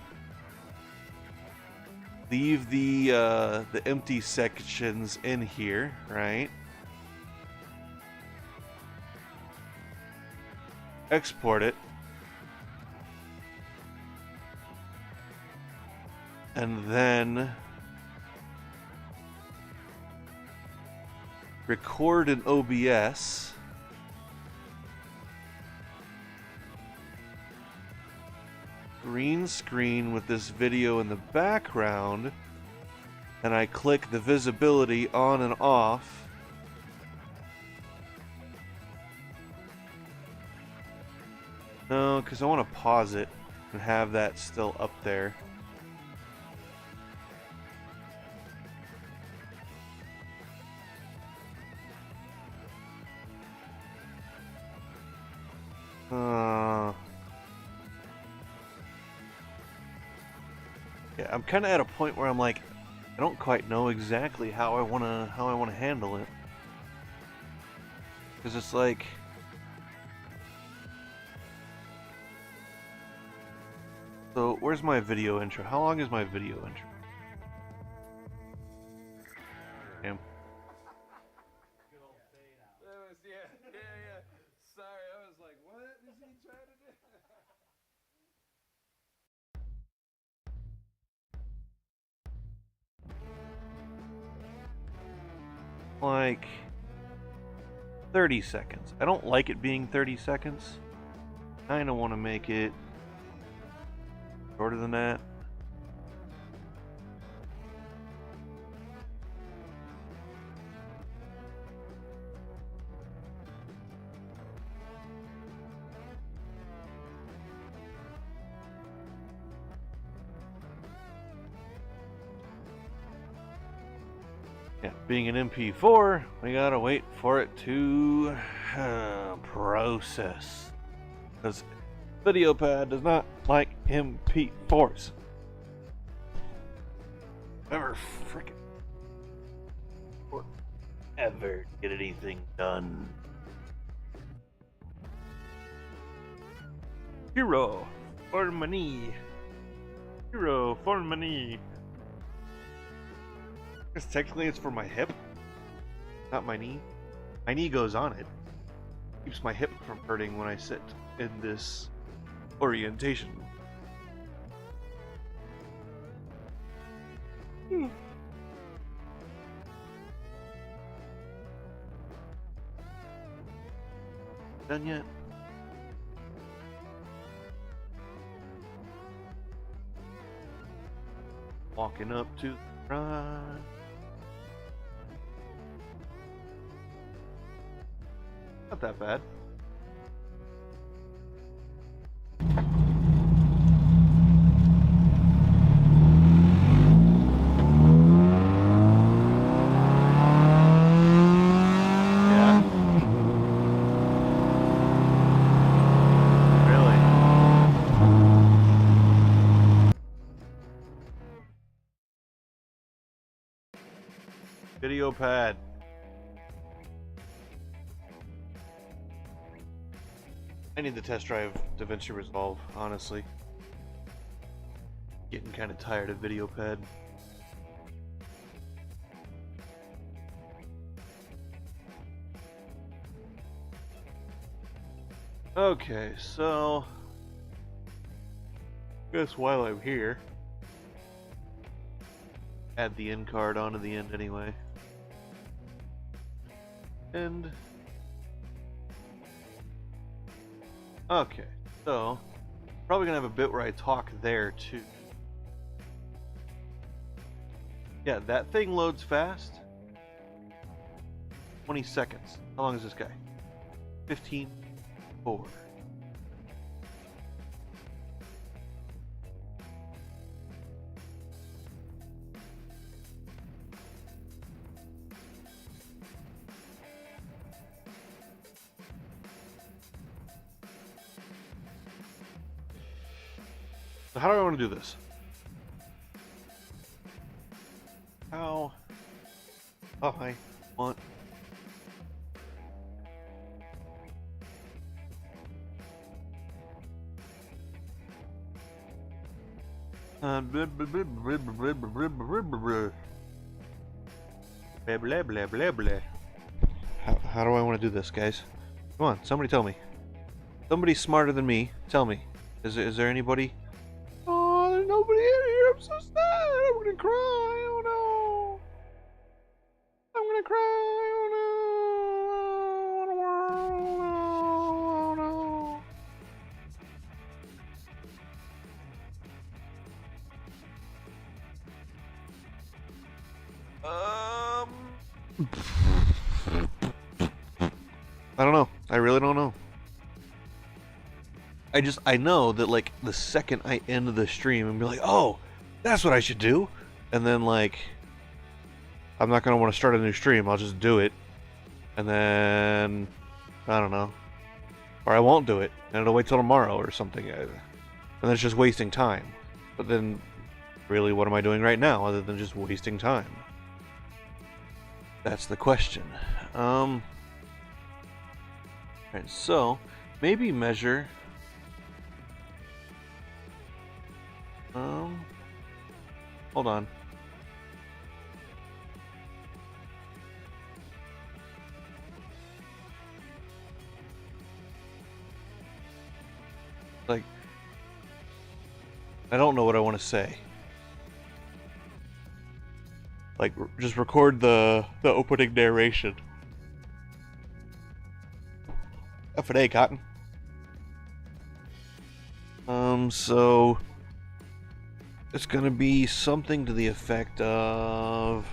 S1: Leave the empty sections in here, right? Export it. And then record in OBS. Green screen with this video in the background, and I click the visibility on and off. No, because I want to pause it and have that still up there. Yeah, I'm kind of at a point where I'm like, I don't quite know exactly how I wanna handle it, because it's like, so where's my video intro? How long is my video intro? Damn.
S3: Yeah. Sorry, I was like, what is he trying to do?
S1: Like 30 seconds. I don't like it being 30 seconds. Kind of want to make it shorter than that. Yeah, being an MP4, we gotta wait for it to process. Because VideoPad does not like MP4s. Ever frickin' ever get anything done. Hero for money. Hero for money. Because technically it's for my hip, not my knee. My knee goes on it. Keeps my hip from hurting when I sit in this orientation. Done yet? Walking up to the front. Not that bad. Yeah. Really? Video pad. I need the test drive DaVinci Resolve, honestly. Getting kind of tired of video pad. Okay, so guess while I'm here, add the in card onto the end anyway. And okay, so probably gonna have a bit where I talk there too. Yeah, that thing loads fast. 20 seconds. How long is this guy? 15.4. So how do I want to do this? How I want blah blah blah blah. How do I want to do this, guys? Come on, somebody tell me. Somebody smarter than me, tell me. Is there anybody? Oh, there's nobody in here. I'm so sad. I'm gonna cry. Oh no. I'm gonna cry. Oh no. Oh no. I don't know. I really don't know. I know that like the second I end the stream and be like, oh, that's what I should do. And then like, I'm not going to want to start a new stream. I'll just do it. And then, I don't know. Or I won't do it. And it'll wait till tomorrow or something. And then it's just wasting time. But then, really, what am I doing right now other than just wasting time? That's the question. Alright, so, maybe measure... hold on. Like, I don't know what I want to say. Like, just record the opening narration. F&A, Cotton. So... it's gonna be something to the effect of...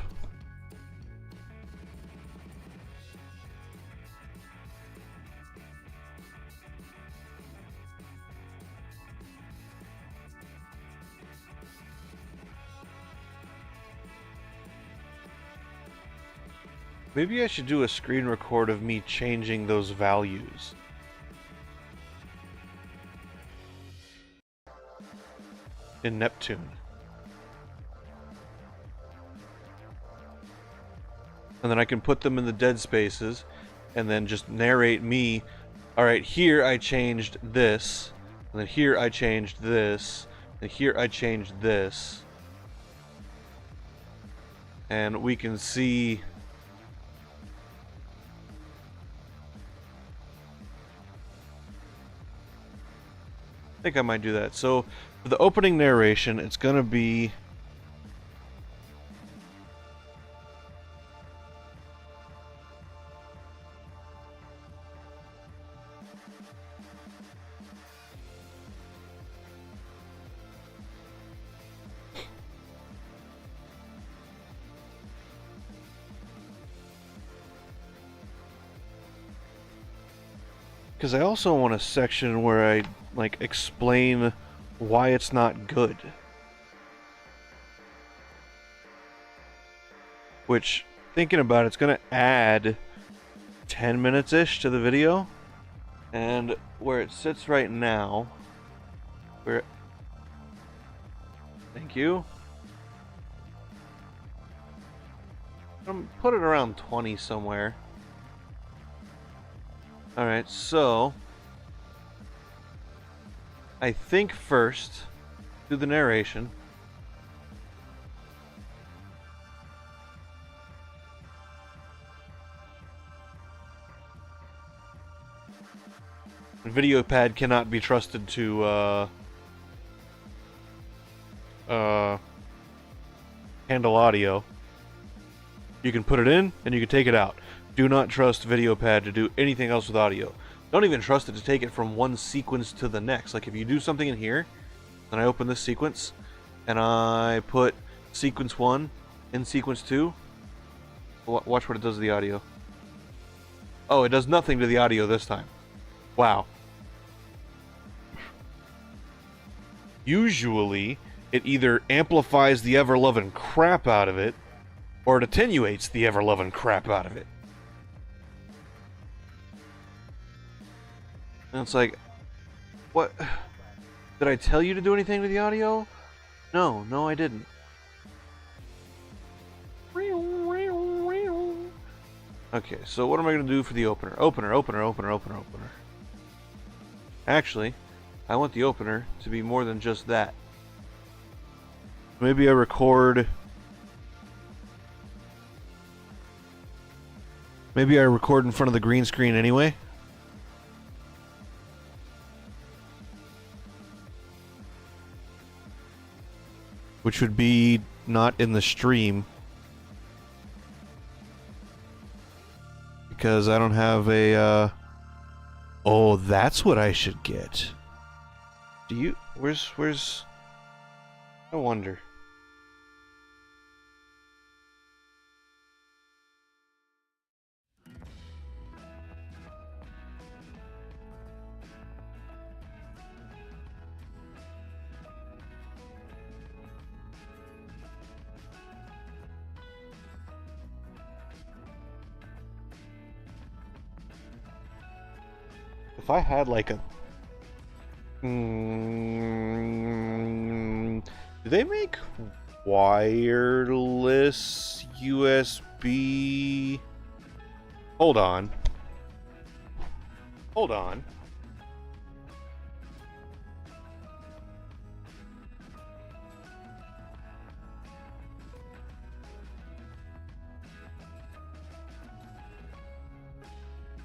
S1: maybe I should do a screen record of me changing those values. In Neptune. and then I can put them in the dead spaces and then just narrate me. All right, here I changed this, and then here I changed this, and here I changed this. And we can see I think I might do that. So for the opening narration, it's gonna be because I also want a section where I like explain why it's not good. Which, thinking about it, it's gonna add 10 minutes-ish to the video. And where it sits right now, where... Thank you. Put it around 20 somewhere. Alright, so... I think first, do the narration. Video pad cannot be trusted to handle audio. You can put it in and you can take it out. Do not trust video pad to do anything else with audio. Don't even trust it to take it from one sequence to the next. Like if you do something in here, and I open this sequence, and I put sequence 1 in sequence 2, watch what it does to the audio. Oh, it does nothing to the audio this time. Wow. Usually, it either amplifies the ever-loving crap out of it, or it attenuates the ever-loving crap out of it. And it's like, what? Did I tell you to do anything to the audio? No, I didn't. Okay, so what am I going to do for the opener? Opener. Actually, I want the opener to be more than just that. Maybe I record... Maybe I record in front of the green screen anyway. Which would be not in the stream. Because I don't have a, Oh, that's what I should get. Do you... Where's... I wonder. If I had like a... do they make wireless USB? Hold on. Hold on.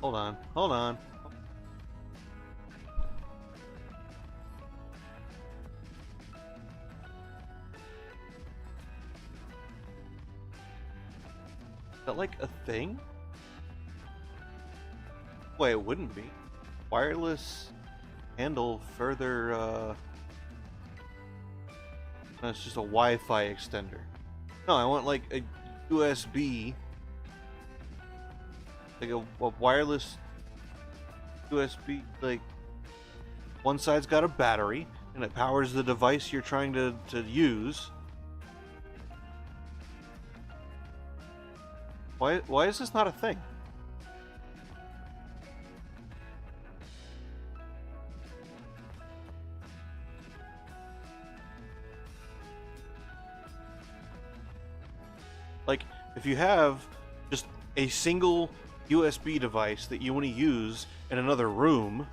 S1: Hold on. Hold on. Is that like a thing? Wait, it wouldn't be. Wireless handle further, no, it's just a Wi-Fi extender. No, I want like a USB, like a wireless USB, like one side's got a battery and it powers the device you're trying to use. Why is this not a thing? Like, if you have just a single USB device that you want to use in another room,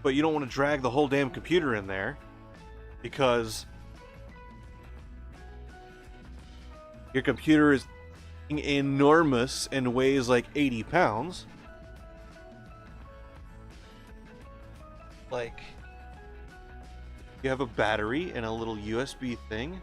S1: but you don't want to drag the whole damn computer in there because your computer is enormous and weighs like 80 pounds. Like, you have a battery and a little USB thing.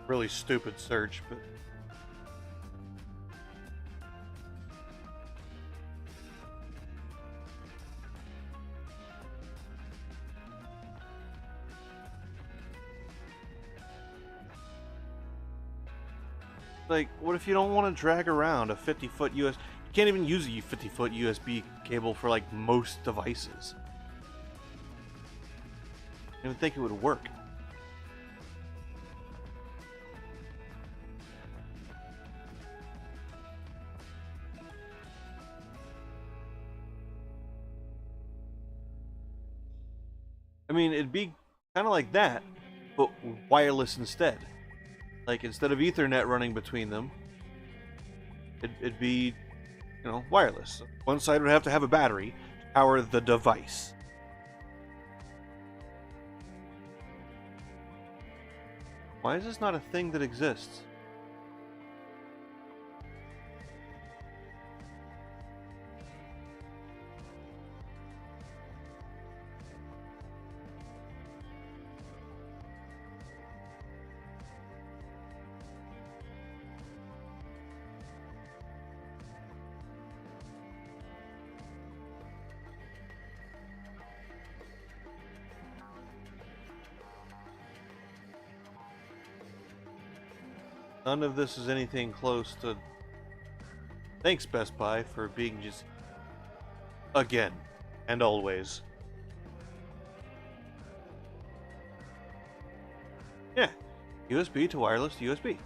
S1: Really stupid search, but like, what if you don't want to drag around a 50-foot US? You can't even use a 50-foot USB cable for like most devices. I don't even think it would work. I mean, it'd be kind of like that, but wireless instead. Like, instead of Ethernet running between them, it'd be, you know, wireless. One side would have to have a battery to power the device. Why is this not a thing that exists? None of this is anything close to... Thanks, Best Buy, for being just... Again. And always. Yeah. USB to wireless to USB.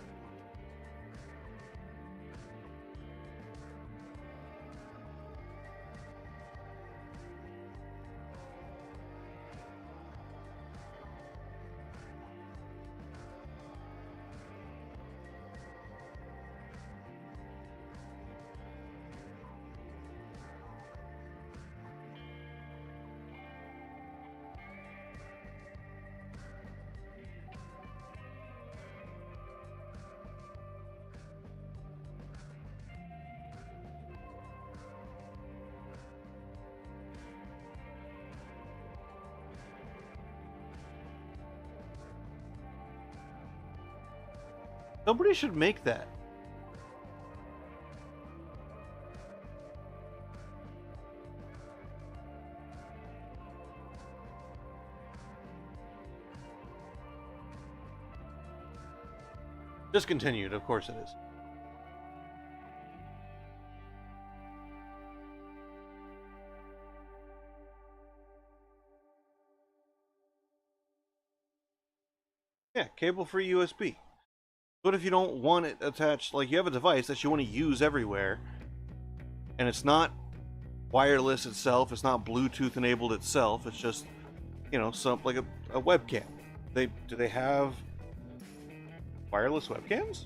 S1: Somebody should make that. Discontinued, of course it is. Yeah, cable-free USB. What if you don't want it attached, like you have a device that you want to use everywhere, and it's not wireless itself, it's not Bluetooth enabled itself, it's just, you know, some like a webcam. Do they have wireless webcams?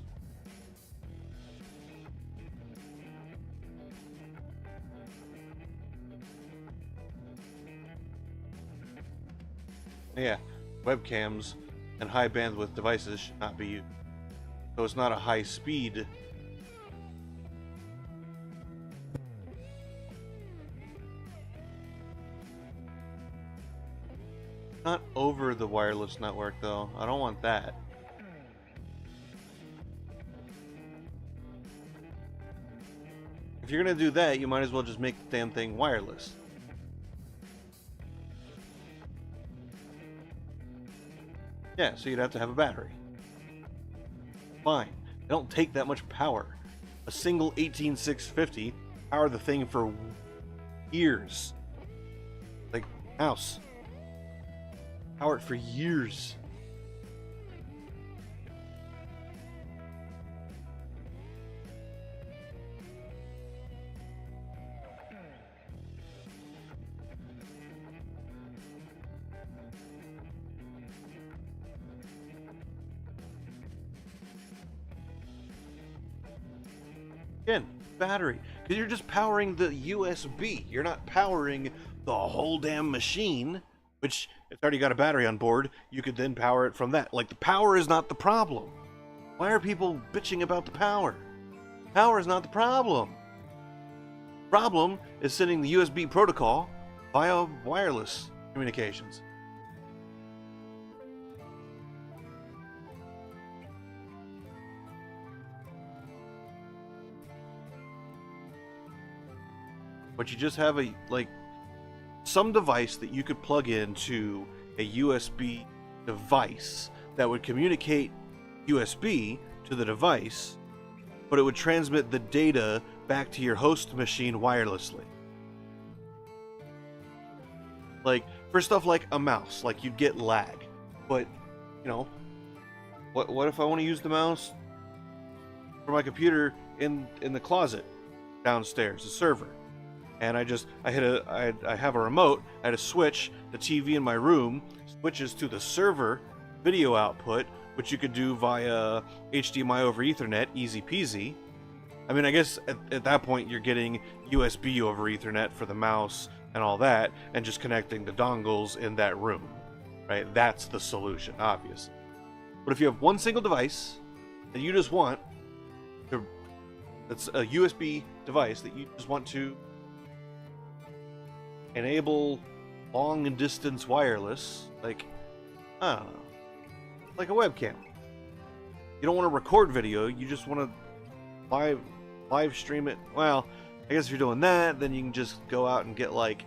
S1: Yeah, webcams and high bandwidth devices should not be used. So it's not a high speed. Not over the wireless network though. I don't want that. if you're gonna do that, you might as well just make the damn thing wireless. Yeah, so you'd have to have a battery. Fine. They don't take that much power. A single 18650 powered the thing for years. Like, house. Power it for years. Again, battery. Because you're just powering the USB. You're not powering the whole damn machine, which it's already got a battery on board. You could then power it from that. Like, the power is not the problem. Why are people bitching about the power? Power is not the problem. Problem is sending the USB protocol via wireless communications. But you just have a, like, some device that you could plug into a USB device that would communicate USB to the device, but it would transmit the data back to your host machine wirelessly. Like, for stuff like a mouse, like, you'd get lag. But, you know, what if I want to use the mouse for my computer in the closet downstairs, the server? And I have a remote, I had a switch, the TV in my room switches to the server video output, which you could do via HDMI over Ethernet, easy peasy. I mean, I guess at that point you're getting USB over Ethernet for the mouse and all that, and just connecting the dongles in that room, right? That's the solution, obviously. But if you have one single device that you just want to, that's a USB device that you just want to enable long and distance wireless, like, I don't know, like a webcam. You don't want to record video, you just want to live stream it. Well, I guess if you're doing that, then you can just go out and get, like,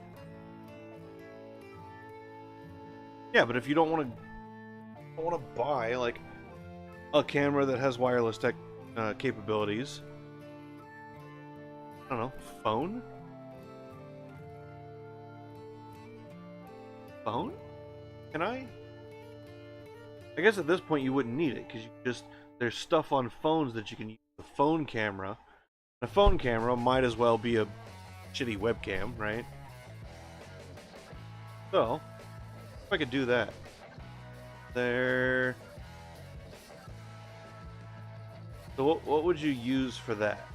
S1: yeah, but if you don't want to buy, like, a camera that has wireless tech capabilities, I don't know, phone? Can I guess at this point you wouldn't need it, because there's stuff on phones that you can use the phone camera. A phone camera might as well be a shitty webcam, right? So if I could do that there, so what would you use for that?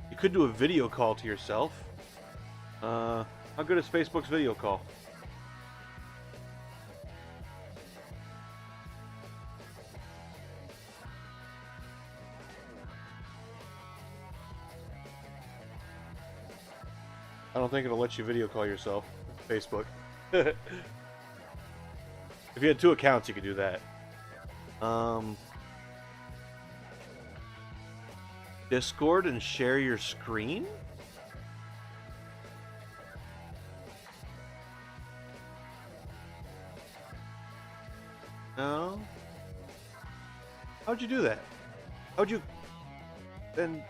S1: You could do a video call to yourself. How good is Facebook's video call? I don't think it'll let you video call yourself. Facebook. If you had 2 accounts, you could do that. Discord and share your screen? No. How'd you do that? How'd you then?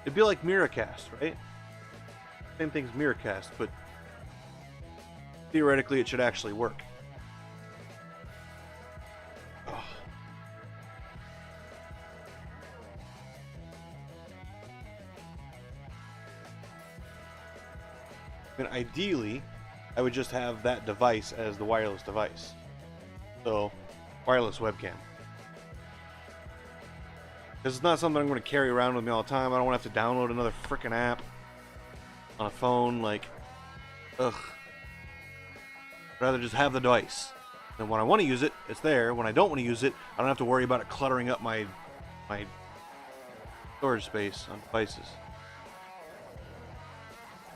S1: It'd be like Miracast, right? Same thing's Miracast, but theoretically it should actually work. Oh. I mean, ideally, I would just have that device as the wireless device. So, wireless webcam. Because it's not something I'm going to carry around with me all the time. I don't want to have to download another frickin' app on a phone. Like, ugh. I'd rather just have the device. And when I want to use it, it's there. When I don't want to use it, I don't have to worry about it cluttering up my storage space on devices.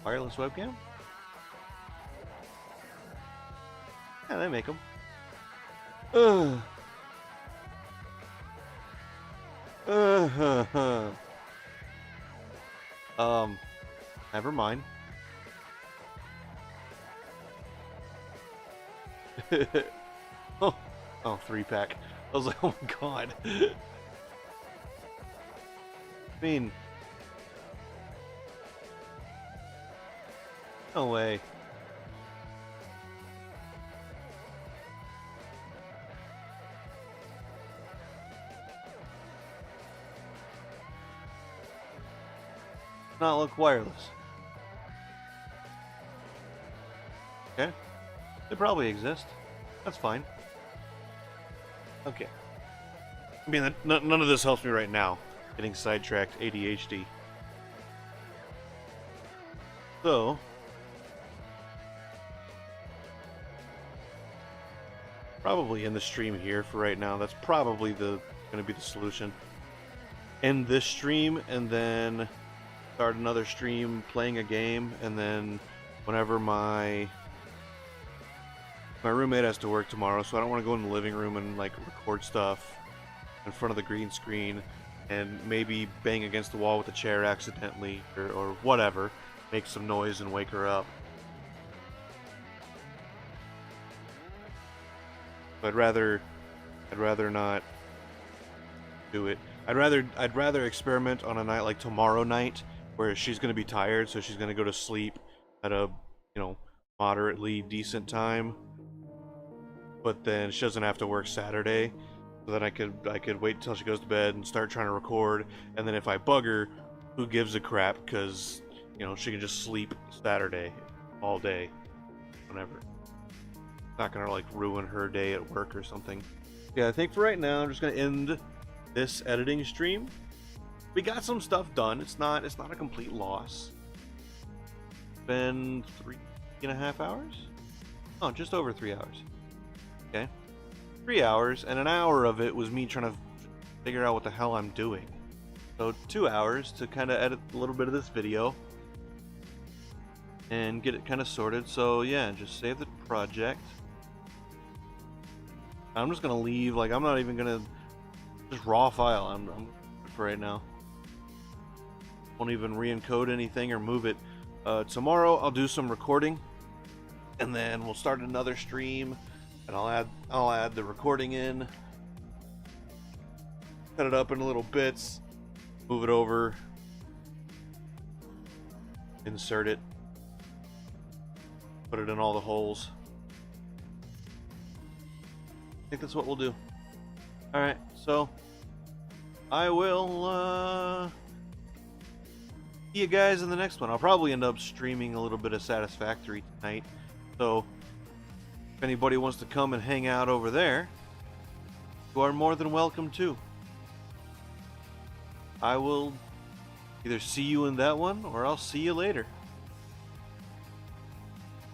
S1: Wireless webcam? Yeah, they make them. Ugh. Never mind. Oh, 3-pack. I was like, oh my god. I mean, no way. Not look wireless. Okay. They probably exist. That's fine. Okay. I mean, none of this helps me right now. Getting sidetracked, ADHD. So, probably end the stream here for right now. That's probably going to be the solution. End this stream and then start another stream playing a game, and then whenever my roommate has to work tomorrow, so I don't want to go in the living room and like record stuff in front of the green screen and maybe bang against the wall with a chair accidentally or whatever, make some noise and wake her up. I'd rather not do it. I'd rather experiment on a night like tomorrow night where she's going to be tired, so she's going to go to sleep at a, moderately decent time. But then she doesn't have to work Saturday, so then I could wait until she goes to bed and start trying to record. And then if I bug her, who gives a crap? Because she can just sleep Saturday all day, whenever. It's not gonna like ruin her day at work or something. Yeah, I think for right now I'm just gonna end this editing stream. We got some stuff done. It's not a complete loss. It's been 3.5 hours? Oh, just over 3 hours. Okay. 3 hours, and an hour of it was me trying to figure out what the hell I'm doing. So 2 hours to kind of edit a little bit of this video and get it kind of sorted. So yeah, just save the project. I'm just gonna leave, like I'm not even gonna just raw file. I'm for right now. Won't even re-encode anything or move it. Tomorrow I'll do some recording, and then we'll start another stream, and I'll add the recording in, cut it up into little bits, move it over, insert it, put it in all the holes. I think that's what we'll do. Alright, so I will see you guys in the next one. I'll probably end up streaming a little bit of Satisfactory tonight, so if anybody wants to come and hang out over there, you are more than welcome to. I will either see you in that one, or I'll see you later.